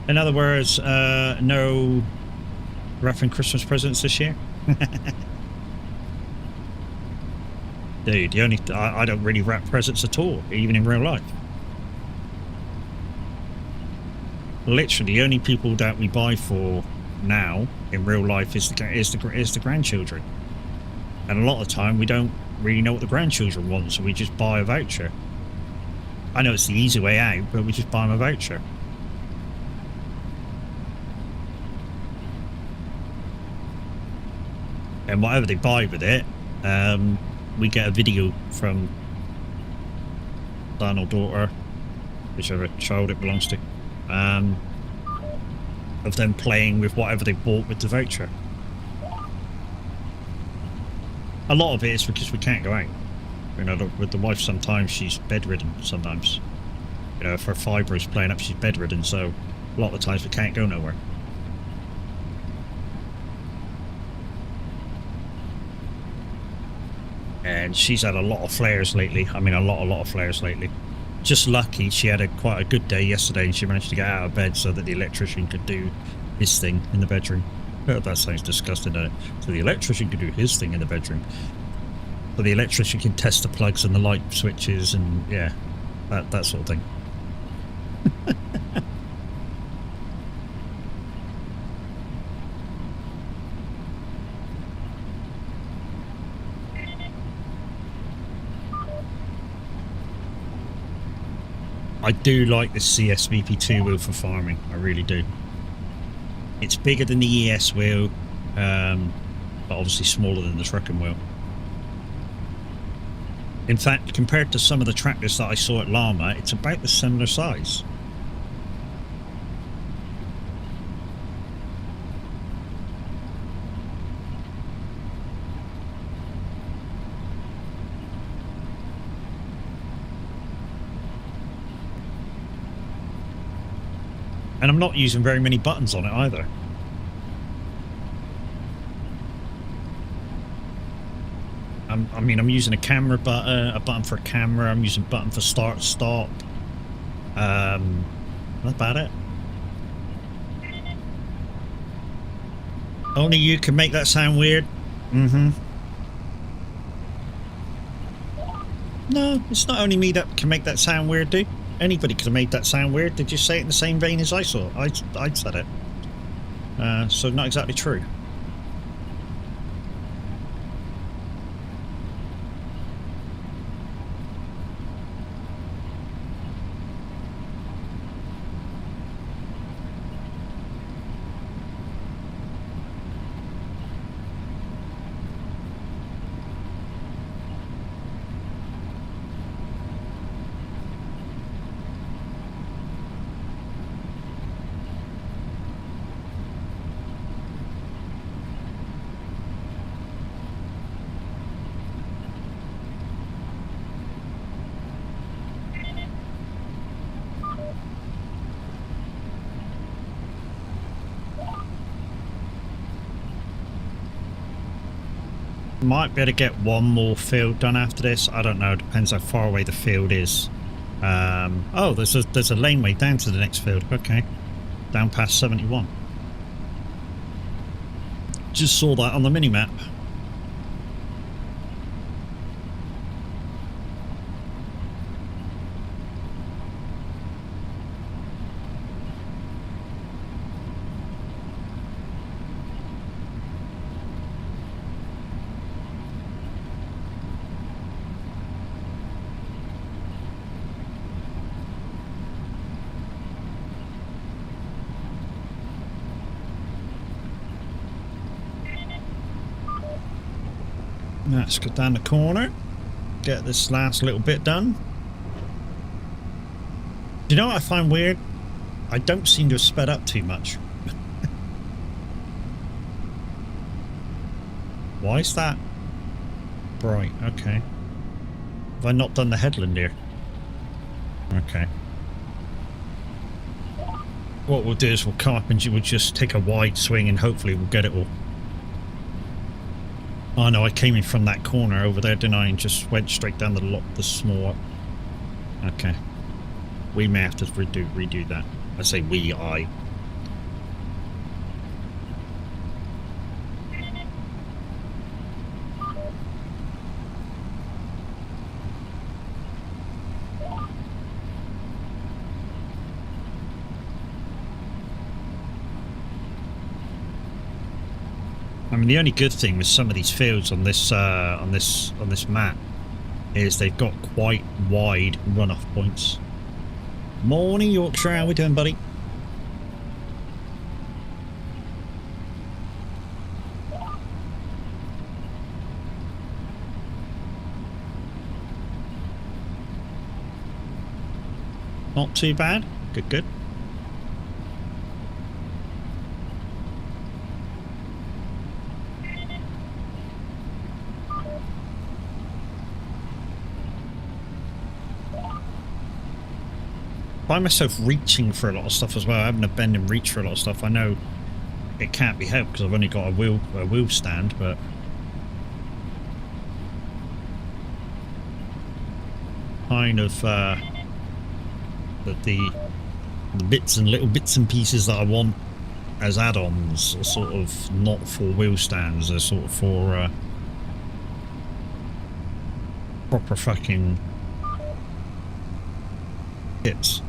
In other words, no wrapping Christmas presents this year. Dude, I don't really wrap presents at all, even in real life. Literally, the only people that we buy for now in real life is the grandchildren, and a lot of the time we don't really know what the grandchildren want, so we just buy a voucher. I know it's the easy way out, but we just buy them a voucher. And whatever they buy with it, we get a video from son or daughter, whichever child it belongs to, of them playing with whatever they bought with the voucher. A lot of it is because we can't go out. You know, with the wife, sometimes she's bedridden. Sometimes, you know, if her fibre is playing up, she's bedridden. So a lot of the times we can't go nowhere. And she's had a lot of flares lately. I mean, a lot of flares lately. Just lucky she had quite a good day yesterday, and she managed to get out of bed so that the electrician could do his thing in the bedroom. Oh, that sounds disgusting, doesn't it? So the electrician could do his thing in the bedroom. So the electrician can test the plugs and the light switches, and yeah, that sort of thing. I do like the CSVP2 wheel for farming. I really do. It's bigger than the ES wheel, but obviously smaller than the trucking wheel. In fact, compared to some of the tractors that I saw at Llama, it's about the similar size. And I'm not using very many buttons on it either. I mean, I'm using a camera button, a button for a camera. I'm using a button for start, stop. That's about it. Only you can make that sound weird. Mm-hmm. No, it's not only me that can make that sound weird, dude. Anybody could have made that sound weird. Did you say it in the same vein as I saw? I said it. So not exactly true. Might be able to get one more field done after this. I don't know. Depends how far away the field is. Oh, there's a laneway down to the next field. Okay, down past 71. Just saw that on the mini map. Let's go down the corner, get this last little bit done. Do you know what I find weird? I don't seem to have sped up too much. Why is that bright? Okay. Have I not done the headland here? Okay. What we'll do is we'll come up and we'll just take a wide swing and hopefully we'll get it all. Oh no, I came in from that corner over there, didn't I? And just went straight down the small. Okay. We may have to redo that. I say we, I. I mean, the only good thing with some of these fields on this map is they've got quite wide runoff points. Morning, Yorkshire. How we doing, buddy? Not too bad. Good, good. Find myself reaching for a lot of stuff as well, having to bend and reach for a lot of stuff. I know it can't be helped because I've only got a wheel stand, but kind of the bits and little bits and pieces that I want as add-ons are sort of not for wheel stands, they're sort of for proper fucking kits.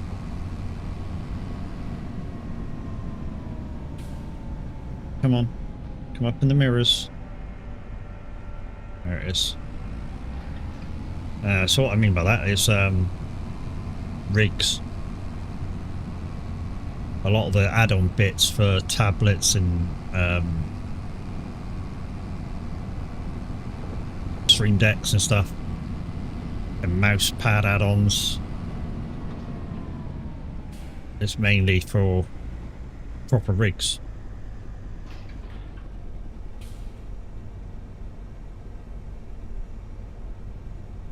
Come on. Come up in the mirrors. There it is. So what I mean by that is rigs. a lot of the add-on bits for tablets and Stream Decks and stuff, and mouse pad add-ons. It's mainly for proper rigs.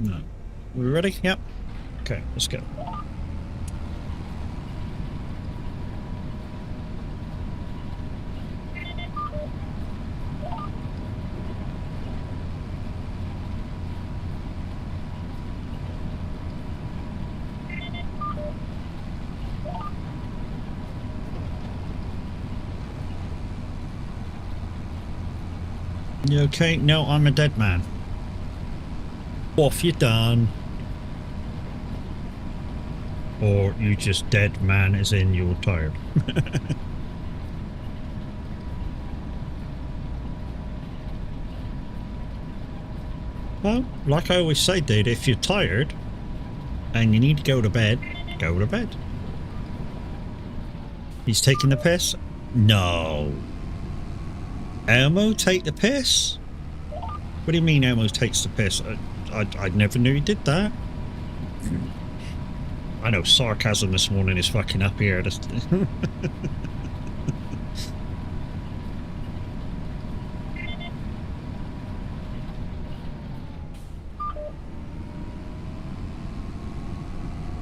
No. We ready? Yep. Okay, let's go. You okay? No, I'm a dead man. Off you done. Or you just dead man as in you're tired. Well, like I always say, dude, if you're tired and you need to go to bed, go to bed. He's taking the piss? No. Elmo take the piss? What do you mean Elmo takes the piss? I never knew he did that. I know sarcasm this morning is fucking up here.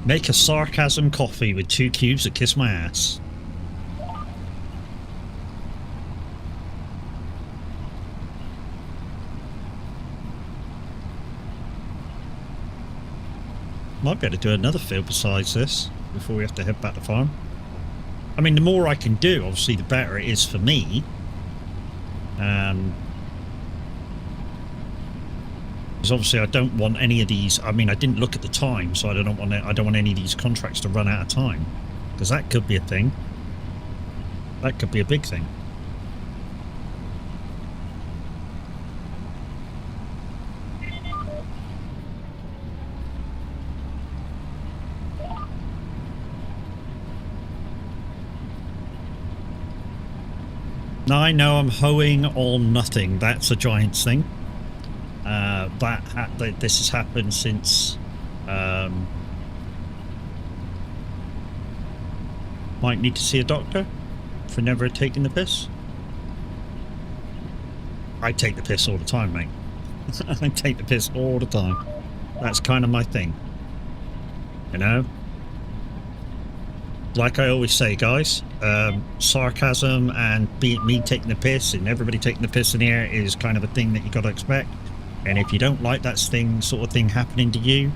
Make a sarcasm coffee with 2 cubes that kiss my ass. Might be able to do another field besides this before we have to head back to farm. I mean, the more I can do, obviously, the better it is for me. Because obviously, I don't want any of these. I mean, I didn't look at the time, so I don't want any of these contracts to run out of time, because that could be a thing. That could be a big thing. Now I know I'm hoeing on nothing. That's a Giants thing. This has happened since. Might need to see a doctor for never taking the piss. I take the piss all the time, mate. I take the piss all the time. That's kind of my thing. You know? Like I always say, guys, sarcasm and me taking the piss and everybody taking the piss in here is kind of a thing that you got to expect. And if you don't like that sort of thing happening to you,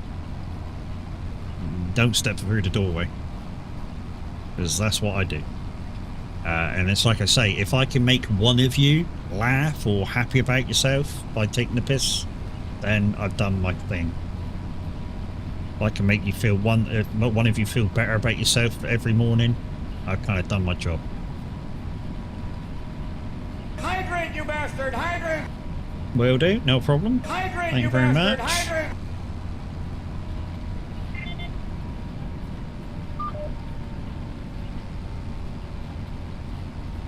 don't step through the doorway, because that's what I do. And it's like I say, if I can make one of you laugh or happy about yourself by taking the piss, then I've done my thing. If I can make you feel one of you feel better about yourself every morning, I've kind of done my job.
Hydrate, you bastard! Hydrate!
Will do, no problem.
Hydrate,
Thank you very much.
Hydrate!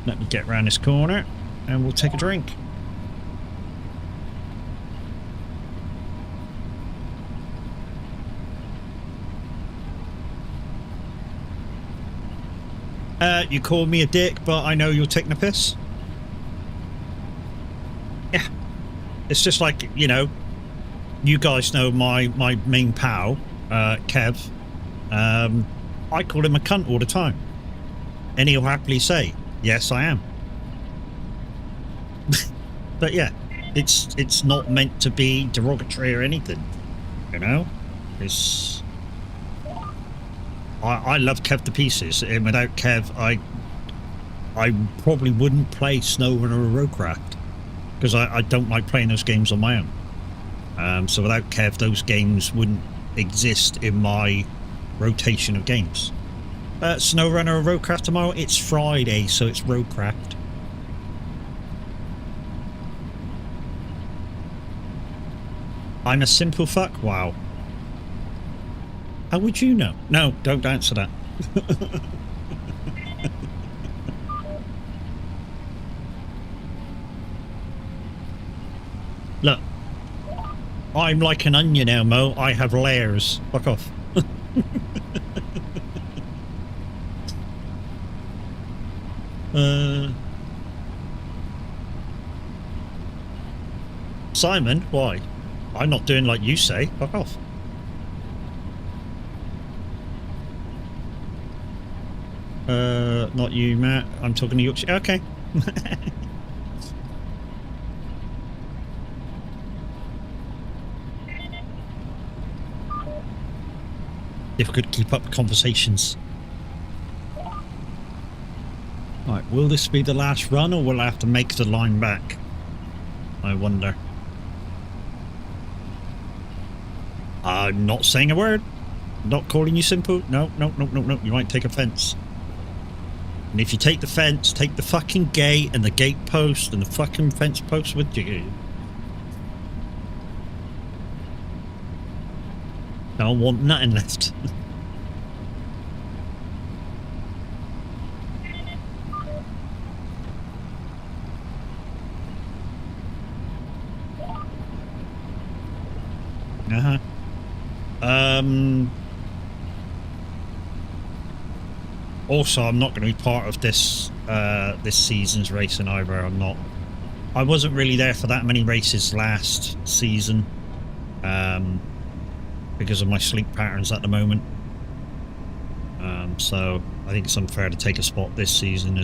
Let me get around this corner and we'll take a drink. You call me a dick, but I know you're taking a piss. Yeah. It's just like, you know, you guys know my main pal, Kev. I call him a cunt all the time. And he'll happily say, yes, I am. But yeah, it's not meant to be derogatory or anything, you know? It's... I love Kev to pieces, and without Kev, I probably wouldn't play SnowRunner or Roadcraft, because I don't like playing those games on my own. So without Kev, those games wouldn't exist in my rotation of games. SnowRunner or Roadcraft tomorrow? It's Friday, so it's Roadcraft. I'm a simple fuck? Wow. How would you know? No, don't answer that. Look, I'm like an onion, Elmo. I have layers. Fuck off. Simon, why? I'm not doing like you say. Fuck off. Not you, Matt. I'm talking to Yorkshire. Okay. Difficult to keep up conversations. Right, will this be the last run, or will I have to make the line back? I wonder. I'm not saying a word. Not calling you simple. No. You might take offence. And if you take the fence, take the fucking gate and the gate post and the fucking fence post with you. I don't want nothing left. Uh-huh. Also, I'm not going to be part of this this season's racing either. I wasn't really there for that many races last season, because of my sleep patterns at the moment. So I think it's unfair to take a spot this season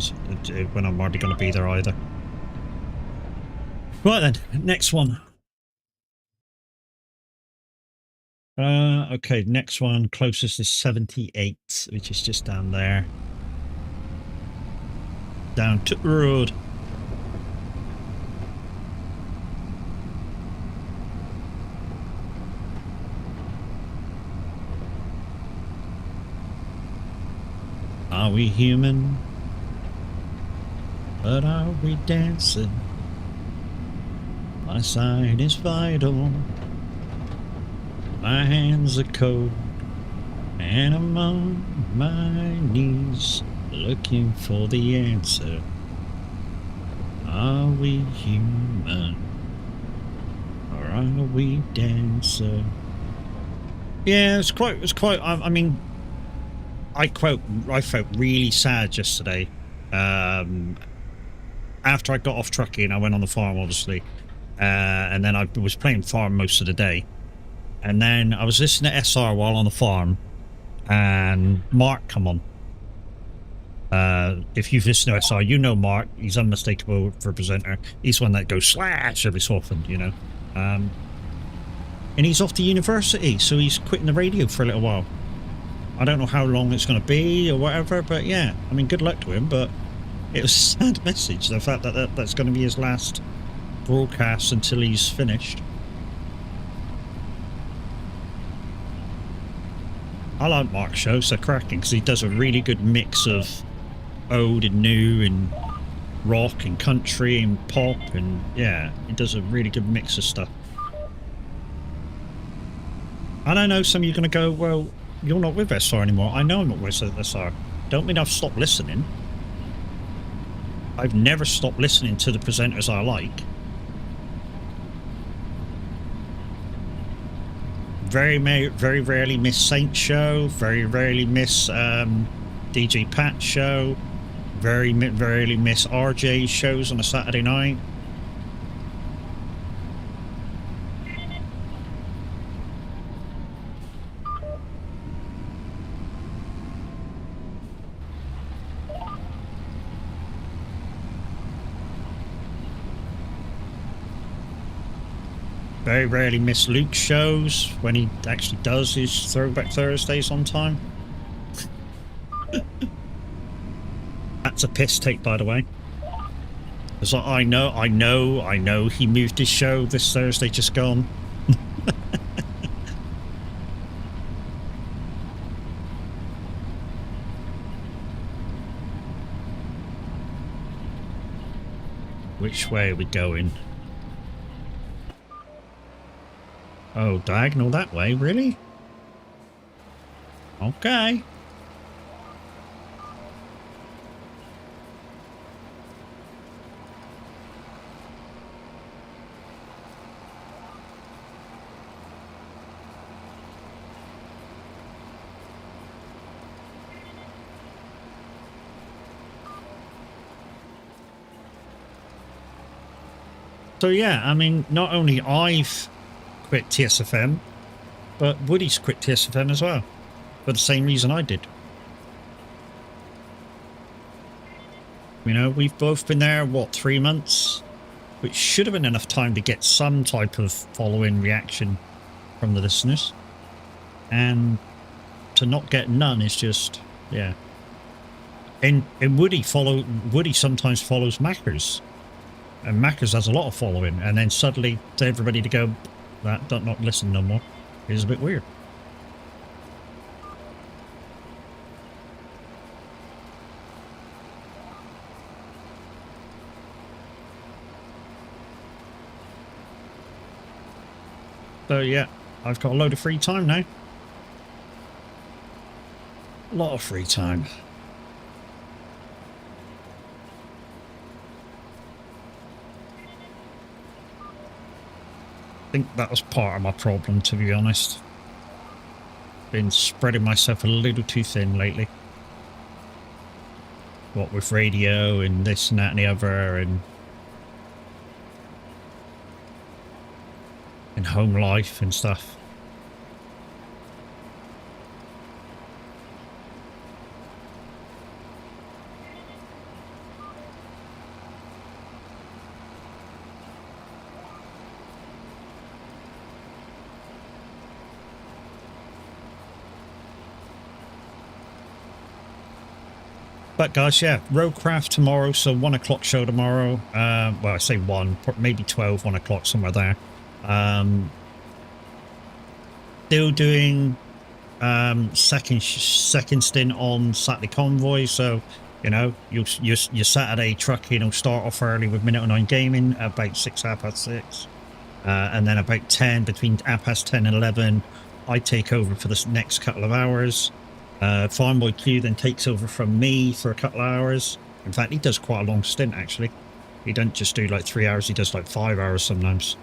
when I'm hardly going to be there either. Right then, next one. Okay, next one, closest is 78, which is just down there. Down to the road. Are we human? But are we dancing? My side is vital. My hands are cold, and I'm on my knees looking for the answer. Are we human, or are we dancer? Yeah, it's quite. I mean, I felt really sad yesterday. After I got off trucking, I went on the farm, obviously, and then I was playing farm most of the day. And then I was listening to SR while on the farm, and Mark come on. If you've listened to SR, you know Mark. He's unmistakable for a presenter. He's one that goes slash every so often, you know. And he's off to university, so he's quitting the radio for a little while. I don't know how long it's going to be or whatever, but yeah. I mean, good luck to him, but it was a sad message, the fact that that's going to be his last broadcast until he's finished. I like Mark's show, so cracking, because he does a really good mix of old and new and rock and country and pop, and yeah, he does a really good mix of stuff. And I know some of you are going to go, well, you're not with SR anymore. I know I'm not with SR. Don't mean I've stopped listening. I've never stopped listening to the presenters I like. Very rarely miss Saint's show. Very rarely miss DJ Pat's show. Very rarely miss RJ's shows on a Saturday night. Very rarely miss Luke's shows when he actually does his Throwback Thursdays on time. That's a piss take, by the way. It's like, I know he moved his show this Thursday just gone. Which way are we going? Oh, diagonal that way, really? Okay. So yeah, I mean, not only I've quit TSFM, but Woody's quit TSFM as well, for the same reason I did. You know, we've both been there, what, 3 months? Which should have been enough time to get some type of following reaction from the listeners. And to not get none is just, yeah. And Woody sometimes follows Mackers. And Mackers has a lot of following. And then suddenly to everybody to go, that don't not listen no more, is a bit weird. So yeah, I've got a load of free time now. A lot of free time. I think that was part of my problem, to be honest. Been spreading myself a little too thin lately. What with radio and this and that and the other and home life and stuff. But guys, yeah, Roadcraft tomorrow, so 1 o'clock show tomorrow. Well, I say 1, maybe 12, 1 o'clock, somewhere there. Still doing second stint on Saturday Convoy, so you know your Saturday trucking will start off early with Minute 09 Gaming at about 6:30, and then about 10, between 10:30 and 11, I take over for the next couple of hours. Farmboy Q then takes over from me for a couple of hours. In fact, he does quite a long stint actually. He doesn't just do like 3 hours, he does like 5 hours sometimes.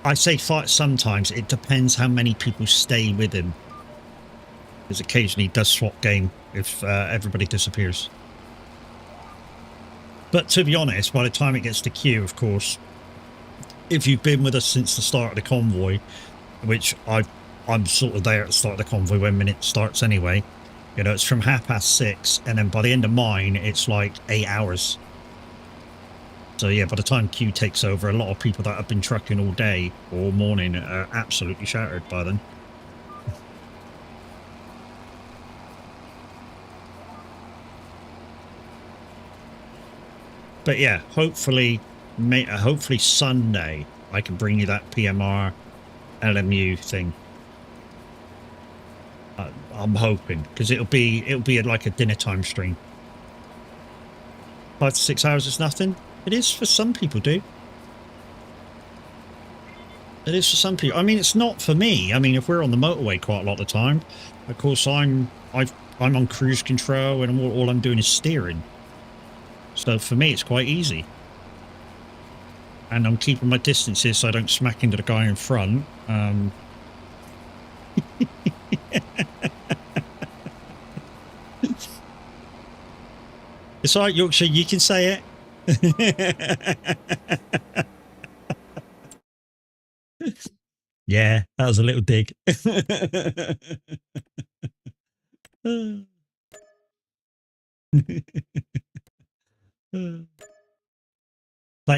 I say 5 sometimes, it depends how many people stay with him. Because occasionally he does swap game if everybody disappears. But to be honest, by the time it gets to Q, of course, if you've been with us since the start of the convoy, which I'm sort of there at the start of the convoy when Minute starts anyway, you know, it's from 6:30, and then by the end of mine, it's like 8 hours. So yeah, by the time Q takes over, a lot of people that have been trucking all day or all morning are absolutely shattered by then. But yeah, hopefully Sunday I can bring you that PMR LMU thing. I'm hoping, because it'll be like a dinner time stream. 5 to 6 hours is nothing. It is for some people, dude. It is for some people. I mean, it's not for me. I mean, if we're on the motorway quite a lot of the time, of course I'm on cruise control and all I'm doing is steering. So for me, it's quite easy. And I'm keeping my distances so I don't smack into the guy in front. It's all right, Yorkshire, you can say it. Yeah, that was a little dig. Thank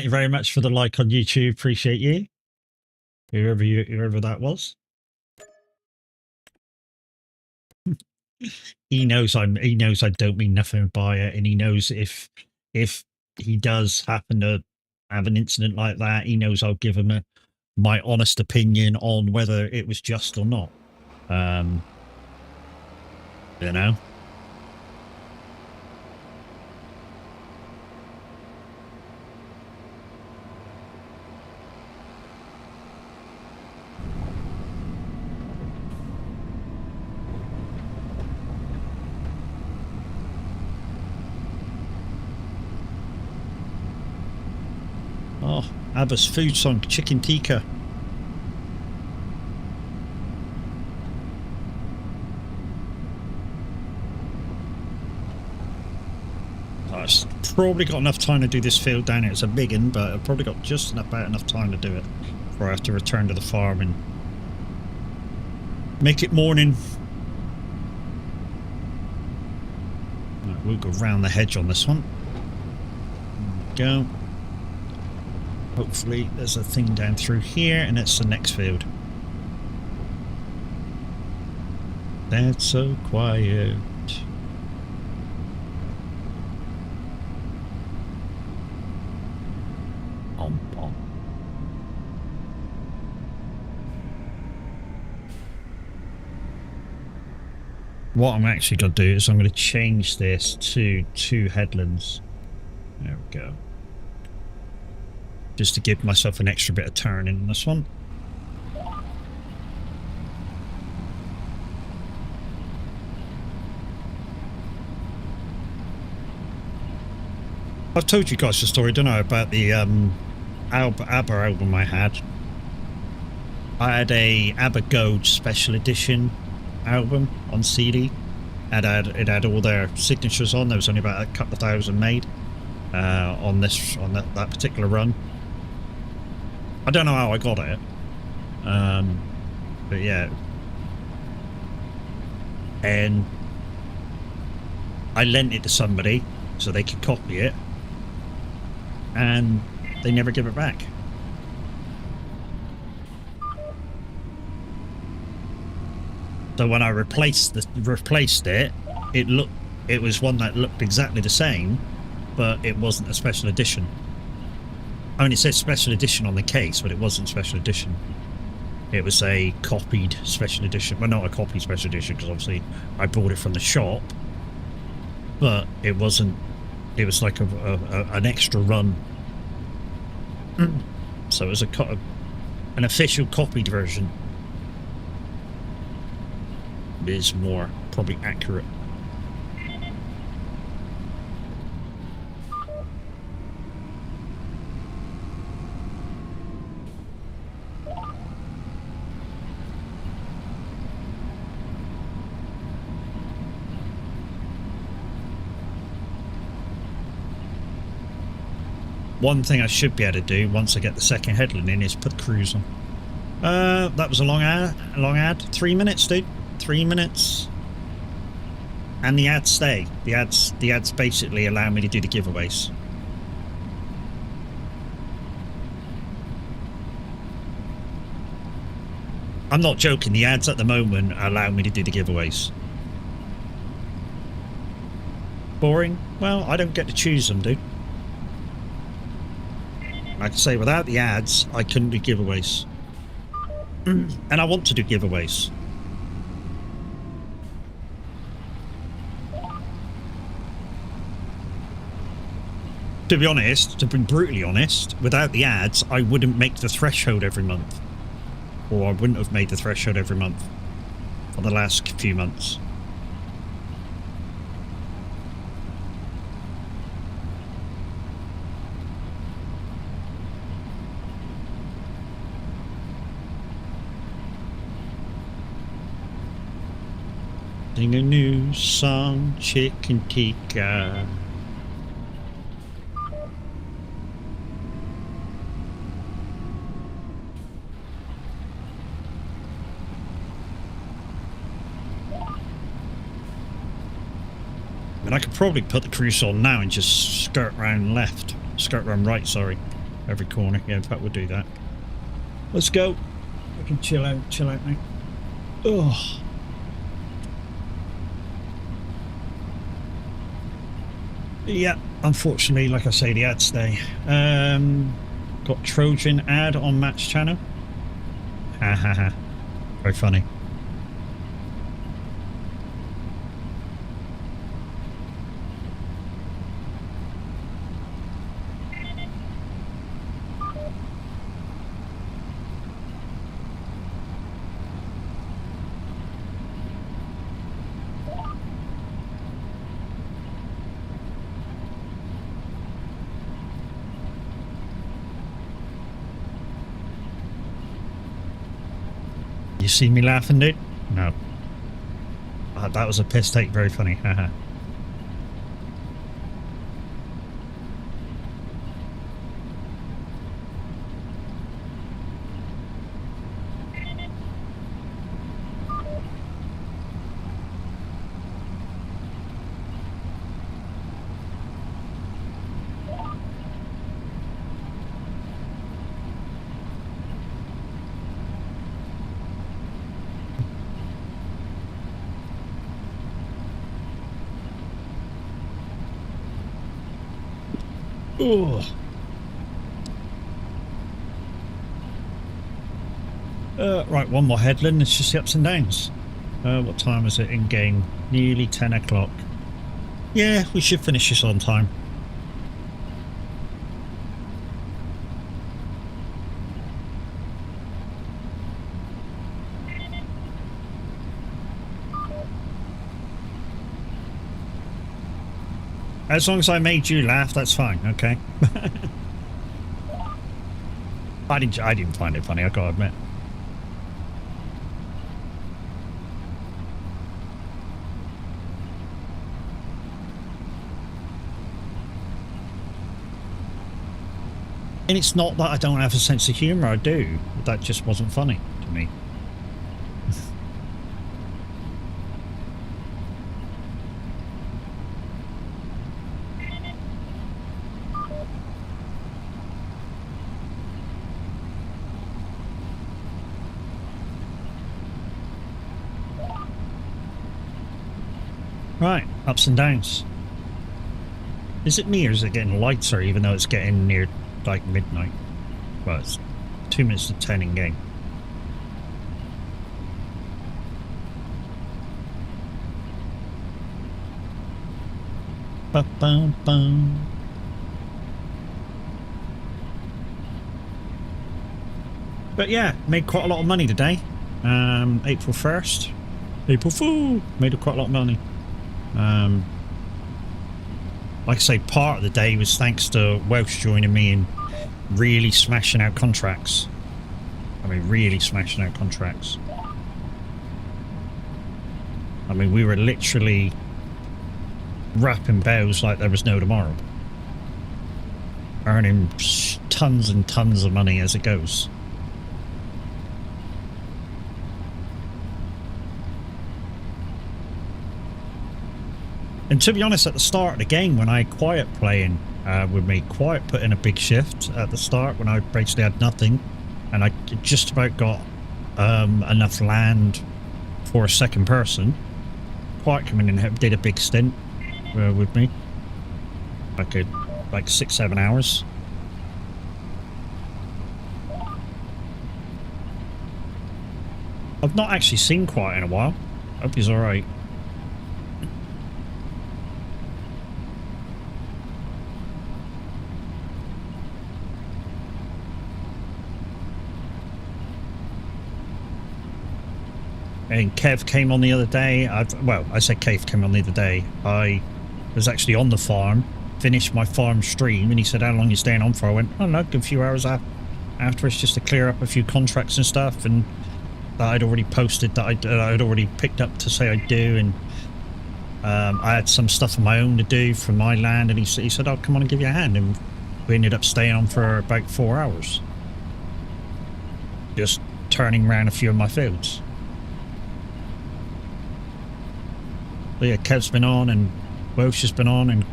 you very much for the like on YouTube. Appreciate you. Whoever that was. He knows I don't mean nothing by it, and he knows if he does happen to have an incident like that, he knows I'll give him my honest opinion on whether it was just or not. You know. Oh, Abba's food song, chicken tikka. Oh, it's probably got enough time to do this field down here. It's a big one, but I've probably got just about enough time to do it before I have to return to the farm and make it morning. Right, we'll go round the hedge on this one. There we go. Hopefully there's a thing down through here, and it's the next field. That's so quiet. What I'm actually going to do is I'm going to change this to 2 headlands. There we go. Just to give myself an extra bit of turn in this one. I've told you guys the story, don't I, about the ABBA album I had. I had a ABBA Gold Special Edition album on CD. It had all their signatures on. There was only about a couple of thousand made on that particular run. I don't know how I got it, but yeah. And I lent it to somebody so they could copy it, and they never give it back. So when I replaced it, it was one that looked exactly the same, but it wasn't a special edition. I mean, it says special edition on the case, but it wasn't special edition. It was a copied special edition. Well, not a copied special edition, because obviously I bought it from the shop, but it wasn't. It was like an extra run. So it was an official copied version. Is more probably accurate. One thing I should be able to do once I get the second headland in is put the cruise on. That was a long ad. 3 minutes, dude. 3 minutes. And the ads stay. The ads basically allow me to do the giveaways. I'm not joking, the ads at the moment allow me to do the giveaways. Boring? Well, I don't get to choose them, dude. Like I say, without the ads, I couldn't do giveaways. And I want to do giveaways. To be honest, to be brutally honest, without the ads, I wouldn't make the threshold every month. Or I wouldn't have made the threshold every month for the last few months. Sing a new song, chicken tikka. And I could probably put the cruise on now and just skirt round right, sorry, every corner. Yeah, in fact, we'll do that. Let's go. I can chill out now. Ugh. Yeah, unfortunately, like I say, the ads stay. Got Trojan ad on Matt's channel. Ha ha ha. Very funny. You see me laughing, dude? No. That was a piss take. Very funny. Haha. Ugh. Right, one more headland. It's just the ups and downs. What time is it in game? Nearly 10 o'clock. Yeah, we should finish this on time. As long as I made you laugh, that's fine, okay? I didn't find it funny, I gotta admit. And it's not that I don't have a sense of humour, I do. That just wasn't funny to me. Right, ups and downs. Is it me or is it getting lighter even though it's getting near like midnight? Well, it's 2 minutes to 10 in game. Ba-bum-bum. But yeah, made quite a lot of money today. April 1st. April Fool! Made quite a lot of money. Like I say, part of the day was thanks to Welsh joining me in really smashing out contracts. I mean, really smashing out contracts. I mean, we were literally wrapping bells like there was no tomorrow. Earning tons and tons of money as it goes. And to be honest, at the start of the game, when I quiet playing with me, quiet put in a big shift at the start when I basically had nothing, and I just about got enough land for a second person. Quiet come in and did a big stint with me, like 6-7 hours. I've not actually seen Quiet in a while. Hope he's all right. And Kev came on the other day. Well, I said Kev came on the other day. I was actually on the farm, finished my farm stream, and he said, how long are you staying on for? I went, I don't know, a few hours afterwards just to clear up a few contracts and stuff, and that I'd already posted that I'd already picked up to say I do, and I had some stuff of my own to do from my land, and he said, oh, come on and give you a hand, and we ended up staying on for about 4 hours. Just turning around a few of my fields. But yeah, Kev's been on and Welsh has been on and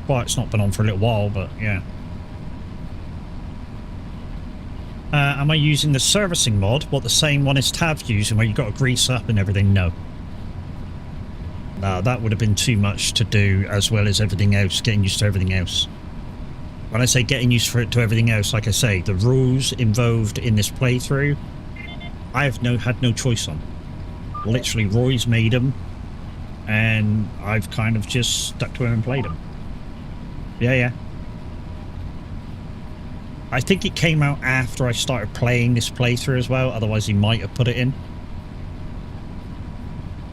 Quiet's not been on for a little while, but yeah. Am I using the servicing mod? What, the same one as Tav's using where you've got to grease up and everything? No. No, that would have been too much to do as well as everything else, getting used to everything else. When I say getting used to everything else, like I say, the rules involved in this playthrough, I have had no choice on. Literally, Roy's made them. And I've kind of just stuck to him and played him. Yeah. I think it came out after I started playing this playthrough as well, otherwise he might have put it in.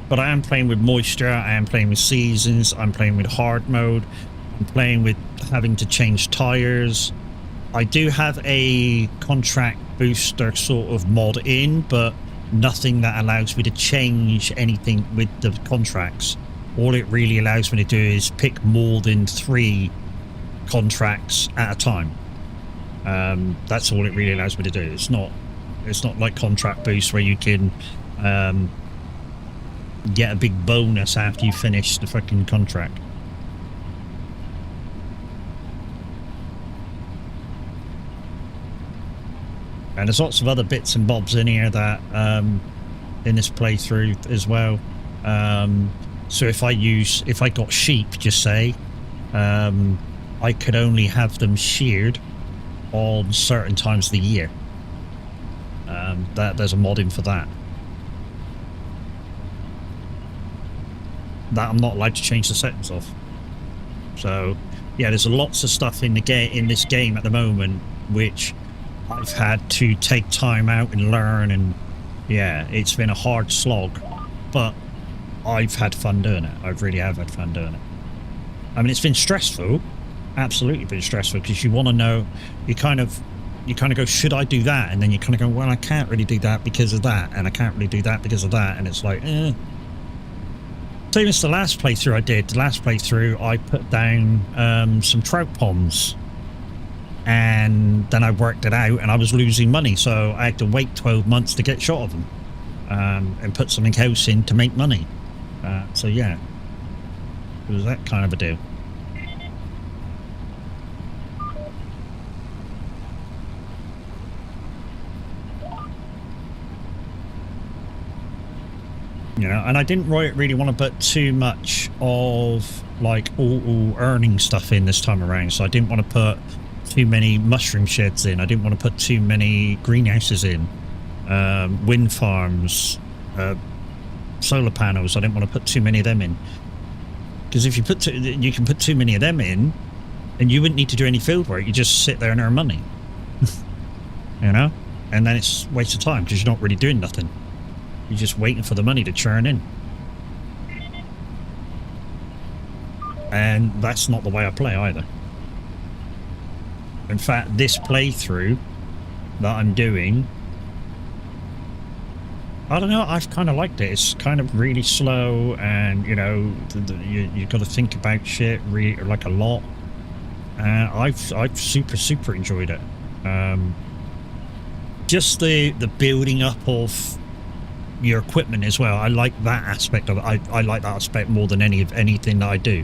But I am playing with moisture, I am playing with seasons, I'm playing with hard mode, I'm playing with having to change tyres. I do have a contract booster sort of mod in, but nothing that allows me to change anything with the contracts. All it really allows me to do is pick more than 3 contracts at a time. That's all it really allows me to do. It's not like contract boost where you can get a big bonus after you finish the fucking contract. And there's lots of other bits and bobs in here that in this playthrough as well. So if I got sheep, just say, I I could only have them sheared on certain times of the year. There's a mod in for that. That I'm not allowed to change the settings of. So yeah, there's lots of stuff in this game at the moment which I've had to take time out and learn, and yeah, it's been a hard slog, but I've had fun doing it. I really have had fun doing it. I mean, it's been stressful, absolutely been stressful, because you want to know, you kind of go, should I do that? And then you kind of go, well, I can't really do that because of that, and I can't really do that because of that, and it's like, Same as the last playthrough I did. The last playthrough, I put down some trout ponds, and then I worked it out, and I was losing money, so I had to wait 12 months to get shot of them, and put something else in to make money. So yeah, it was that kind of a deal. You know, and I didn't really want to put too much of like all earning stuff in this time around, so I didn't want to put too many mushroom sheds in. I didn't want to put too many greenhouses in, wind farms, solar panels. I didn't want to put too many of them in, because if you you can put too many of them in, and you wouldn't need to do any field work. You just sit there and earn money, you know, and then it's a waste of time because you're not really doing nothing. You're just waiting for the money to churn in. And that's not the way I play either. In fact, this playthrough that I'm doing, I don't know, I've kind of liked it. It's kind of really slow, and you know, you've got to think about shit really, like a lot. And I've super enjoyed it. Just the building up of your equipment as well. I like that aspect of it. I like that aspect more than anything that I do,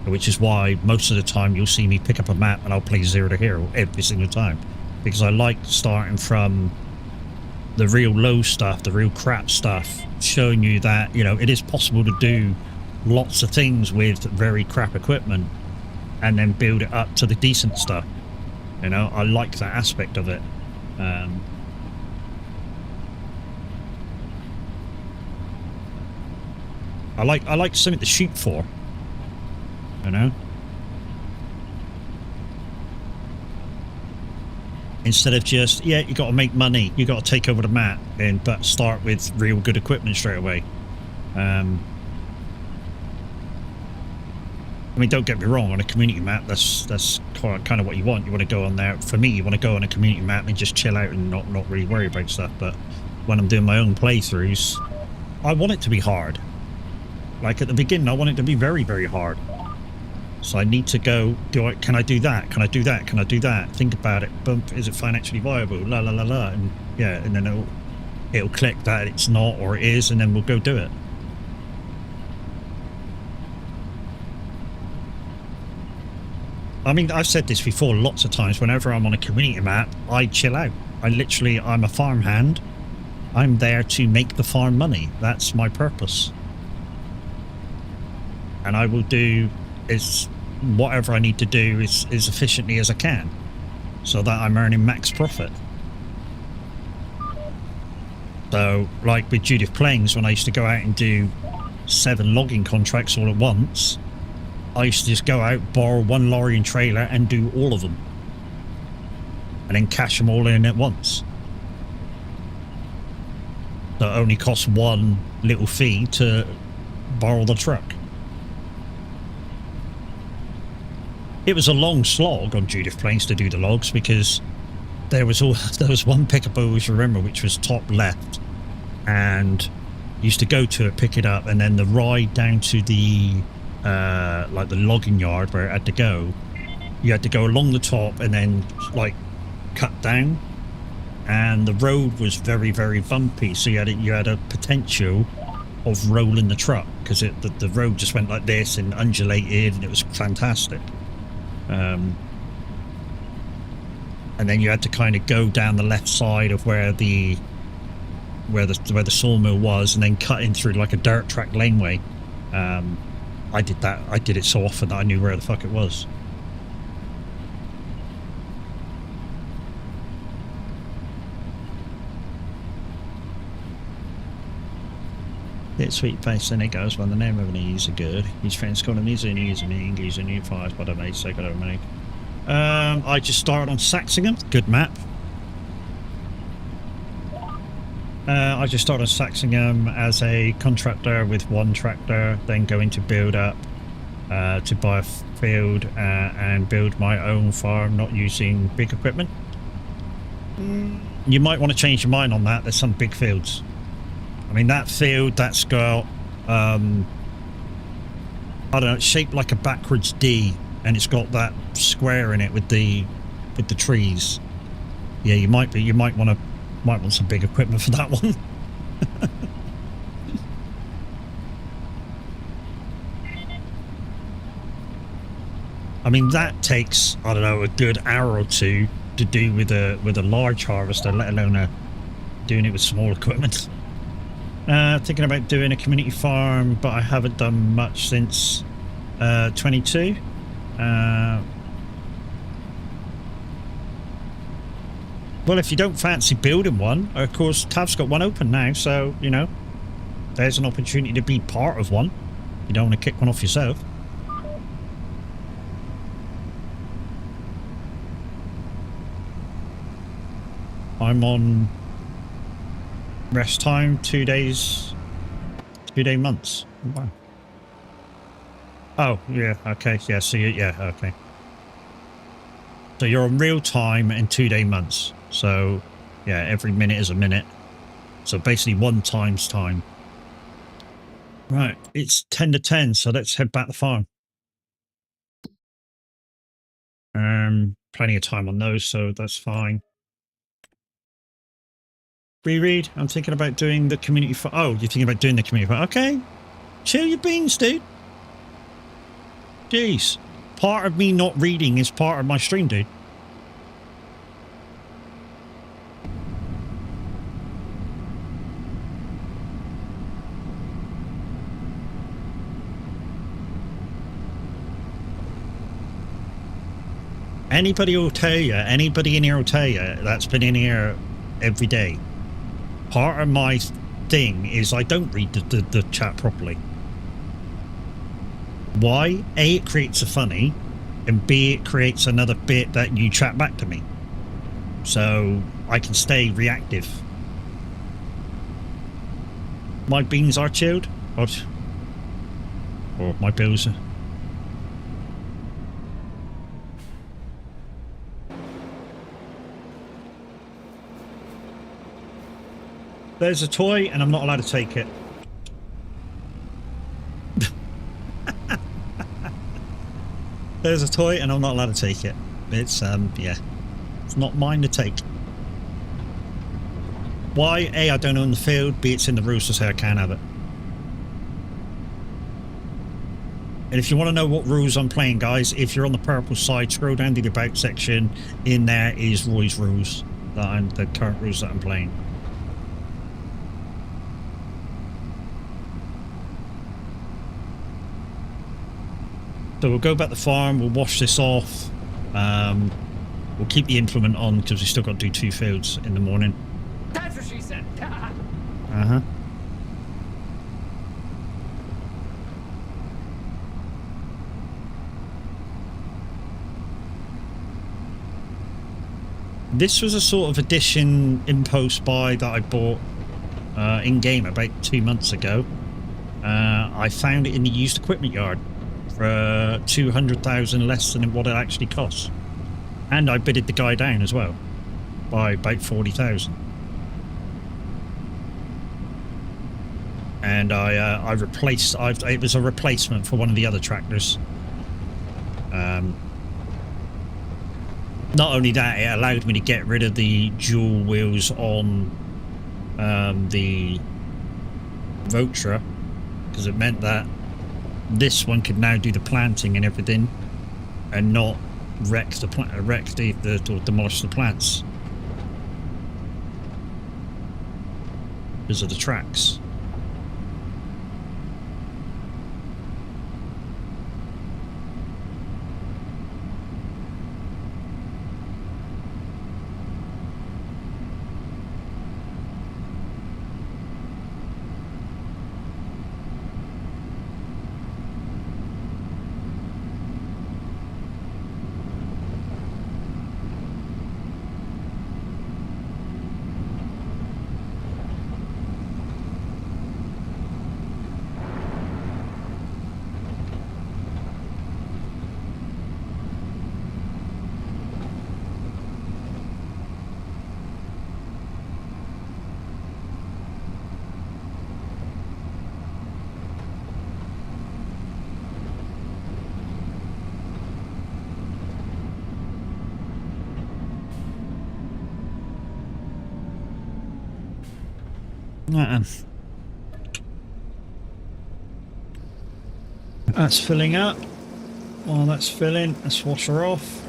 which is why most of the time you'll see me pick up a map and I'll play Zero to Hero every single time, because I like starting from the real low stuff, the real crap stuff, showing you that, you know, it is possible to do lots of things with very crap equipment and then build it up to the decent stuff. You know, I like that aspect of it. I like something to shoot for, you know, instead of just, yeah, you got to make money, you got to take over the map, but start with real good equipment straight away. I mean, don't get me wrong, on a community map, that's kind of what you want. You want to go on there. For me, you want to go on a community map and just chill out and not really worry about stuff. But when I'm doing my own playthroughs, I want it to be hard. Like at the beginning, I want it to be very hard. So I need to go, can I do that? Can I do that? Can I do that? Think about it. Bump, is it financially viable? La la la la. And yeah, and then it'll click that it's not or it is, and then we'll go do it. I mean, I've said this before lots of times. Whenever I'm on a community map, I chill out. I'm a farmhand. I'm there to make the farm money. That's my purpose. And I will do whatever I need to do as efficiently as I can, so that I'm earning max profit. So, like with Judith Plains, when I used to go out and do 7 logging contracts all at once, I used to just go out, borrow 1 lorry and trailer, and do all of them, and then cash them all in at once. So it only costs 1 little fee to borrow the truck. It was a long slog on Judith Plains to do the logs, because there was one pickup I always remember, which was top left, and you used to go to it, pick it up, and then the ride down to the like the logging yard where it had to go, you had to go along the top and then like cut down, and the road was very bumpy, so you had a potential of rolling the truck, because the road just went like this and undulated, and it was fantastic. And then you had to kind of go down the left side of where the sawmill was, and then cut in through like a dirt track laneway. I did that. I did it so often that I knew where the fuck it was. Bit sweet face, then it goes, well, the name of an ease are good. His friends call him he's in he's a new fires, but I made so got to make. I just started on Saxingham. Good map. I just started on Saxingham as a contractor with one tractor, then going to build up to buy a field and build my own farm, not using big equipment. You might want to change your mind on that. There's some big fields. I mean, that field that's got I don't know, it's shaped like a backwards D, and it's got that square in it with the trees. Yeah, you might want some big equipment for that one. I mean, that takes, I don't know, a good hour or two to do with a large harvester, let alone doing it with small equipment. Thinking about doing a community farm, but I haven't done much since 22. Well, if you don't fancy building one, of course, Tav's got one open now, so, you know, there's an opportunity to be part of one. You don't want to kick one off yourself. I'm on rest time, 2 days, 2-day months. Wow. Oh, yeah, okay, yeah, so okay. So you're on real time and 2-day months. So, yeah, every minute is a minute. So basically 1 times time. Right, it's 10 to 10, so let's head back to the farm. Plenty of time on those, so that's fine. Reread, I'm thinking about doing the community farm. Oh, you're thinking about doing the community farm. Okay, chill your beans, dude. Jeez. Part of me not reading is part of my stream, dude. Anybody will tell you, anybody in here will tell you that's been in here every day. Part of my thing is I don't read the chat properly. Why? A, it creates a funny, and B, it creates another bit that you chat back to me. So I can stay reactive. My beans are chilled. What? Or my bills are... There's a toy and I'm not allowed to take it. There's a toy and I'm not allowed to take it. It's, yeah. It's not mine to take. Why? A, I don't own the field. B, it's in the rules to say I can't have it. And if you want to know what rules I'm playing, guys, if you're on the purple side, scroll down to the about section. In there is Roy's rules. The current rules that I'm playing. So we'll go back to the farm, we'll wash this off, we'll keep the implement on because we've still got to do 2 fields in the morning.
That's what she said.
Uh-huh. This was a sort of addition impulse buy that I bought in-game about 2 months ago. I found it in the used equipment yard for 200,000 less than what it actually costs, and I bidded the guy down as well by about 40,000. And I replaced. It was a replacement for one of the other tractors. Not only that, it allowed me to get rid of the dual wheels on the Votra, because it meant that this one could now do the planting and everything, and not wreck the or demolish the plants because of the tracks. That's filling up. While that's filling, let's wash her off.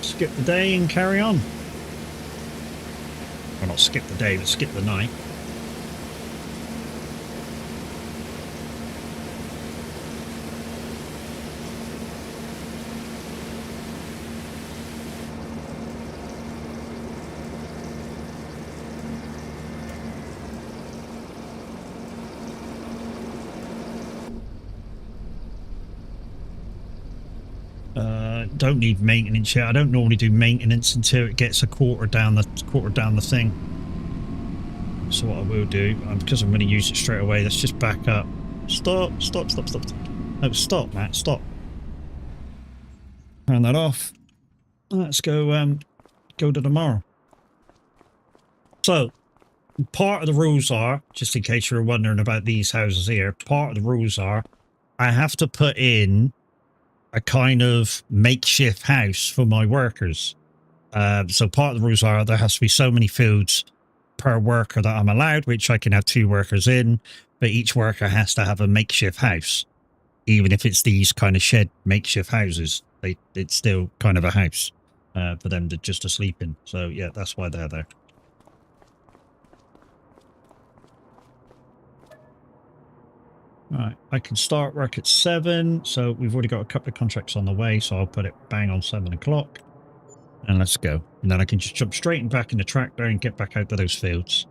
Skip the day and carry on. Well, not skip the day, but skip the night. Don't need maintenance yet. I don't normally do maintenance until it gets a quarter down the thing. So what I will do, because I'm going to use it straight away, let's just back up. Stop. No, stop, Matt, stop. Turn that off. Let's go to tomorrow. So part of the rules are, just in case you're wondering about these houses here, part of the rules are I have to put in a kind of makeshift house for my workers. So part of the rules are there has to be so many fields per worker that I'm allowed, which I can have 2 workers in, but each worker has to have a makeshift house. Even if it's these kind of shed makeshift houses, it's still kind of a house for them just to sleep in. So yeah, that's why they're there. Right, I can start work at 7, so we've already got a couple of contracts on the way, so I'll put it bang on 7 o'clock. And let's go. And then I can just jump straight and back in the tractor and get back out to those fields.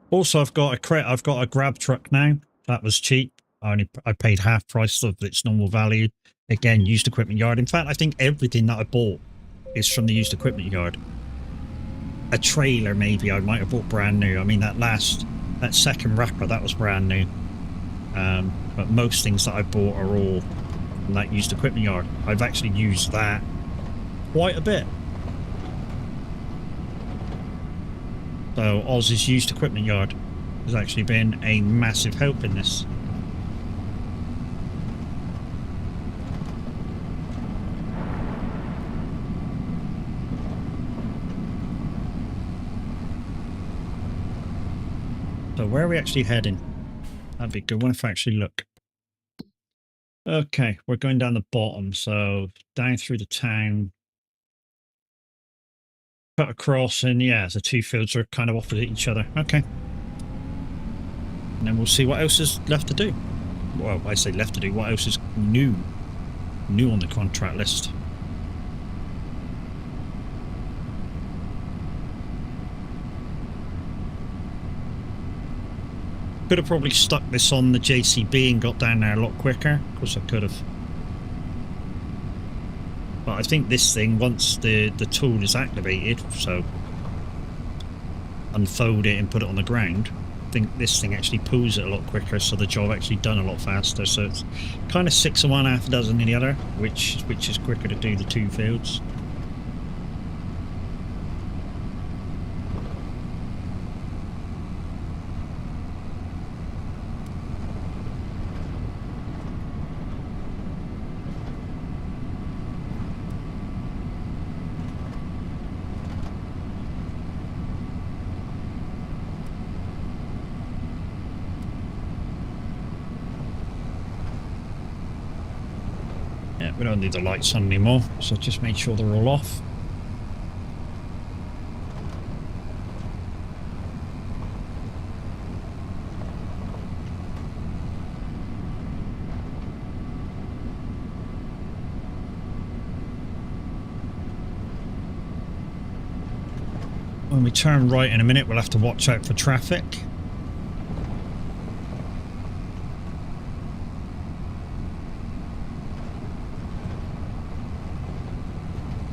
Also, I've got a grab truck now. That was cheap. I paid half price of its normal value. Again, used equipment yard. In fact, I think everything that I bought is from the used equipment yard. A trailer, maybe, I might have bought brand new. I mean, that second wrapper, that was brand new. But most things that I bought are all from that used equipment yard. I've actually used that quite a bit. So Oz's used equipment yard has actually been a massive help in this. So where are we actually heading? That'd be a good one if I actually look. Okay, we're going down the bottom, so down through the town. Cut across, and yeah, the 2 fields are kind of opposite each other. Okay. And then we'll see what else is left to do. Well, I say left to do, what else is new on the contract list. Could have probably stuck this on the JCB and got down there a lot quicker. Of course I could have. But I think this thing, once the tool is activated, so unfold it and put it on the ground, I think this thing actually pulls it a lot quicker, so the job actually done a lot faster. So it's kind of 6 in one, half a dozen in the other, which is quicker to do the 2 fields. Yeah, we don't need the lights on anymore, so just make sure they're all off. When we turn right in a minute, we'll have to watch out for traffic.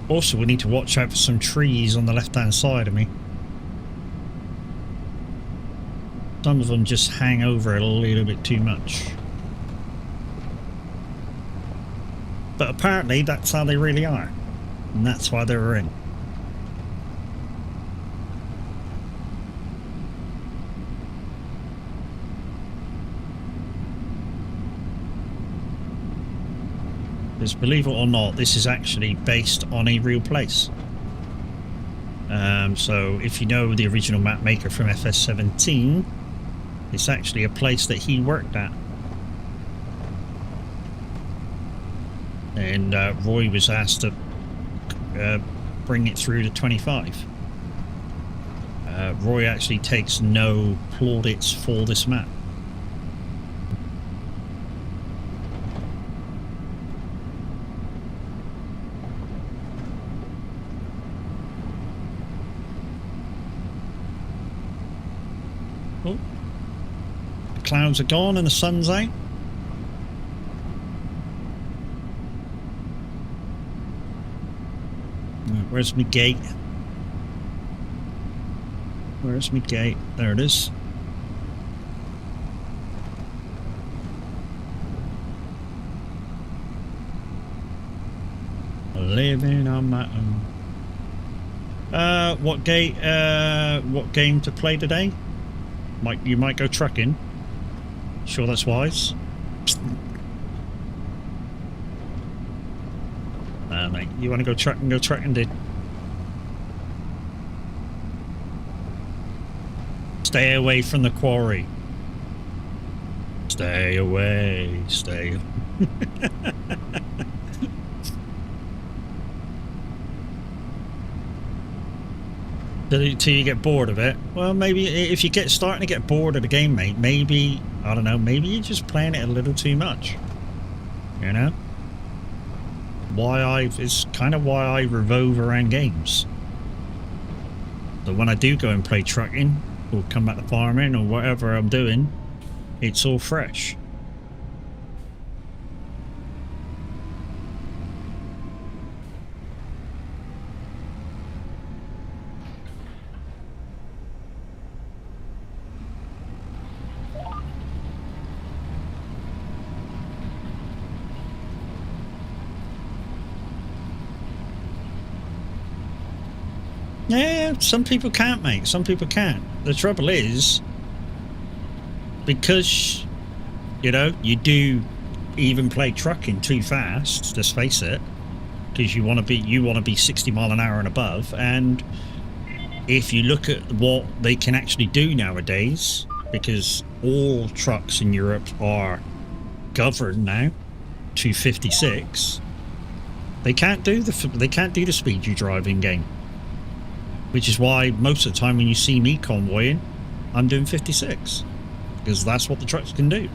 Also, we need to watch out for some trees on the left-hand side of me. Some of them just hang over a little bit too much. But apparently, that's how they really are. And that's why they're in. Because believe it or not, this is actually based on a real place. So if you know the original map maker from FS17, it's actually a place that he worked at. And Roy was asked to bring it through to 25. Roy actually takes no plaudits for this map. Oh. The clouds are gone and the sun's out. Where's my gate? Where's my gate? There it is. Living on my own. What gate? What game to play today? You might go trucking. Sure, that's wise. Mate, you want to go trucking? Go trucking, dude. Stay away from the quarry. Stay away. Stay. Till you get bored of it. Well, maybe if you starting to get bored of the game, mate, maybe, I don't know, maybe you're just playing it a little too much. You know? It's kind of why I revolve around games. So when I do go and play trucking, or come back to farming, or whatever I'm doing, it's all fresh. Yeah, some people can't, mate. Some people can't. The trouble is, because, you know, you do even play trucking too fast, let's face it, because you want to be 60 mile an hour and above. And if you look at what they can actually do nowadays, because all trucks in Europe are governed now to 56, they can't do the speed you drive in game. Which is why most of the time when you see me convoying, I'm doing 56. Because that's what the trucks can do.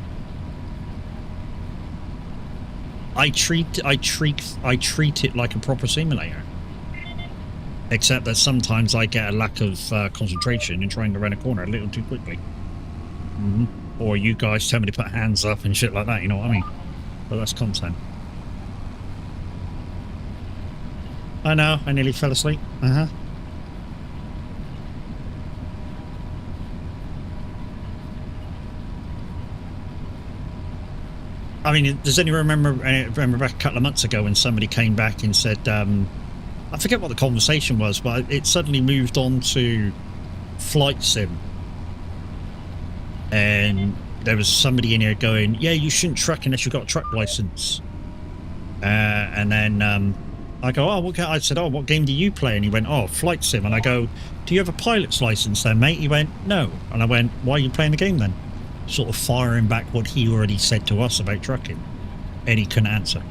I treat it like a proper simulator. Except that sometimes I get a lack of concentration in trying to run a corner a little too quickly. Or you guys tell me to put hands up and shit like that, you know what I mean? But that's content. I know, I nearly fell asleep. I mean, does anyone remember back a couple of months ago when somebody came back and said, I forget what the conversation was, but it suddenly moved on to flight sim. And there was somebody in here going, yeah, you shouldn't truck unless you've got a truck license. And then I go, I said, what game do you play? And he went, oh, flight sim. And I go, do you have a pilot's license then, mate? He went, no. And I went, why are you playing the game then? Sort of firing back what he already said to us about trucking, and he couldn't answer.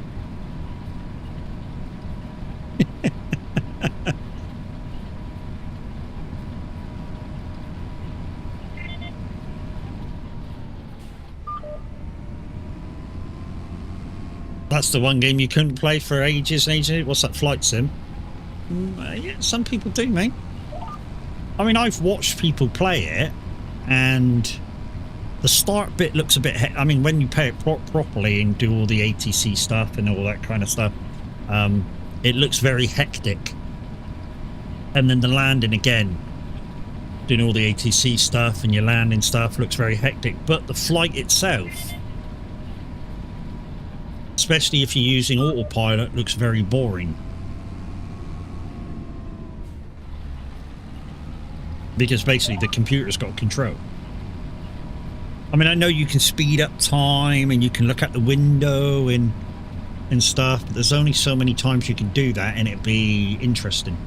That's the one game you couldn't play for ages and ages. What's that, flight sim? Yeah, some people do, mate. I mean, I've watched people play it, and the start bit looks a bit... I mean, when you play it properly and do all the ATC stuff and all that kind of stuff, it looks very hectic. And then the landing again, doing all the ATC stuff and your landing stuff looks very hectic. But the flight itself, especially if you're using autopilot, looks very boring. Because basically the computer's got control. I mean, I know you can speed up time and you can look out the window and and stuff. But there's only so many times you can do that, and it'd be interesting.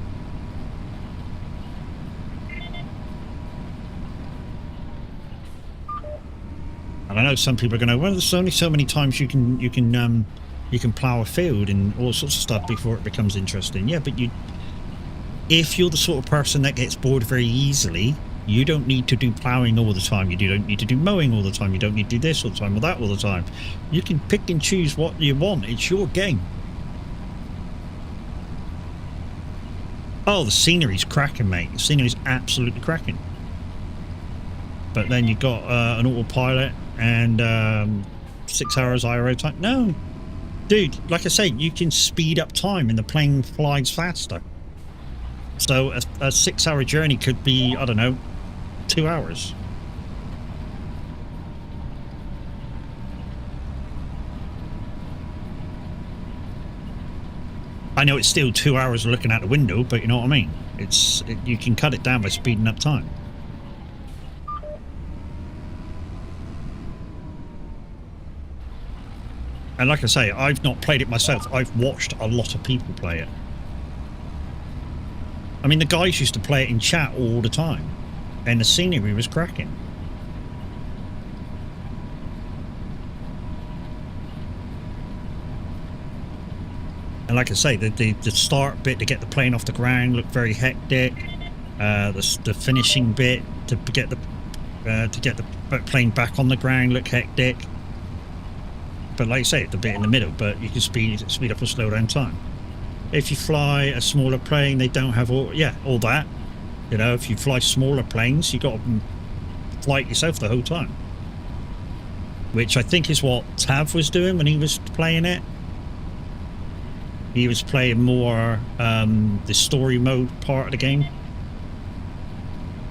And I know some people are going to, well, there's only so many times you can plow a field and all sorts of stuff before it becomes interesting. Yeah, but if you're the sort of person that gets bored very easily, you don't need to do plowing all the time. You don't need to do mowing all the time. You don't need to do this all the time or that all the time. You can pick and choose what you want. It's your game. Oh, the scenery's cracking, mate. The scenery's absolutely cracking. But then you've got an autopilot and 6 hours IRO time. No, dude, like I say, you can speed up time and the plane flies faster. So a 6-hour journey could be, I don't know, 2 hours. I know it's still 2 hours looking out the window, but you know what I mean? You can cut it down by speeding up time. And like I say, I've not played it myself. I've watched a lot of people play it. I mean, the guys used to play it in chat all the time, and the scenery was cracking. And like I say, the start bit to get the plane off the ground looked very hectic. The finishing bit to get the plane back on the ground looked hectic. But like I say, the bit in the middle, but you can speed up or slow down time. If you fly a smaller plane, they don't have all that. You know, if you fly smaller planes, you got to fly it yourself the whole time. Which I think is what Tav was doing when he was playing it. He was playing more the story mode part of the game.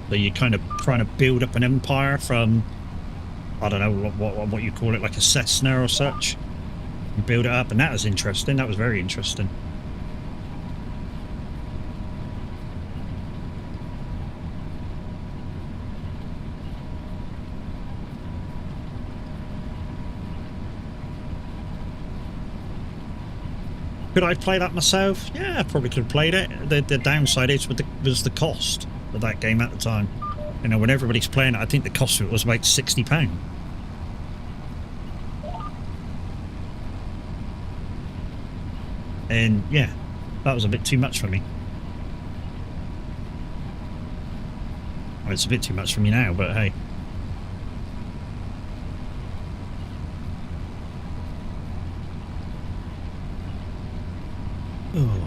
So you're kind of trying to build up an empire from, I don't know what you call it, like a Cessna or such. You build it up, and that was interesting. That was very interesting. Could I play that myself? Yeah, I probably could have played it. The downside was the cost of that game at the time. You know, when everybody's playing it, I think the cost of it was about £60. And yeah, that was a bit too much for me. Well, it's a bit too much for me now, but hey. Oh.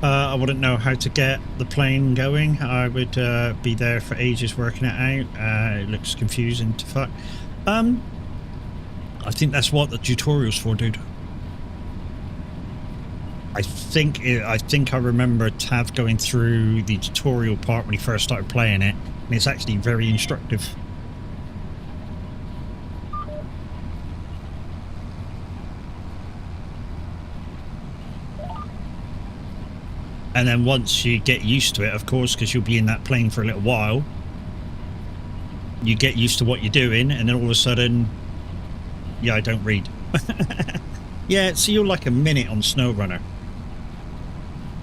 I wouldn't know how to get the plane going. I would be there for ages working it out. It looks confusing to fuck. I think that's what the tutorial's for, dude. I think I remember Tav going through the tutorial part when he first started playing it, and it's actually very instructive. And then once you get used to it, of course, because you'll be in that plane for a little while, you get used to what you're doing, and then all of a sudden, yeah, I don't read. Yeah, so you're like a minute on SnowRunner.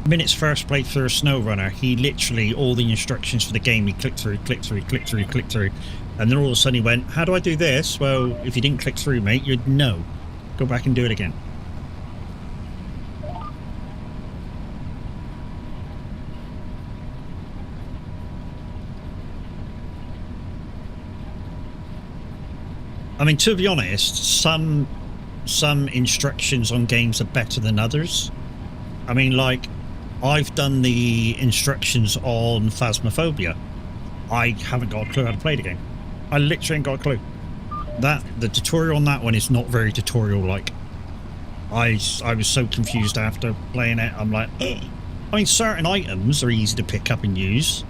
Minutes first playthrough of SnowRunner, he literally, all the instructions for the game, he clicked through, and then all of a sudden he went, how do I do this? Well, if you didn't click through, mate, you'd know. Go back and do it again. I mean, to be honest, some instructions on games are better than others. I mean, like, I've done the instructions on Phasmophobia. I haven't got a clue how to play the game. I literally ain't got a clue. The tutorial on that one is not very tutorial-like. I was so confused after playing it. I'm like, ugh. I mean, certain items are easy to pick up and use.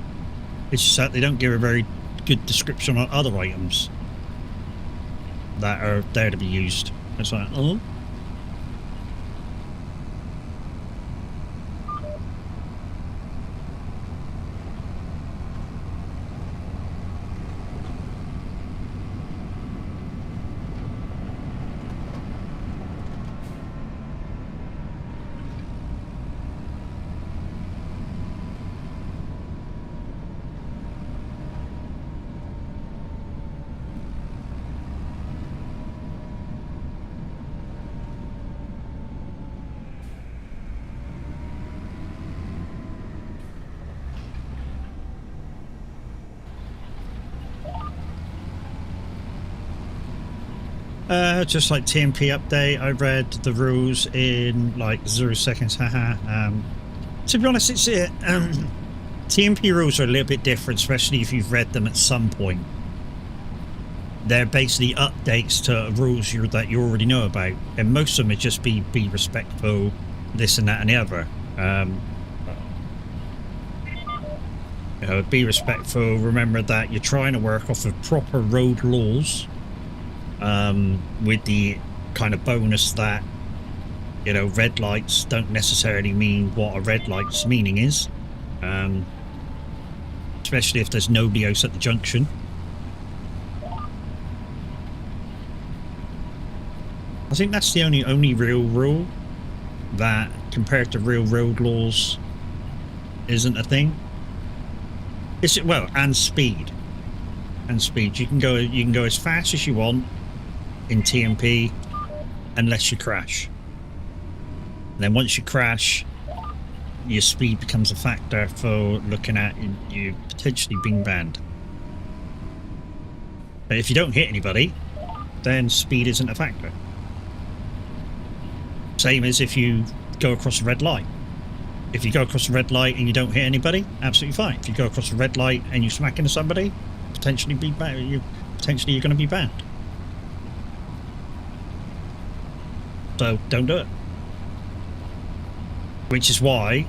It's just that they don't give a very good description on other items that are there to be used. It's like, oh. Just like TMP update, I read the rules in like 0 seconds. Haha. To be honest, it's it. TMP rules are a little bit different, especially if you've read them at some point. They're basically updates to rules that you already know about, and most of them are just be respectful, this and that and the other. You know, be respectful. Remember that you're trying to work off of proper road laws, with the kind of bonus that, you know, red lights don't necessarily mean what a red light's meaning is, especially if there's nobody else at the junction. I think that's the only real rule that, compared to real road laws, isn't a thing. It's, well, and speed. And speed. You can go as fast as you want in TMP unless you crash. And then once you crash, your speed becomes a factor for looking at you potentially being banned. But if you don't hit anybody, then speed isn't a factor. Same as if you go across a red light. If you go across a red light and you don't hit anybody, absolutely fine. If you go across a red light and you smack into somebody, potentially you're going to be banned. So don't do it. Which is why,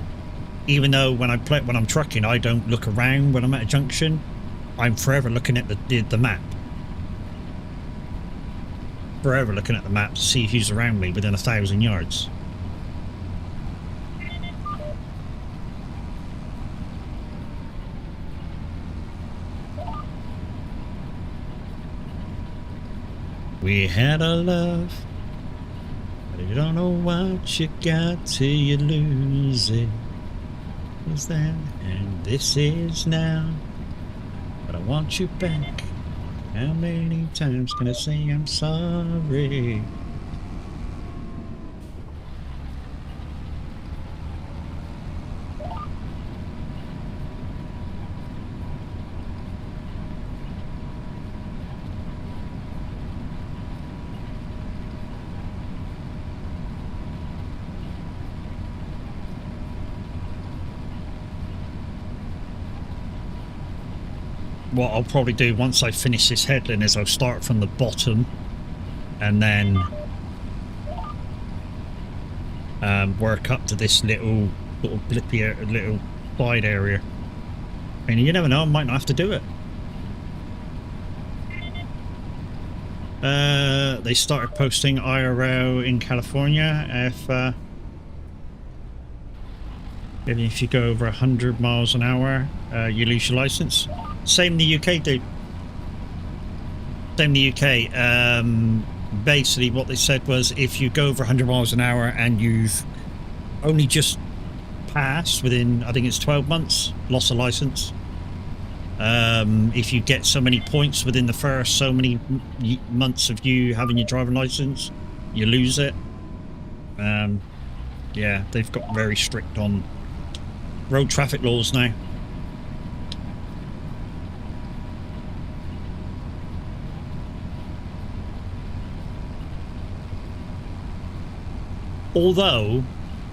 even though when I'm trucking, I don't look around when I'm at a junction, I'm forever looking at the map. Forever looking at the map to see who's around me within 1,000 yards. We had a love, but you don't know what you got till you lose it. Was that, and this is now, but I want you back. How many times can I say I'm sorry? What I'll probably do once I finish this headland is I'll start from the bottom and then work up to this little blippy little side area. And you never know, I might not have to do it. They started posting IRL in California if you go over 100 miles an hour, you lose your license. Same in the UK, dude. Same in the UK. Basically, what they said was if you go over 100 miles an hour and you've only just passed within, I think it's 12 months, lost a license. If you get so many points within the first so many months of you having your driving license, you lose it. Yeah, they've got very strict on road traffic laws now. Although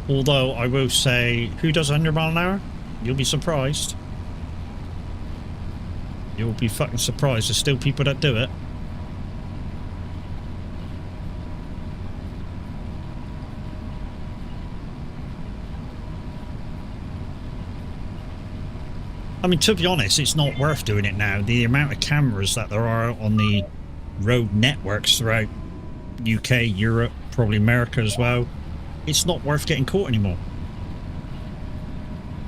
I will say, who does 100 mile an hour? You'll be surprised. You'll be fucking surprised. There's still people that do it. I mean, to be honest, it's not worth doing it now. The amount of cameras that there are on the road networks throughout UK, Europe, probably America as well, it's not worth getting caught anymore.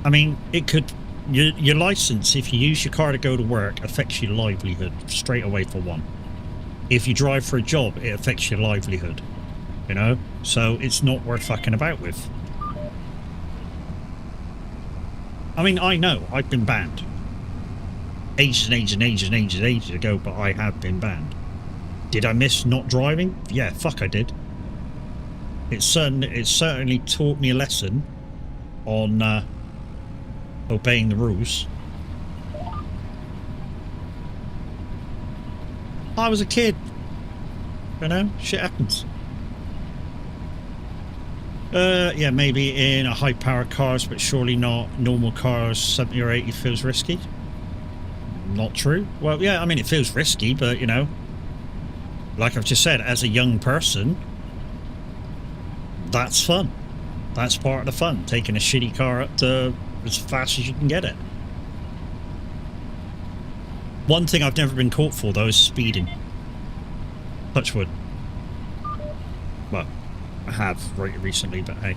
I mean, it could... Your license, if you use your car to go to work, affects your livelihood straight away for one. If you drive for a job, it affects your livelihood. You know? So it's not worth fucking about with. I mean, I know, I've been banned. Ages ago, but I have been banned. Did I miss not driving? Yeah, fuck I did. It certainly taught me a lesson on obeying the rules. I was a kid. You know, shit happens. Yeah, maybe in a high-powered cars, but surely not normal cars. 70 or 80 feels risky. Not true. Well, yeah, I mean, it feels risky, but you know, like I've just said, as a young person, that's fun. That's part of the fun. Taking a shitty car up to as fast as you can get it. One thing I've never been caught for though is speeding. Touch wood. Well, I have right recently, but hey.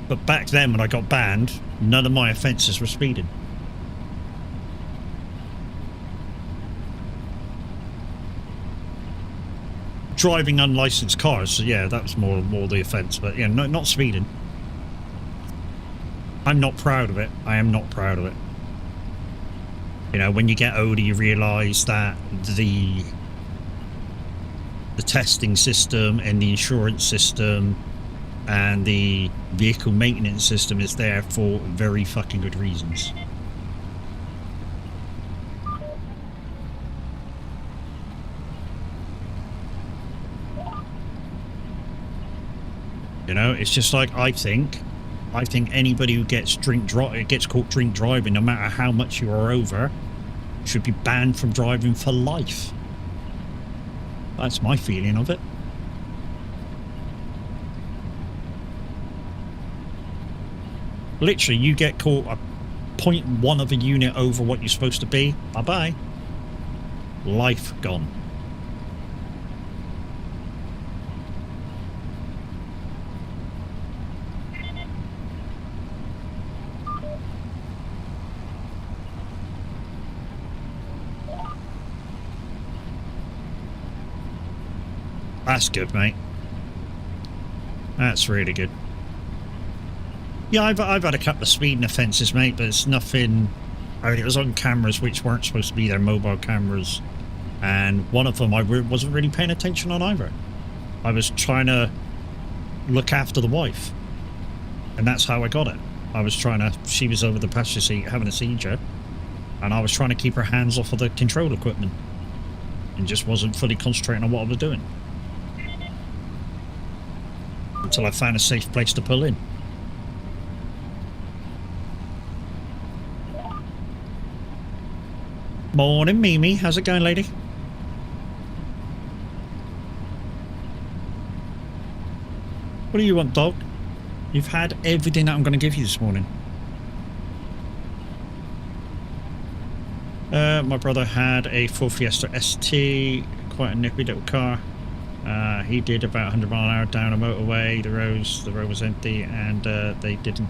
But back then when I got banned, none of my offences were speeding. Driving unlicensed cars, so yeah, that was more the offence, but yeah, no, not speeding. I'm not proud of it. I am not proud of it. You know, when you get older, you realise that the testing system and the insurance system and the vehicle maintenance system is there for very fucking good reasons. You know, it's just like I think anybody who gets caught drink driving, no matter how much you are over, should be banned from driving for life. That's my feeling of it. Literally, you get caught a 0.1 of a unit over what you're supposed to be. Bye-bye. Life gone. That's good, mate. That's really good. Yeah, I've had a couple of speeding offences, mate, but it's nothing. I mean, it was on cameras which weren't supposed to be there, mobile cameras, and one of them I wasn't really paying attention on either. I was trying to look after the wife, and that's how I got it. I was trying to. She was over the passenger seat having a seizure, and I was trying to keep her hands off of the control equipment, and just wasn't fully concentrating on what I was doing. Until I found a safe place to pull in. Morning, Mimi. How's it going, lady? What do you want, dog? You've had everything that I'm going to give you this morning. My brother had a Ford Fiesta ST, quite a nippy little car. He did about 100 mile an hour down a motorway. The road was empty, and they didn't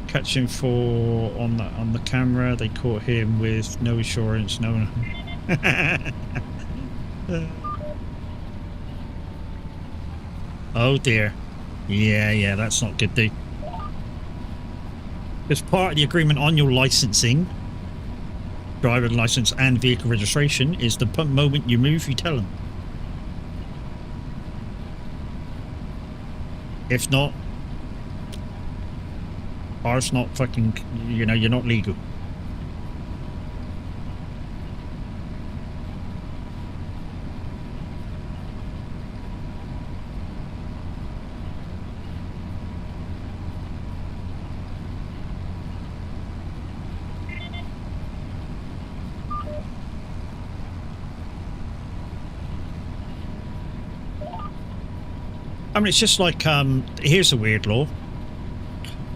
catch him on the camera. They caught him with no insurance, no. Oh dear. Yeah, that's not good, dude. Because part of the agreement on your licensing, driving license and vehicle registration, is the moment you move, you tell them. If not, ours not fucking, you know, you're not legal. I mean, it's just like, here's a weird law.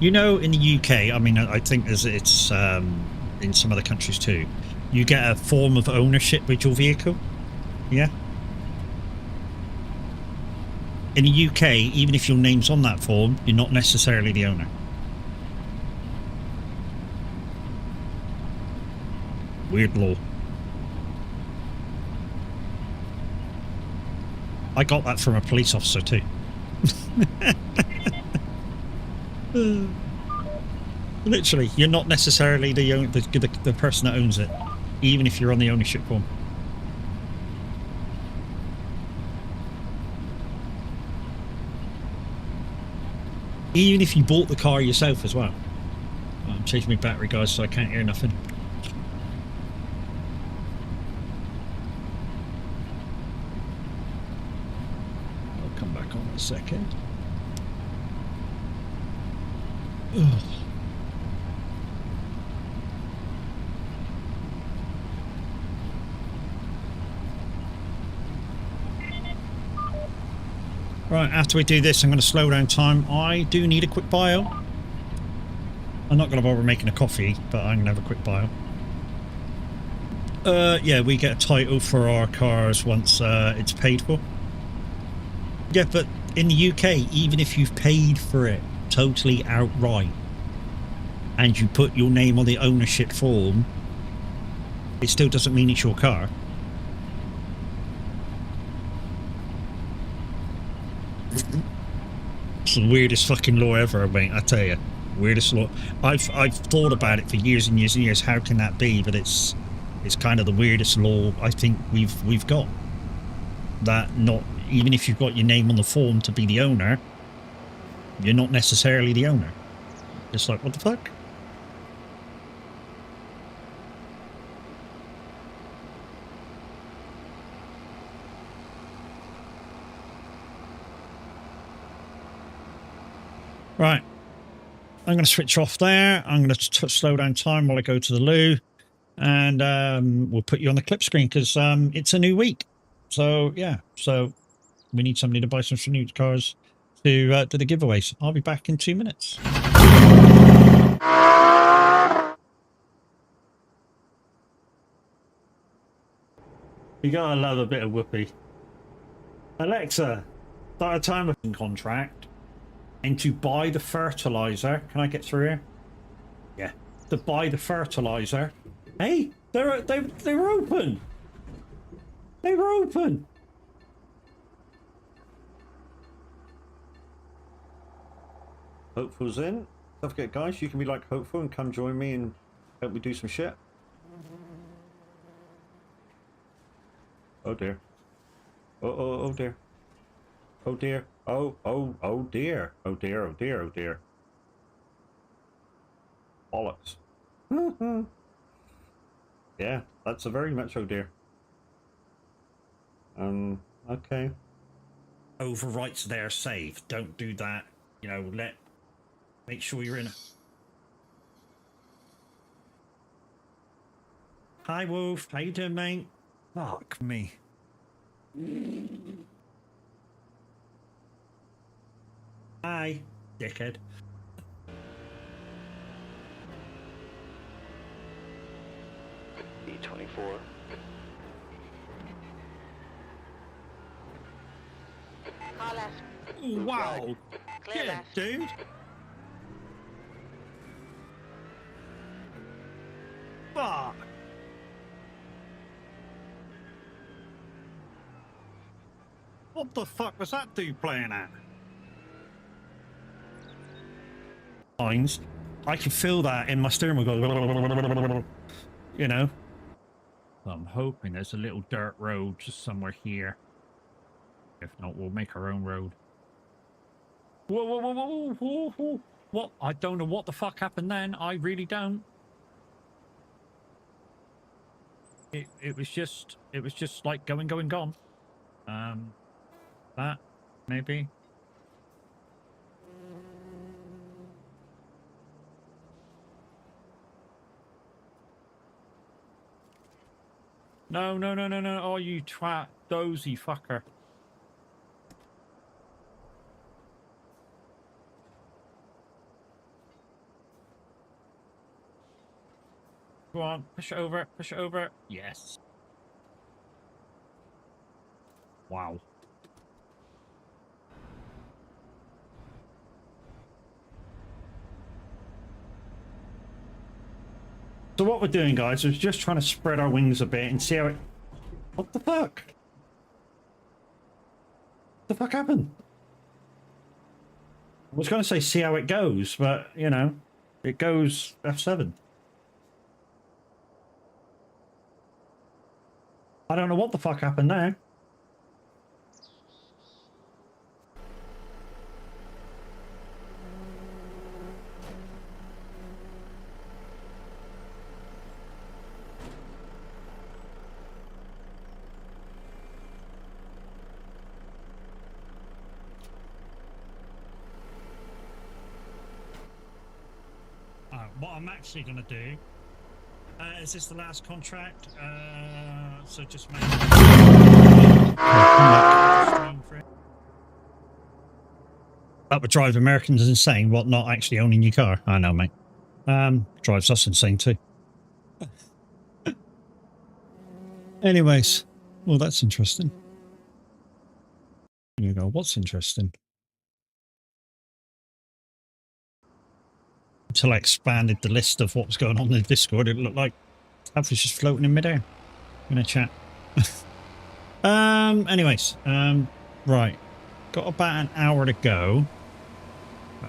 You know, in the UK, I mean, I think it's in some other countries too, you get a form of ownership with your vehicle. Yeah? In the UK, even if your name's on that form, you're not necessarily the owner. Weird law. I got that from a police officer too. Literally, you're not necessarily the person that owns it, even if you're on the ownership form. Even if you bought the car yourself as well. I'm changing my battery, guys, so I can't hear nothing. second. Ugh. Right, after we do this, I'm going to slow down time. I do need a quick bio. I'm not going to bother making a coffee, but I'm going to have a quick bio. Yeah, we get a title for our cars once it's paid for. Yeah, but in the UK, even if you've paid for it totally outright, and you put your name on the ownership form, it still doesn't mean it's your car. It's the weirdest fucking law ever, mate, I tell you. Weirdest law. I've thought about it for years and years and years. How can that be? But it's kind of the weirdest law I think we've got. That not even if you've got your name on the form to be the owner, you're not necessarily the owner. It's like, what the fuck? Right, I'm going to switch off there. I'm going to slow down time while I go to the loo, and we'll put you on the clip screen because it's a new week. So yeah, so we need somebody to buy some new cars to do the giveaways. I'll be back in 2 minutes. You gotta love a bit of whoopee. Alexa, start a timer contract. And to buy the fertilizer, can I get through here? Yeah. To buy the fertilizer. Hey, they were open. They were open. Hopeful's in. Don't forget, guys, you can be like Hopeful and come join me and help me do some shit. Oh dear. Oh dear. Oh dear. Oh dear. Oh dear, oh dear, oh dear. Bollocks. Yeah, that's a very much oh dear. Okay. Overwrites their save. Don't do that. You know, make sure you're in a... Hi Wolf, how you doing, mate? Fuck me. Hi, dickhead.
B24.
Car left.
Wow.
Clear
Yeah,
left.
dude. Fuck. What the fuck was that dude playing at? Lines. I can feel that in my steering wheel go, you know. I'm hoping there's a little dirt road just somewhere here. If not, we'll make our own road. Whoa. What? I don't know what the fuck happened then. I really don't. It was just like going, gone. That, maybe. No. Oh, you twat, dozy fucker. Go on, push it over. Yes. Wow. So what we're doing, guys, is just trying to spread our wings a bit and see how it... What the fuck? What the fuck happened? I was going to say see how it goes, but, you know, it goes F7. I don't know what the fuck happened there. What I'm actually going to do, is this the last contract? So just make that would drive Americans insane, what, not actually owning your car? I know, mate. Drives us insane too. Anyways, well, that's interesting. You go, what's interesting? Until I expanded the list of what was going on in the Discord, it looked like Tav was just floating in midair in a chat. Anyways, right. Got about an hour to go.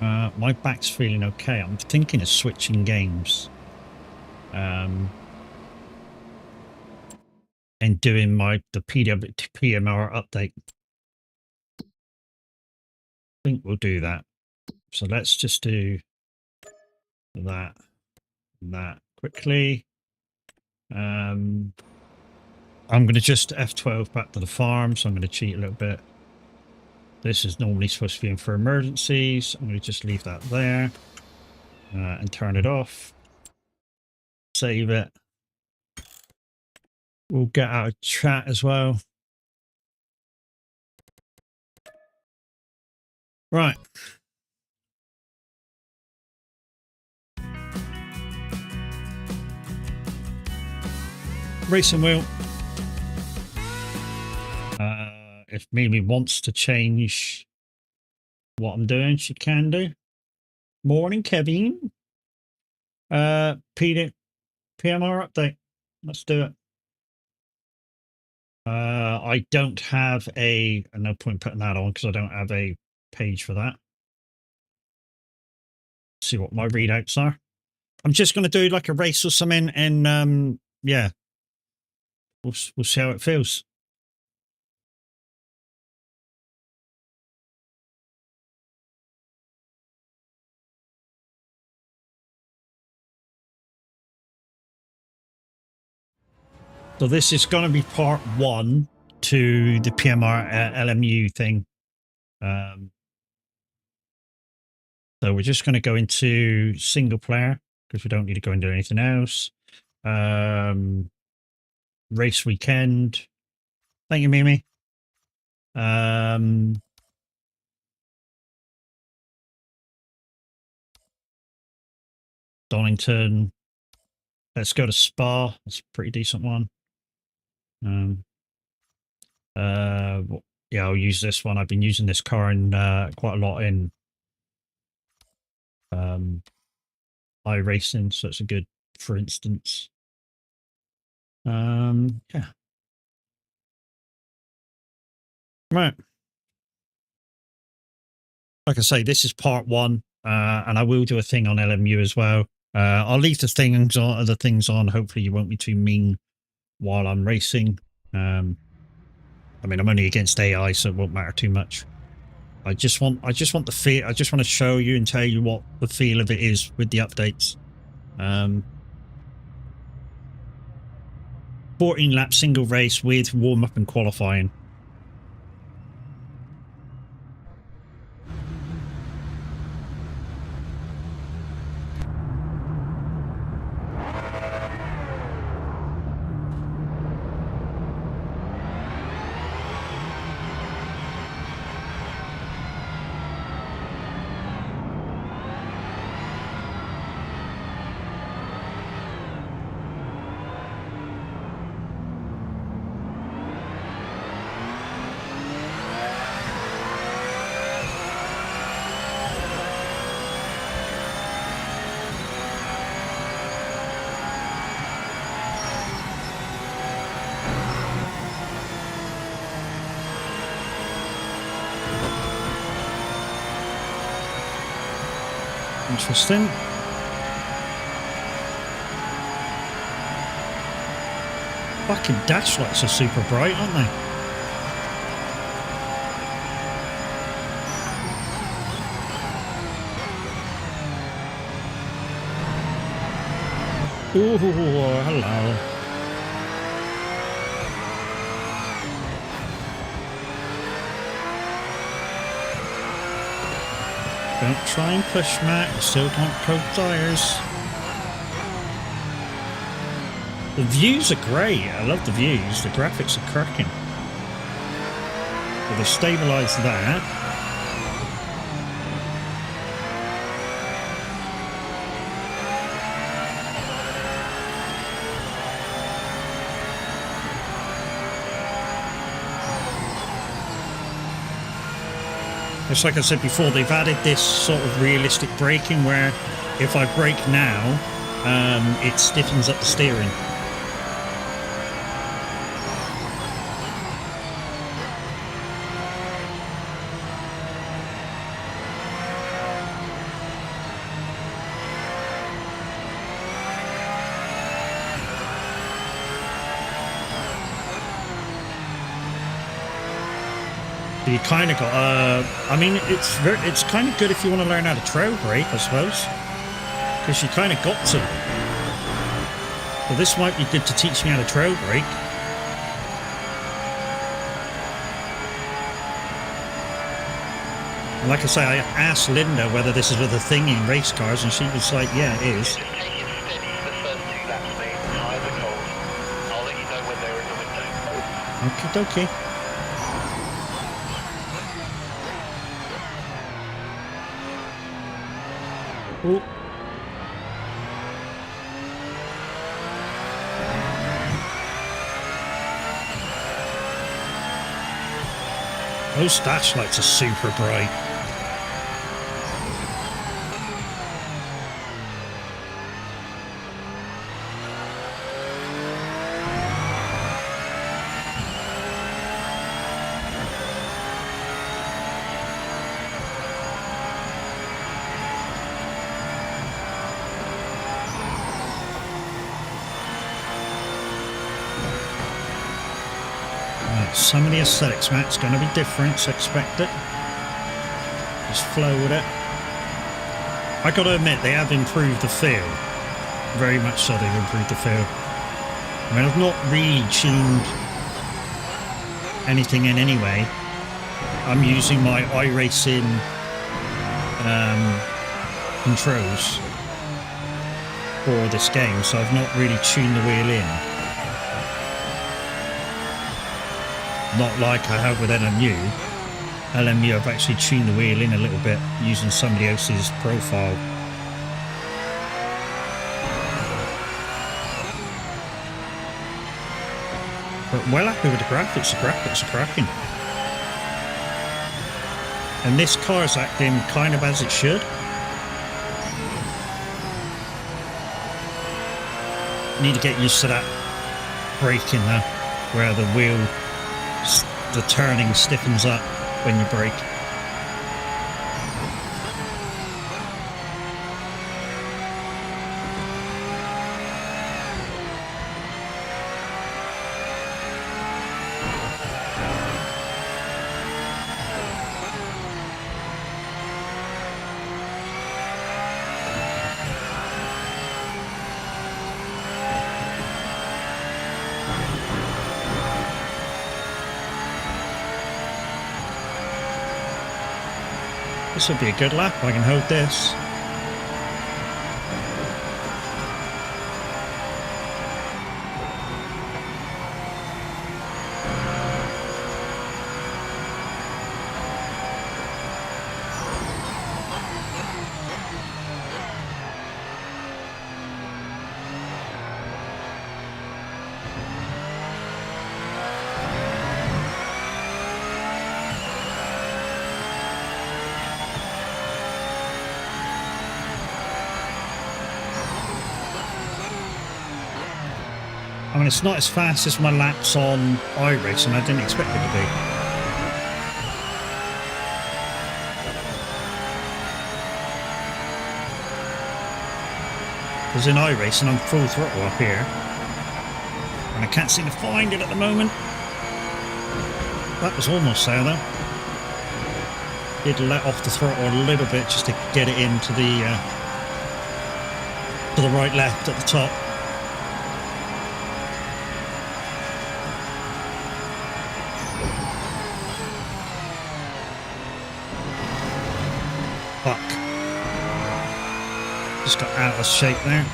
My back's feeling okay. I'm thinking of switching games. And doing the PMR update. I think we'll do that. So let's just do that quickly. I'm going to just F12 back to the farm, so I'm going to cheat a little bit. This is normally supposed to be in for emergencies. I'm going to just leave that there and turn it off. Save it. We'll get out of chat as well. Right. Racing wheel. If Mimi wants to change what I'm doing, she can do. Morning, Kevin. PMR update. Let's do it. I don't have no point putting that on because I don't have a page for that. See what my readouts are. I'm just going to do like a race or something, and yeah, we'll see how it feels. So this is going to be part 1 to the PMR LMU thing. So we're just going to go into single player because we don't need to go into anything else. Race weekend. Thank you, Mimi. Donington. Let's go to Spa. That's a pretty decent one. Yeah, I'll use this one. I've been using this car in quite a lot in iRacing, so it's a good, for instance. Yeah. Right. Like I say, this is part 1, and I will do a thing on LMU as well. I'll leave the things on. Hopefully, you won't be too mean while I'm racing. I mean, I'm only against AI, so it won't matter too much. I just want the feel. I just want to show you and tell you what the feel of it is with the updates. 14-lap single race with warm-up and qualifying. Interesting. Fucking dash lights are super bright, aren't they? Ooh, hello. Don't try and push, Matt. You still don't coat tires. The views are great. I love the views. The graphics are cracking. But they stabilised that. It's like I said before, they've added this sort of realistic braking where if I brake now, it stiffens up the steering. You kind of got, I mean, it's kind of good if you want to learn how to trail brake, I suppose, because you kind of got to. Well, this might be good to teach me how to trail brake. And like I say, I asked Linda whether this is a thing in race cars, and she was like, yeah, it is.
Just take it steady for the first 2 laps, mate. Tyres are cold. I'll let you know when they're in the window.
Okie dokie. Ooh. Those dash lights are super bright. Some of the aesthetics, Matt's going to be different, so expect it. Just flow with it. I got to admit, they have improved the feel. Very much so, they've improved the feel. I mean, I've not really tuned anything in anyway. I'm using my iRacing controls for this game, so I've not really tuned the wheel in. Not like I have with LMU. LMU, I've actually tuned the wheel in a little bit using somebody else's profile. But well happy with the graphics. The graphics are cracking. And this car's acting kind of as it should. Need to get used to that braking now, where the wheel, the turning stiffens up when you brake. This will be a good lap. I can hold this. I mean, it's not as fast as my laps on iRacing. I didn't expect it to be. Because in iRacing, I'm full throttle up here. And I can't seem to find it at the moment. That was almost there, though. Did let off the throttle a little bit just to get it into the right left at the top. Fuck. Just got out of shape there.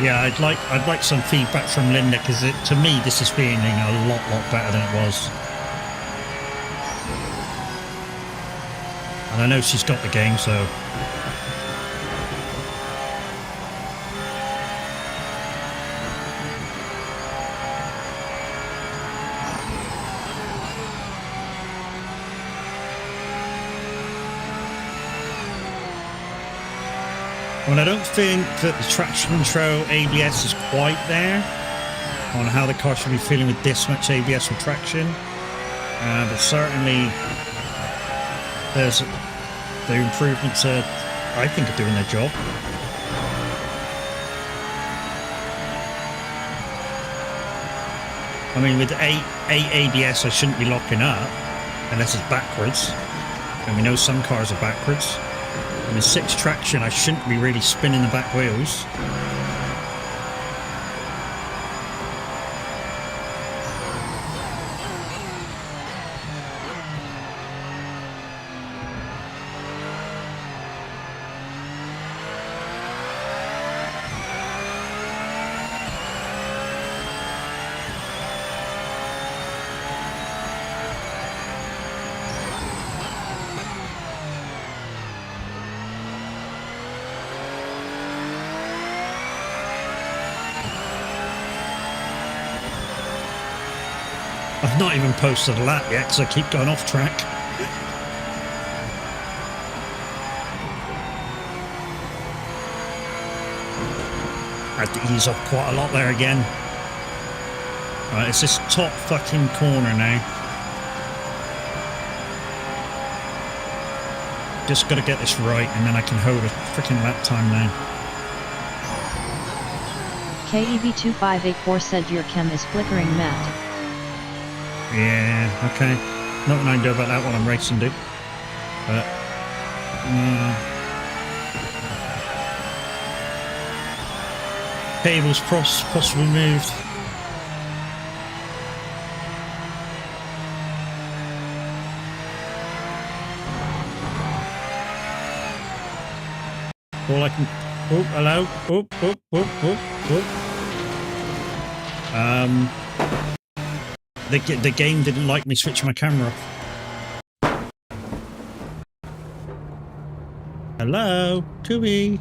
Yeah, I'd like some feedback from Linda because to me this is feeling a lot better than it was. And I know she's got the game, so well, I don't think that the traction control ABS is quite there on how the car should be feeling with this much ABS or traction. But certainly there's the improvements I think are doing their job. I mean, with 8 ABS, I shouldn't be locking up unless it's backwards. And we know some cars are backwards. And with 6 traction, I shouldn't be really spinning the back wheels. I've not even posted a lap yet because I keep going off track. I had to ease off quite a lot there again. Right, it's this top fucking corner now. Just got to get this right and then I can hold a freaking lap time now.
KEV2584 said your chem is flickering, Matt.
Yeah, okay. Nothing I can do about that while I'm racing, dude. But, cables possibly moved. All I can... Oh, hello. The game didn't like me switching my camera off. Hello, Tui.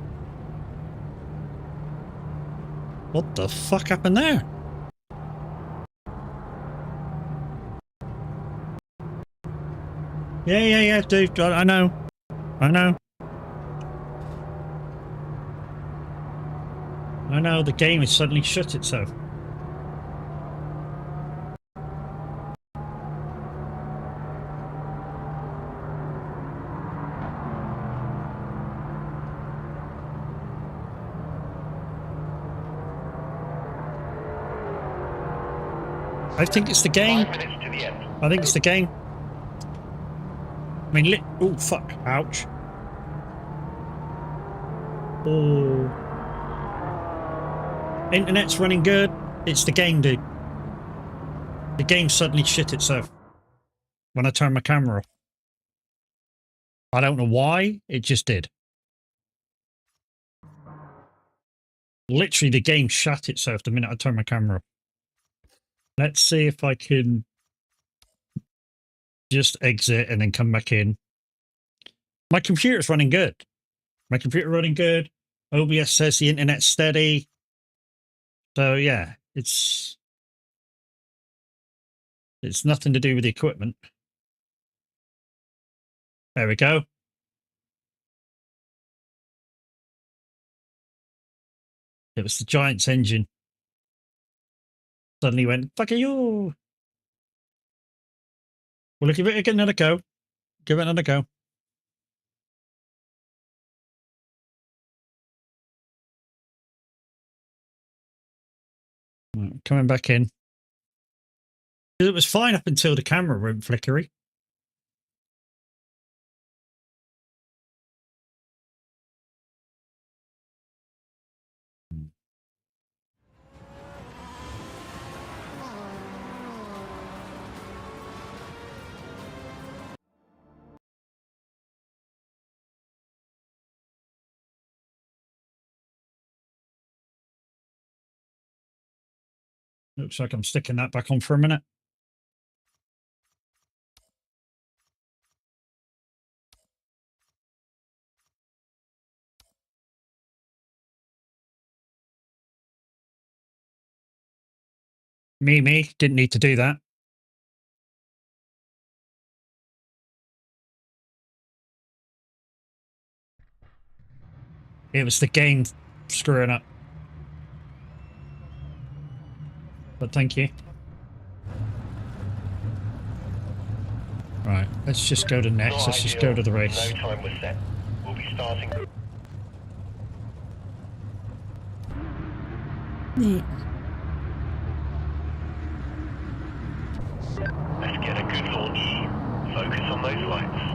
What the fuck happened there? Yeah, dude. I know. I know, the game has suddenly shut itself. I think it's the game.
5 minutes to the end.
I think it's the game. I mean, oh, fuck. Ouch. Oh. Internet's running good. It's the game, dude. The game suddenly shit itself when I turned my camera off. I don't know why. It just did. Literally, the game shut itself the minute I turned my camera off. Let's see if I can just exit and then come back in. My computer's running good. My computer running good. OBS says the internet's steady. So yeah, it's nothing to do with the equipment. There we go. It was the Giants engine. Suddenly went, fuck you. Well, give it another go. Give it another go. Right, coming back in. It was fine up until the camera went flickery. Looks like I'm sticking that back on for a minute. Me, didn't need to do that. It was the game screwing up. But thank you. Right, let's just go to next.
Not
Let's just
ideal.
go to the race.
No time was set. We'll be starting. Let's get a good launch. Focus on those lights.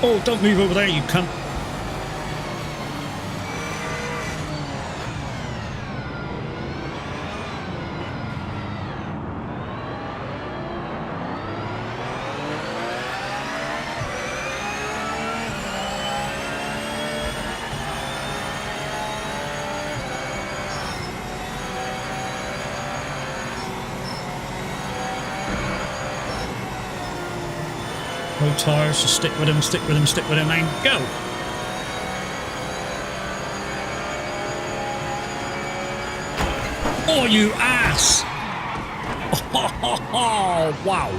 Oh, don't move over there, you cunt. No tires, just stick with him, stick with him, stick with him, and go! Oh, you ass! Oh, wow.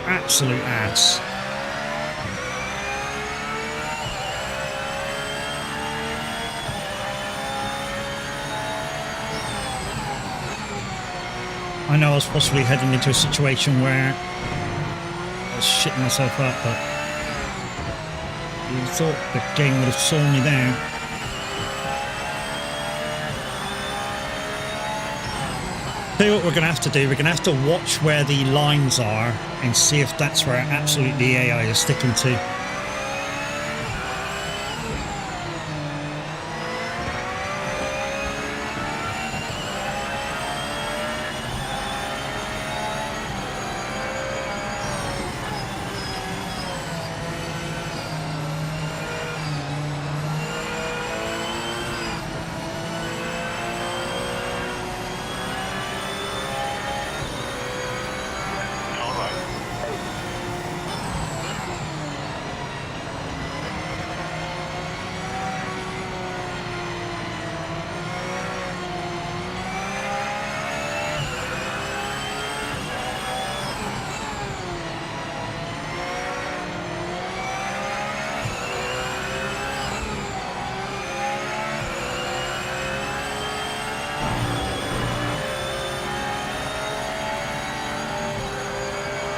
Absolute ass. I know I was possibly heading into a situation where I was shitting myself up, but you thought the game would have saw me there. Tell you what we're going to have to do, we're going to have to watch where the lines are and see if that's where absolutely the AI is sticking to.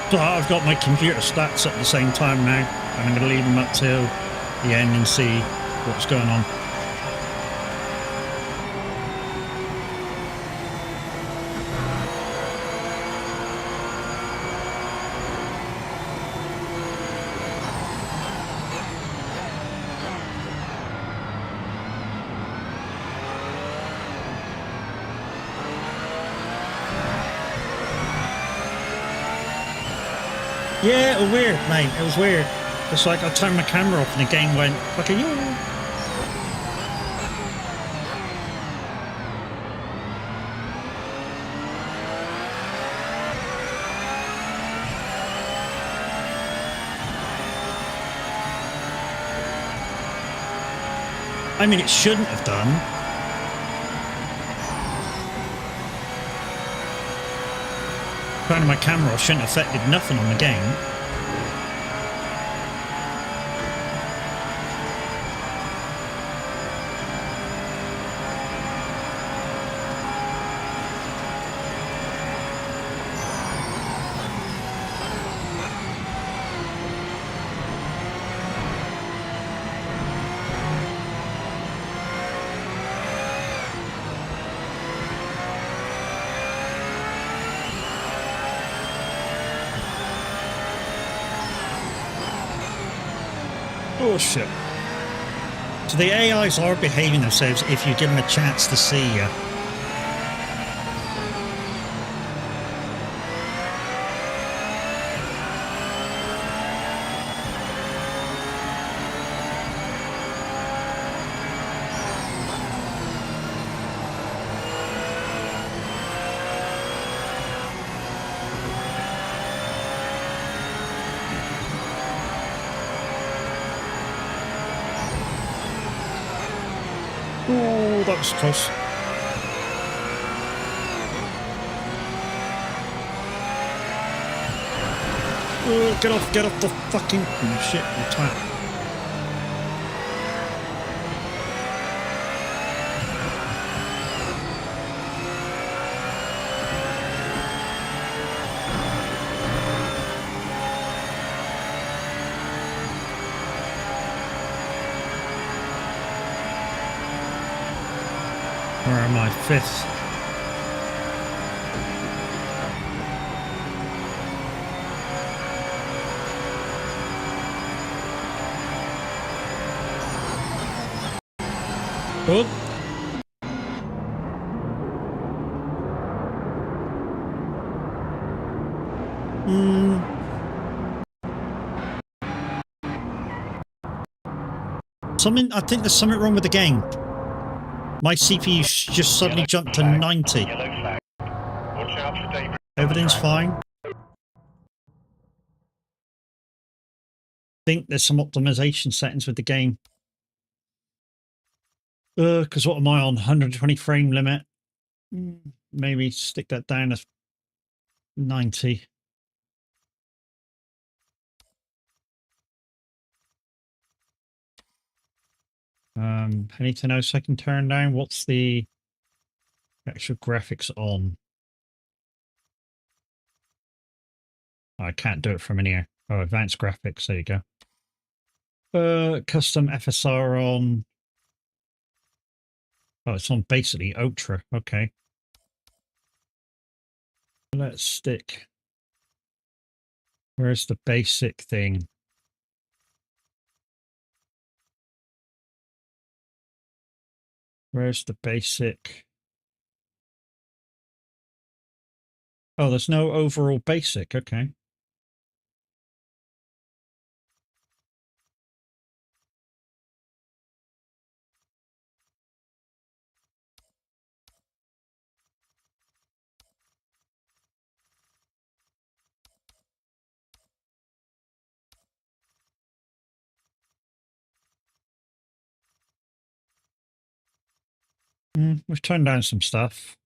So I've got my computer stats at the same time now, and I'm going to leave them up till the end and see what's going on. Yeah, it was weird, mate. It was weird. It's like I turned my camera off and the game went, fucking you. I mean, it shouldn't have done. Turning my camera off shouldn't have affected nothing on the game. Oh shit. So the AIs are behaving themselves if you give them a chance to see you. Oh, that was close. Oh, get off the fucking shit, you twat. Where am I? Fifth. Oh. I think there's something wrong with the game. My CPU just suddenly jumped to 90.
Yellow flag. Watch out for debris.
Everything's fine. Think there's some optimization settings with the game. Because what am I on? 120 frame limit. Maybe stick that down to 90. I need to know so I can turn down. What's the actual graphics on? I can't do it from in here. Oh, advanced graphics. There you go. Custom FSR on. Oh, it's on basically ultra. Okay. Let's stick. Where's the basic thing? Where's the basic? Oh, there's no overall basic. Okay. We've turned down some stuff.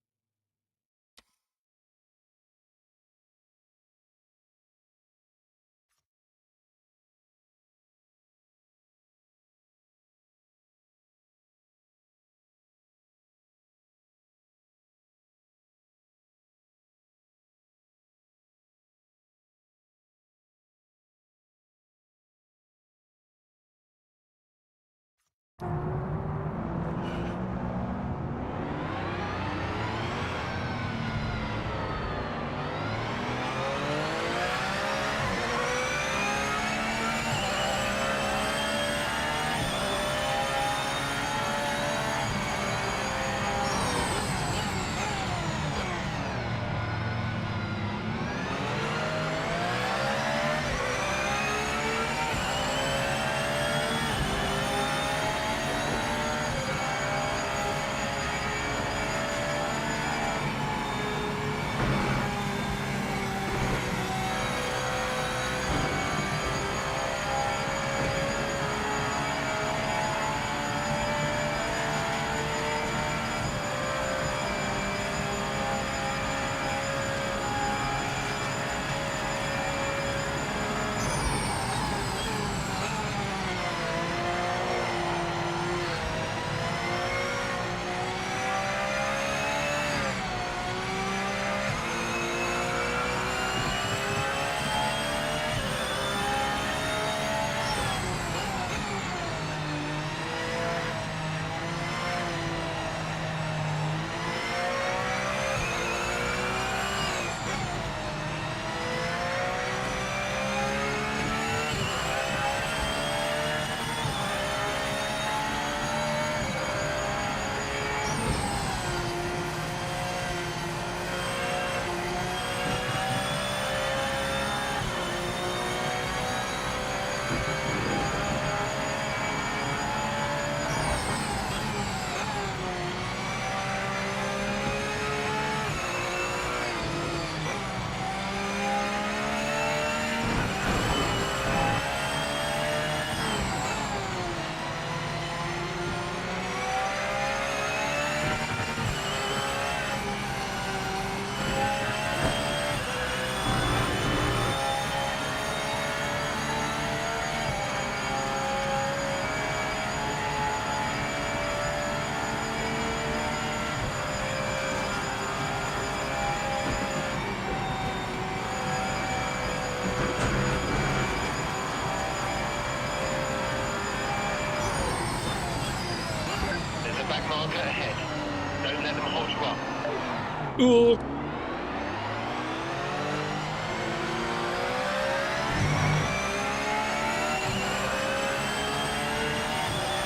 Oh.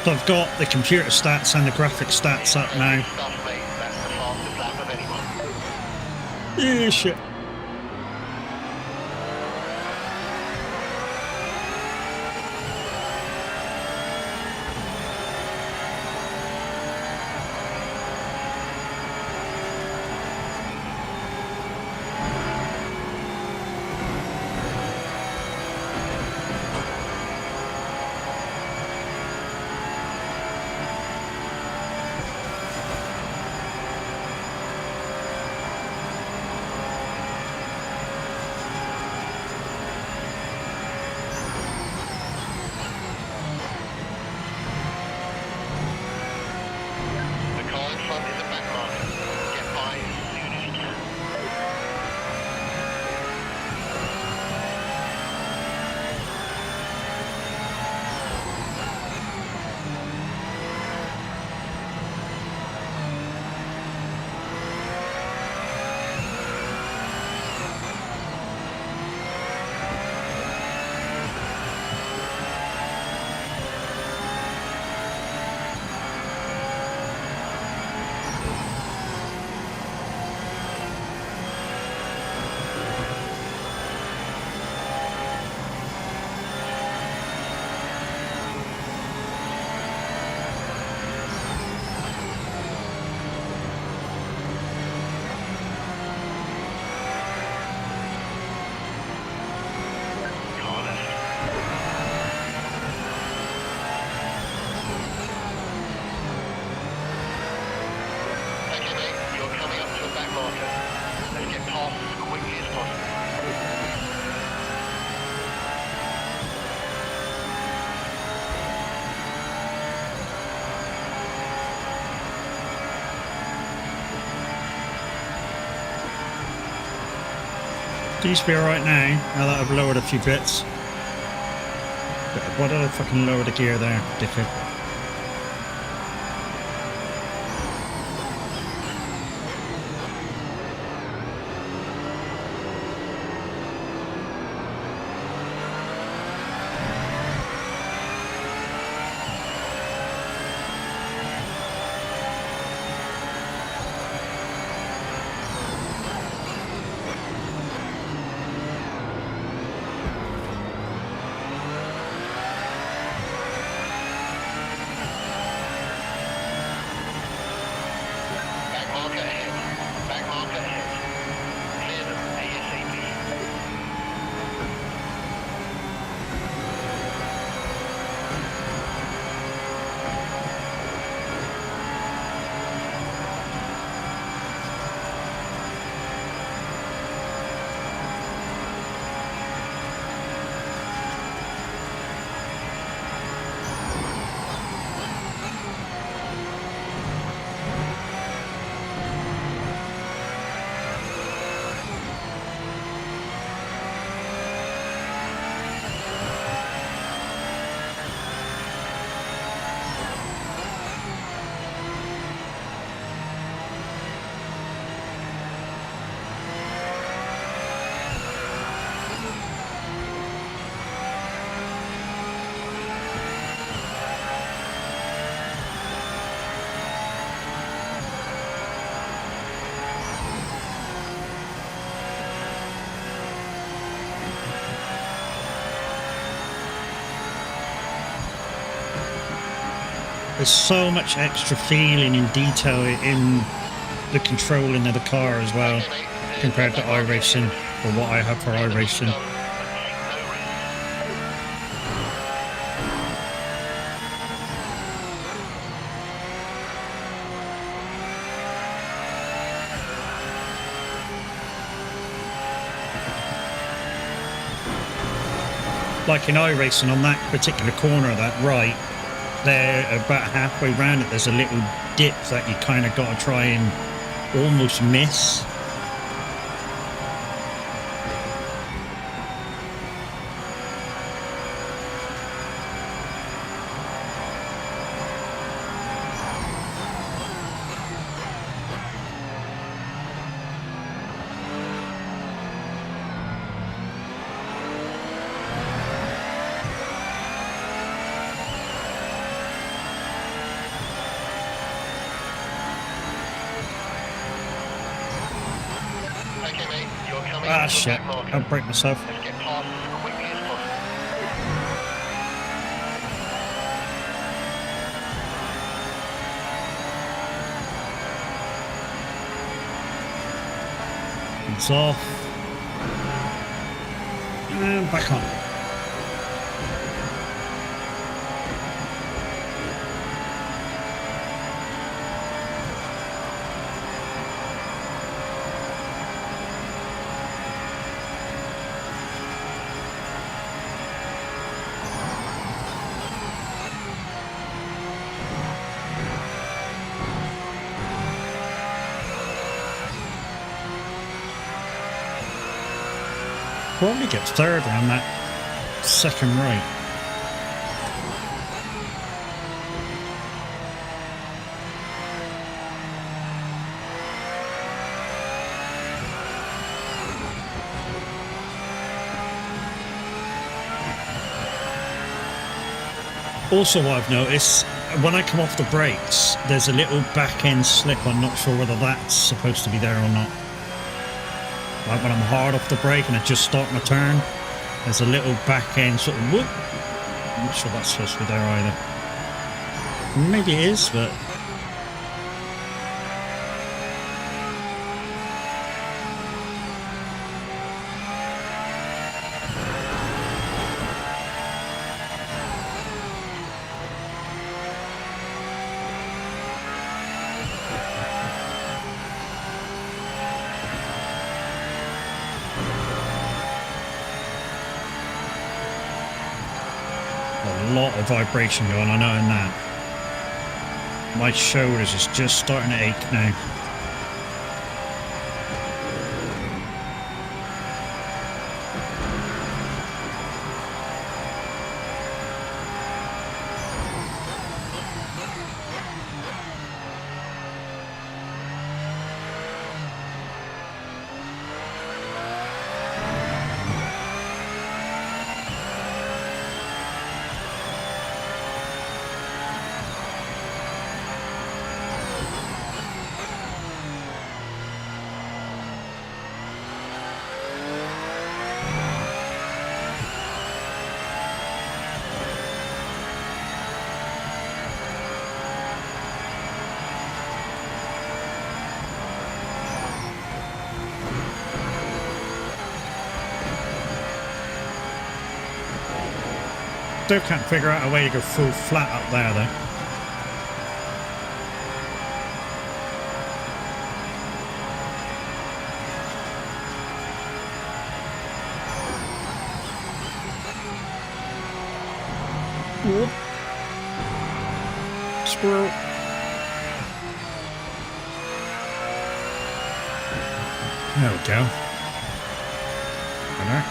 So I've got the computer stats and the graphic stats up now.
Stuff, mate. That's the fastest lap of anyone.
Yeah, shit.
The car in front is a back marker. Get by as soon as you can. Car left. Okay, mate. You're coming up to a back marker. Let's get past as quickly as possible.
Seems to be alright now. Now that I've lowered a few bits. Why did I fucking lower the gear there, dickhead?
Back marker ahead. Back marker ahead. Clear them ASAP.
There's so much extra feeling and detail in the controlling of the car as well,
Okay, mate.
compared to iRacing, or what I have for iRacing.
Done, but take no risks.
Like in iRacing, on that particular corner, that right, there about halfway round it, there's a little dip that you kind of got to try and almost miss. Ah,
up to
shit.
the back marker.
I'll break myself.
Let's get past as quickly as possible.
It's off. And back on. Probably gets third around that second right. Also, what I've noticed, when I come off the brakes, there's a little back end slip. I'm not sure whether that's supposed to be there or not. Like when I'm hard off the brake and I just start my turn, there's a little back end sort of whoop. I'm not sure that's supposed to be there either. Maybe it is, but a lot of vibration going on in that. My shoulders is just starting to ache now. Still can't figure out a way to go full flat up there though. Whoop. Squirrel. There we go. Better.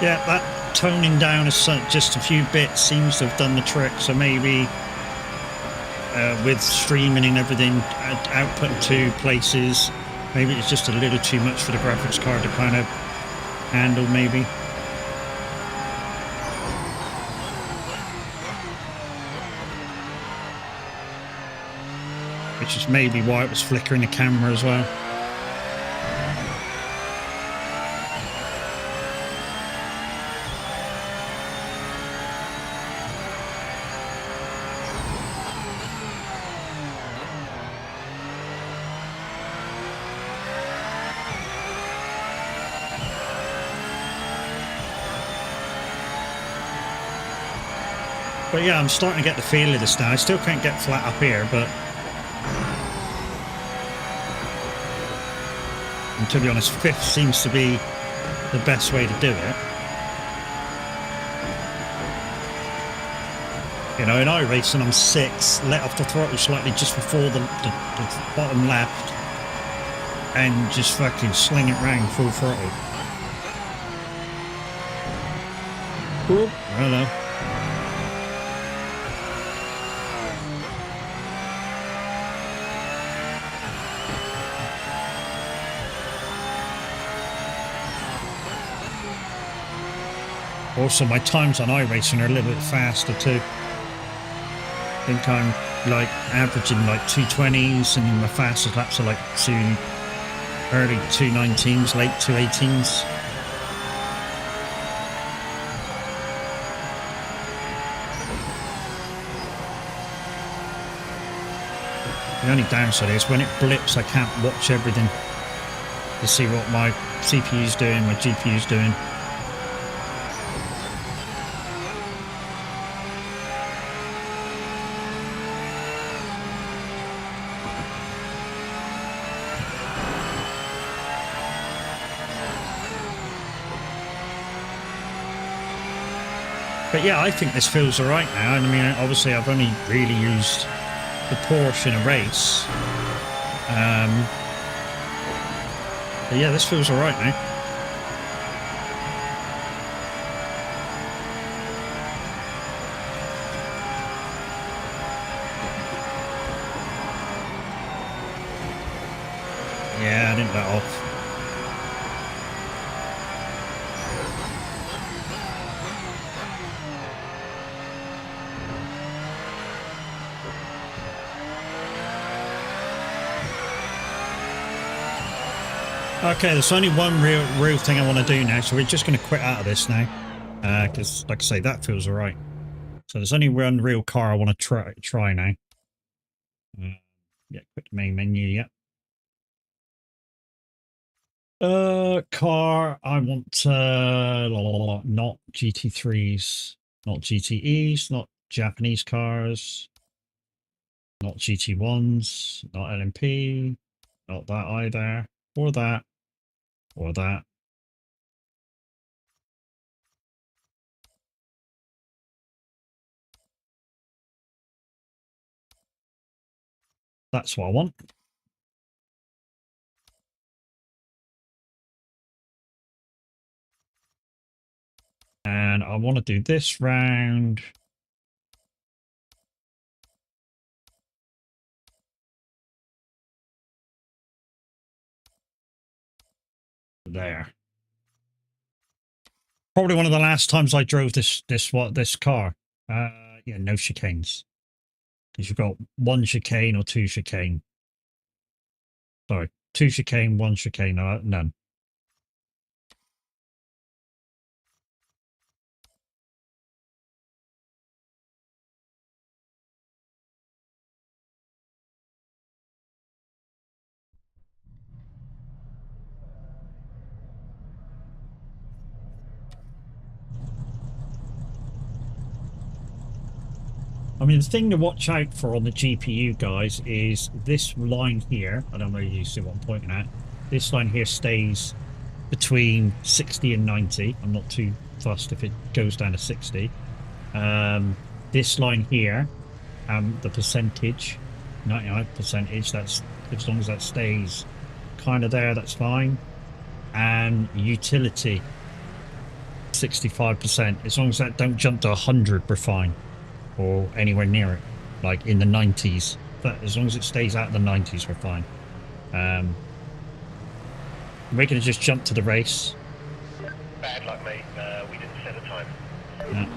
Yeah, that toning down is just a few bits seems to have done the trick. So maybe with streaming and everything, output in 2 places, maybe it's just a little too much for the graphics card to kind of handle, maybe. Which is maybe why it was flickering the camera as well. But yeah, I'm starting to get the feel of this now. I still can't get flat up here, but... And to be honest, 5th seems to be the best way to do it. You know, in iRacing, I'm 6, let off the throttle slightly just before the bottom left, and just fucking sling it round full throttle. Cool. Hello. Also, my times on iRacing are a little bit faster too. I think I'm like averaging like 220s, and my fastest laps are like early 219s, late 218s. The only downside is when it blips, I can't watch everything to see what my CPU's doing, my GPU's doing. But yeah, I think this feels alright now. And I mean, obviously I've only really used the Porsche in a race. But yeah, this feels alright now. Yeah, I didn't let off. Okay, there's only one real thing I want to do now, so we're just going to quit out of this now, because, like I say, that feels alright. So there's only one real car I want to try now. Yeah, quit the main menu, yeah. Car, I want, not GT3s, not GTEs, not Japanese cars, not GT1s, not LMP, not that either, or that. Or that. That's what I want. And I want to do this round. There. Probably one of the last times I drove this car. Yeah, no chicanes. Because you've got one chicane or two chicane. Sorry, two chicane, one chicane, none. I mean, the thing to watch out for on the GPU, guys, is this line here. I don't know if you see what I'm pointing at. This line here stays between 60 and 90. I'm not too fussed if it goes down to 60. This line here, the percentage, 99 percentage, that's, as long as that stays kind of there, that's fine. And utility, 65%. As long as that don't jump to 100, we're fine. Or anywhere near it, like in the 90s. But as long as it stays out of the 90s, we're fine. We're going to just jump to the race.
Bad luck, mate. We didn't set a time.
Yeah.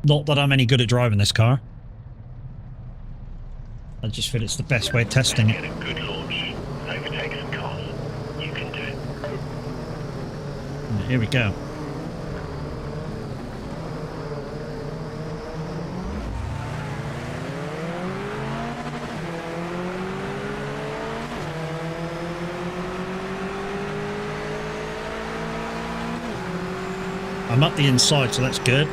Not that I'm any good at driving this car. I just feel it's the best way of testing it.
Get a good launch. Overtake some cars. You can do it.
Here we go. I'm up the inside, so that's good.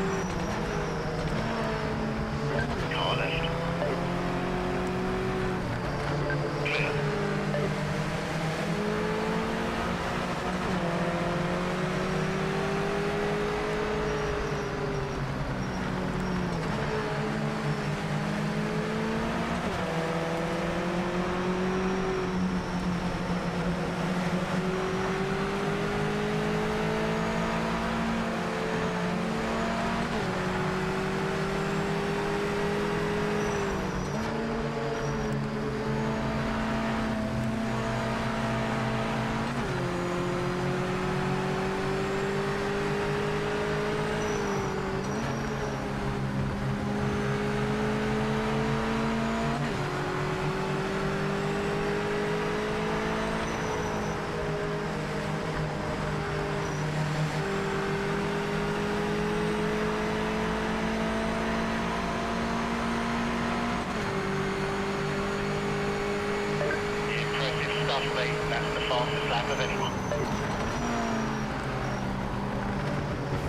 fastest lap of anyone.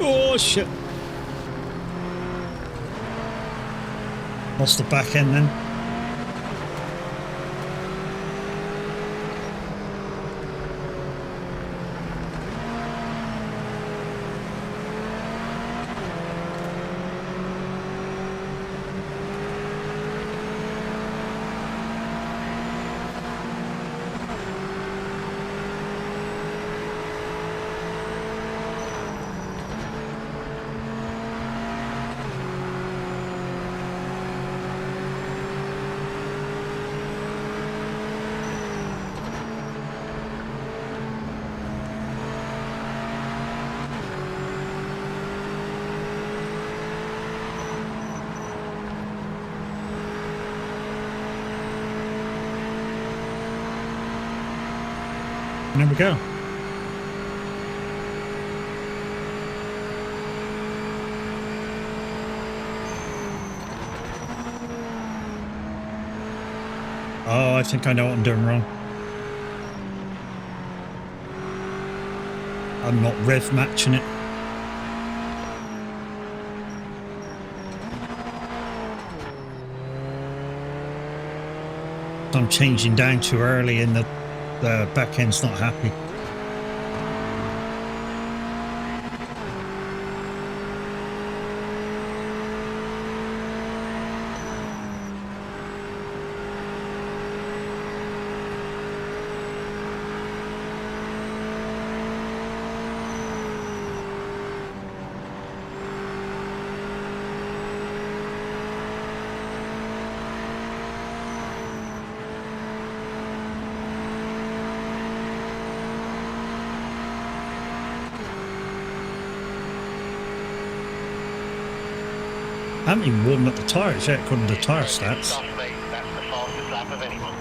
Oh shit! Lost the back end then. And there we go. Oh, I think I know what I'm doing wrong. I'm not rev matching it. I'm changing down too early and the back end's not happy. I haven't even warmed up the tyres yet according to the tyre stats.
Stuff, mate. That's the fastest lap of anyone.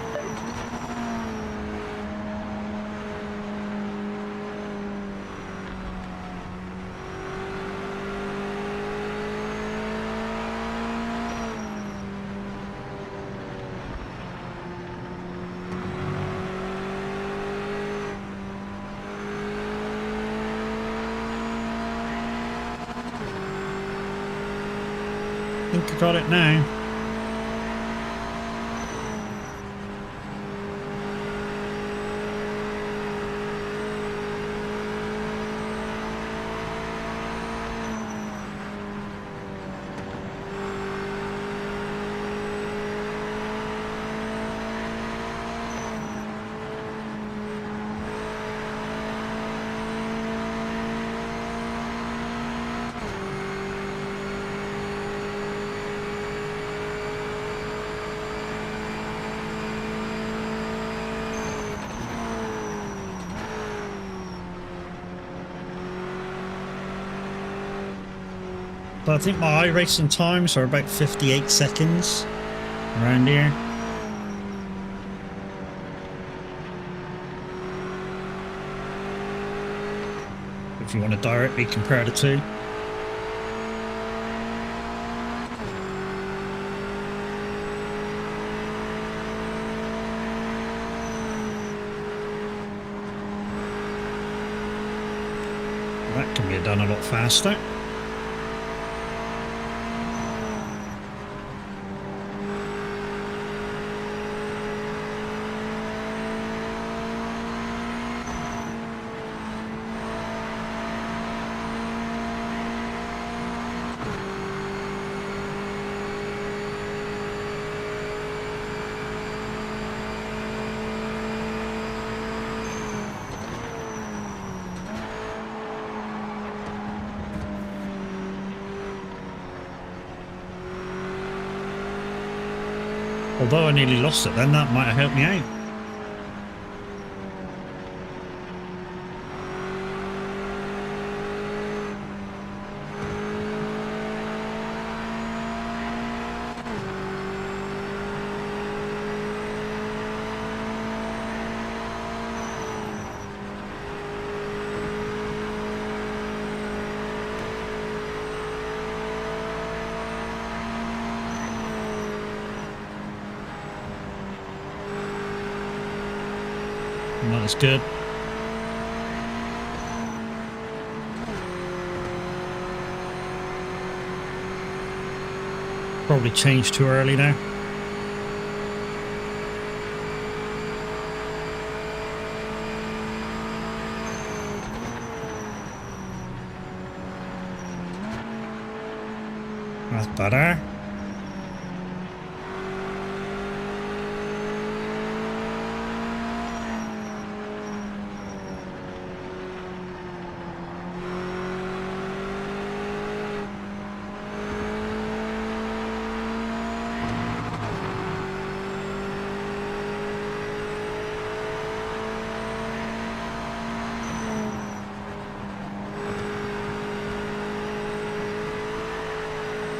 I think I got it now. But I think my iRacing times are about 58 seconds around here. If you want to directly compare the two. That can be done a lot faster. Although I nearly lost it then, that might have helped me out. That's good. Probably changed too early now. That's better.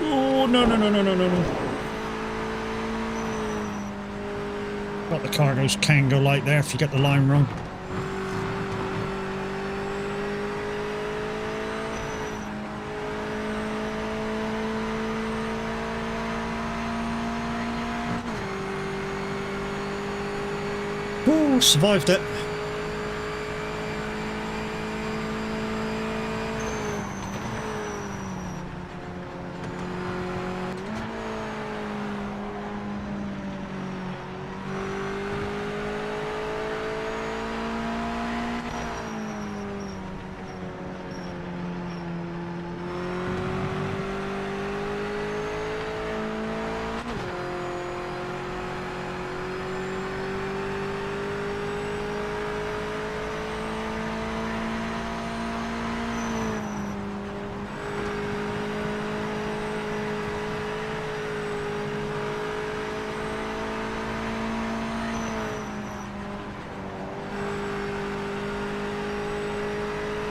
Oh, no, no, no, no, no, no, no. What the cargoes can go like there if you get the line wrong. Oh, survived it.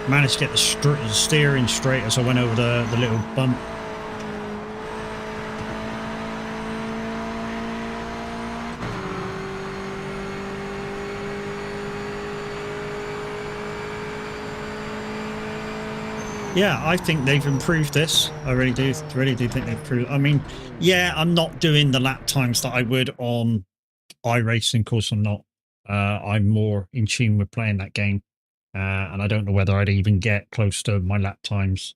Managed to get the steering straight as I went over the little bump. Yeah, I think they've improved this. I really do think they've improved. I mean, yeah, I'm not doing the lap times that I would on iRacing. Of course, I'm not. I'm more in tune with playing that game. And I don't know whether I'd even get close to my lap times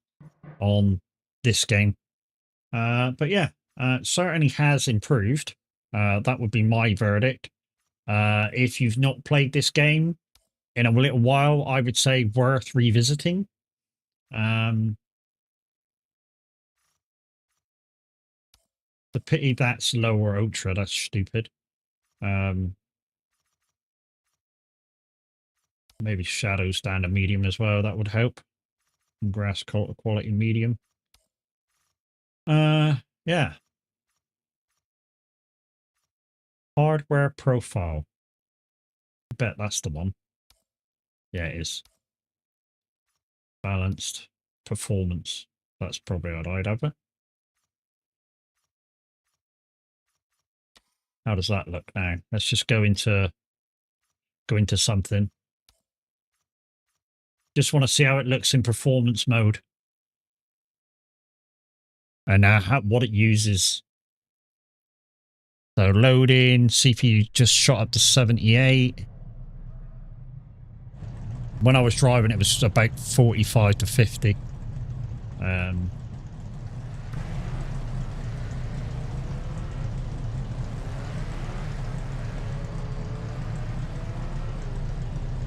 on this game. But yeah, certainly has improved. That would be my verdict. If you've not played this game in a little while, I would say worth revisiting. The pity that's lower ultra, that's stupid. Maybe shadows down to medium as well, that would help. Grass quality medium. Yeah. Hardware profile. I bet that's the one. Yeah, it is. Balanced performance. That's probably what I'd have it. How does that look now? Let's just go into something. Just want to see how it looks in performance mode. And what it uses. So loading, CPU just shot up to 78. When I was driving, it was about 45 to 50.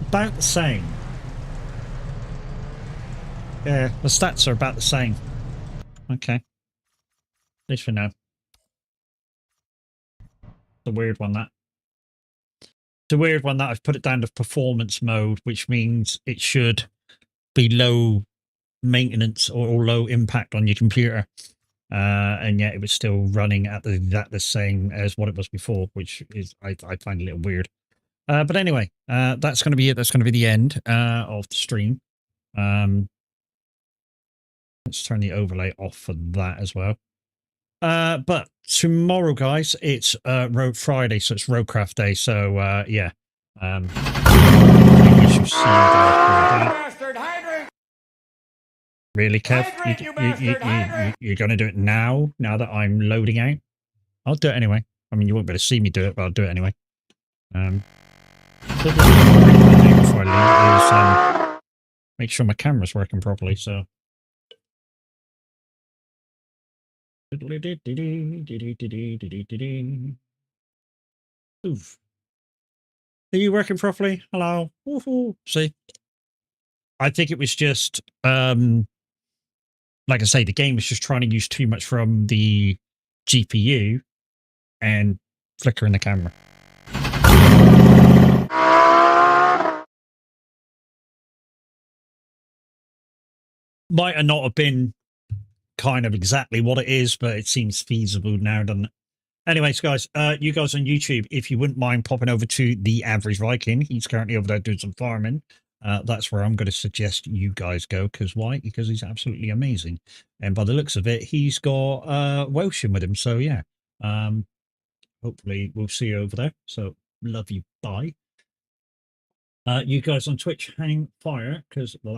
About the same. Yeah, the stats are about the same. Okay. At least for now. It's a weird one, that. It's a weird one that I've put it down to performance mode, which means it should be low maintenance or low impact on your computer. And yet it was still running at the same as what it was before, which is I find a little weird. But anyway, that's going to be it. That's going to be the end of the stream. Let's turn the overlay off for that as well. But tomorrow, guys, it's Road Friday, so it's Roadcraft Day. So yeah, we should see that. Really, Kev? You're going to do it now that I'm loading out? I'll do it anyway. I mean, you won't be able to see me do it, but I'll do it anyway. make sure my camera's working properly. So. Oof. Are you working properly? Hello. Woohoo. See, I think it was just, like I say, the game was just trying to use too much from the GPU and flickering the camera. Might have not have been kind of exactly what it is, but it seems feasible now, doesn't it? Anyways, guys, you guys on YouTube, if you wouldn't mind popping over to The Average Viking, he's currently over there doing some farming. That's where I'm going to suggest you guys go. Because why? Because he's absolutely amazing. And by the looks of it, he's got Welshing with him. So, yeah. Hopefully, we'll see you over there. So, love you. Bye. You guys on Twitch, hang fire, because the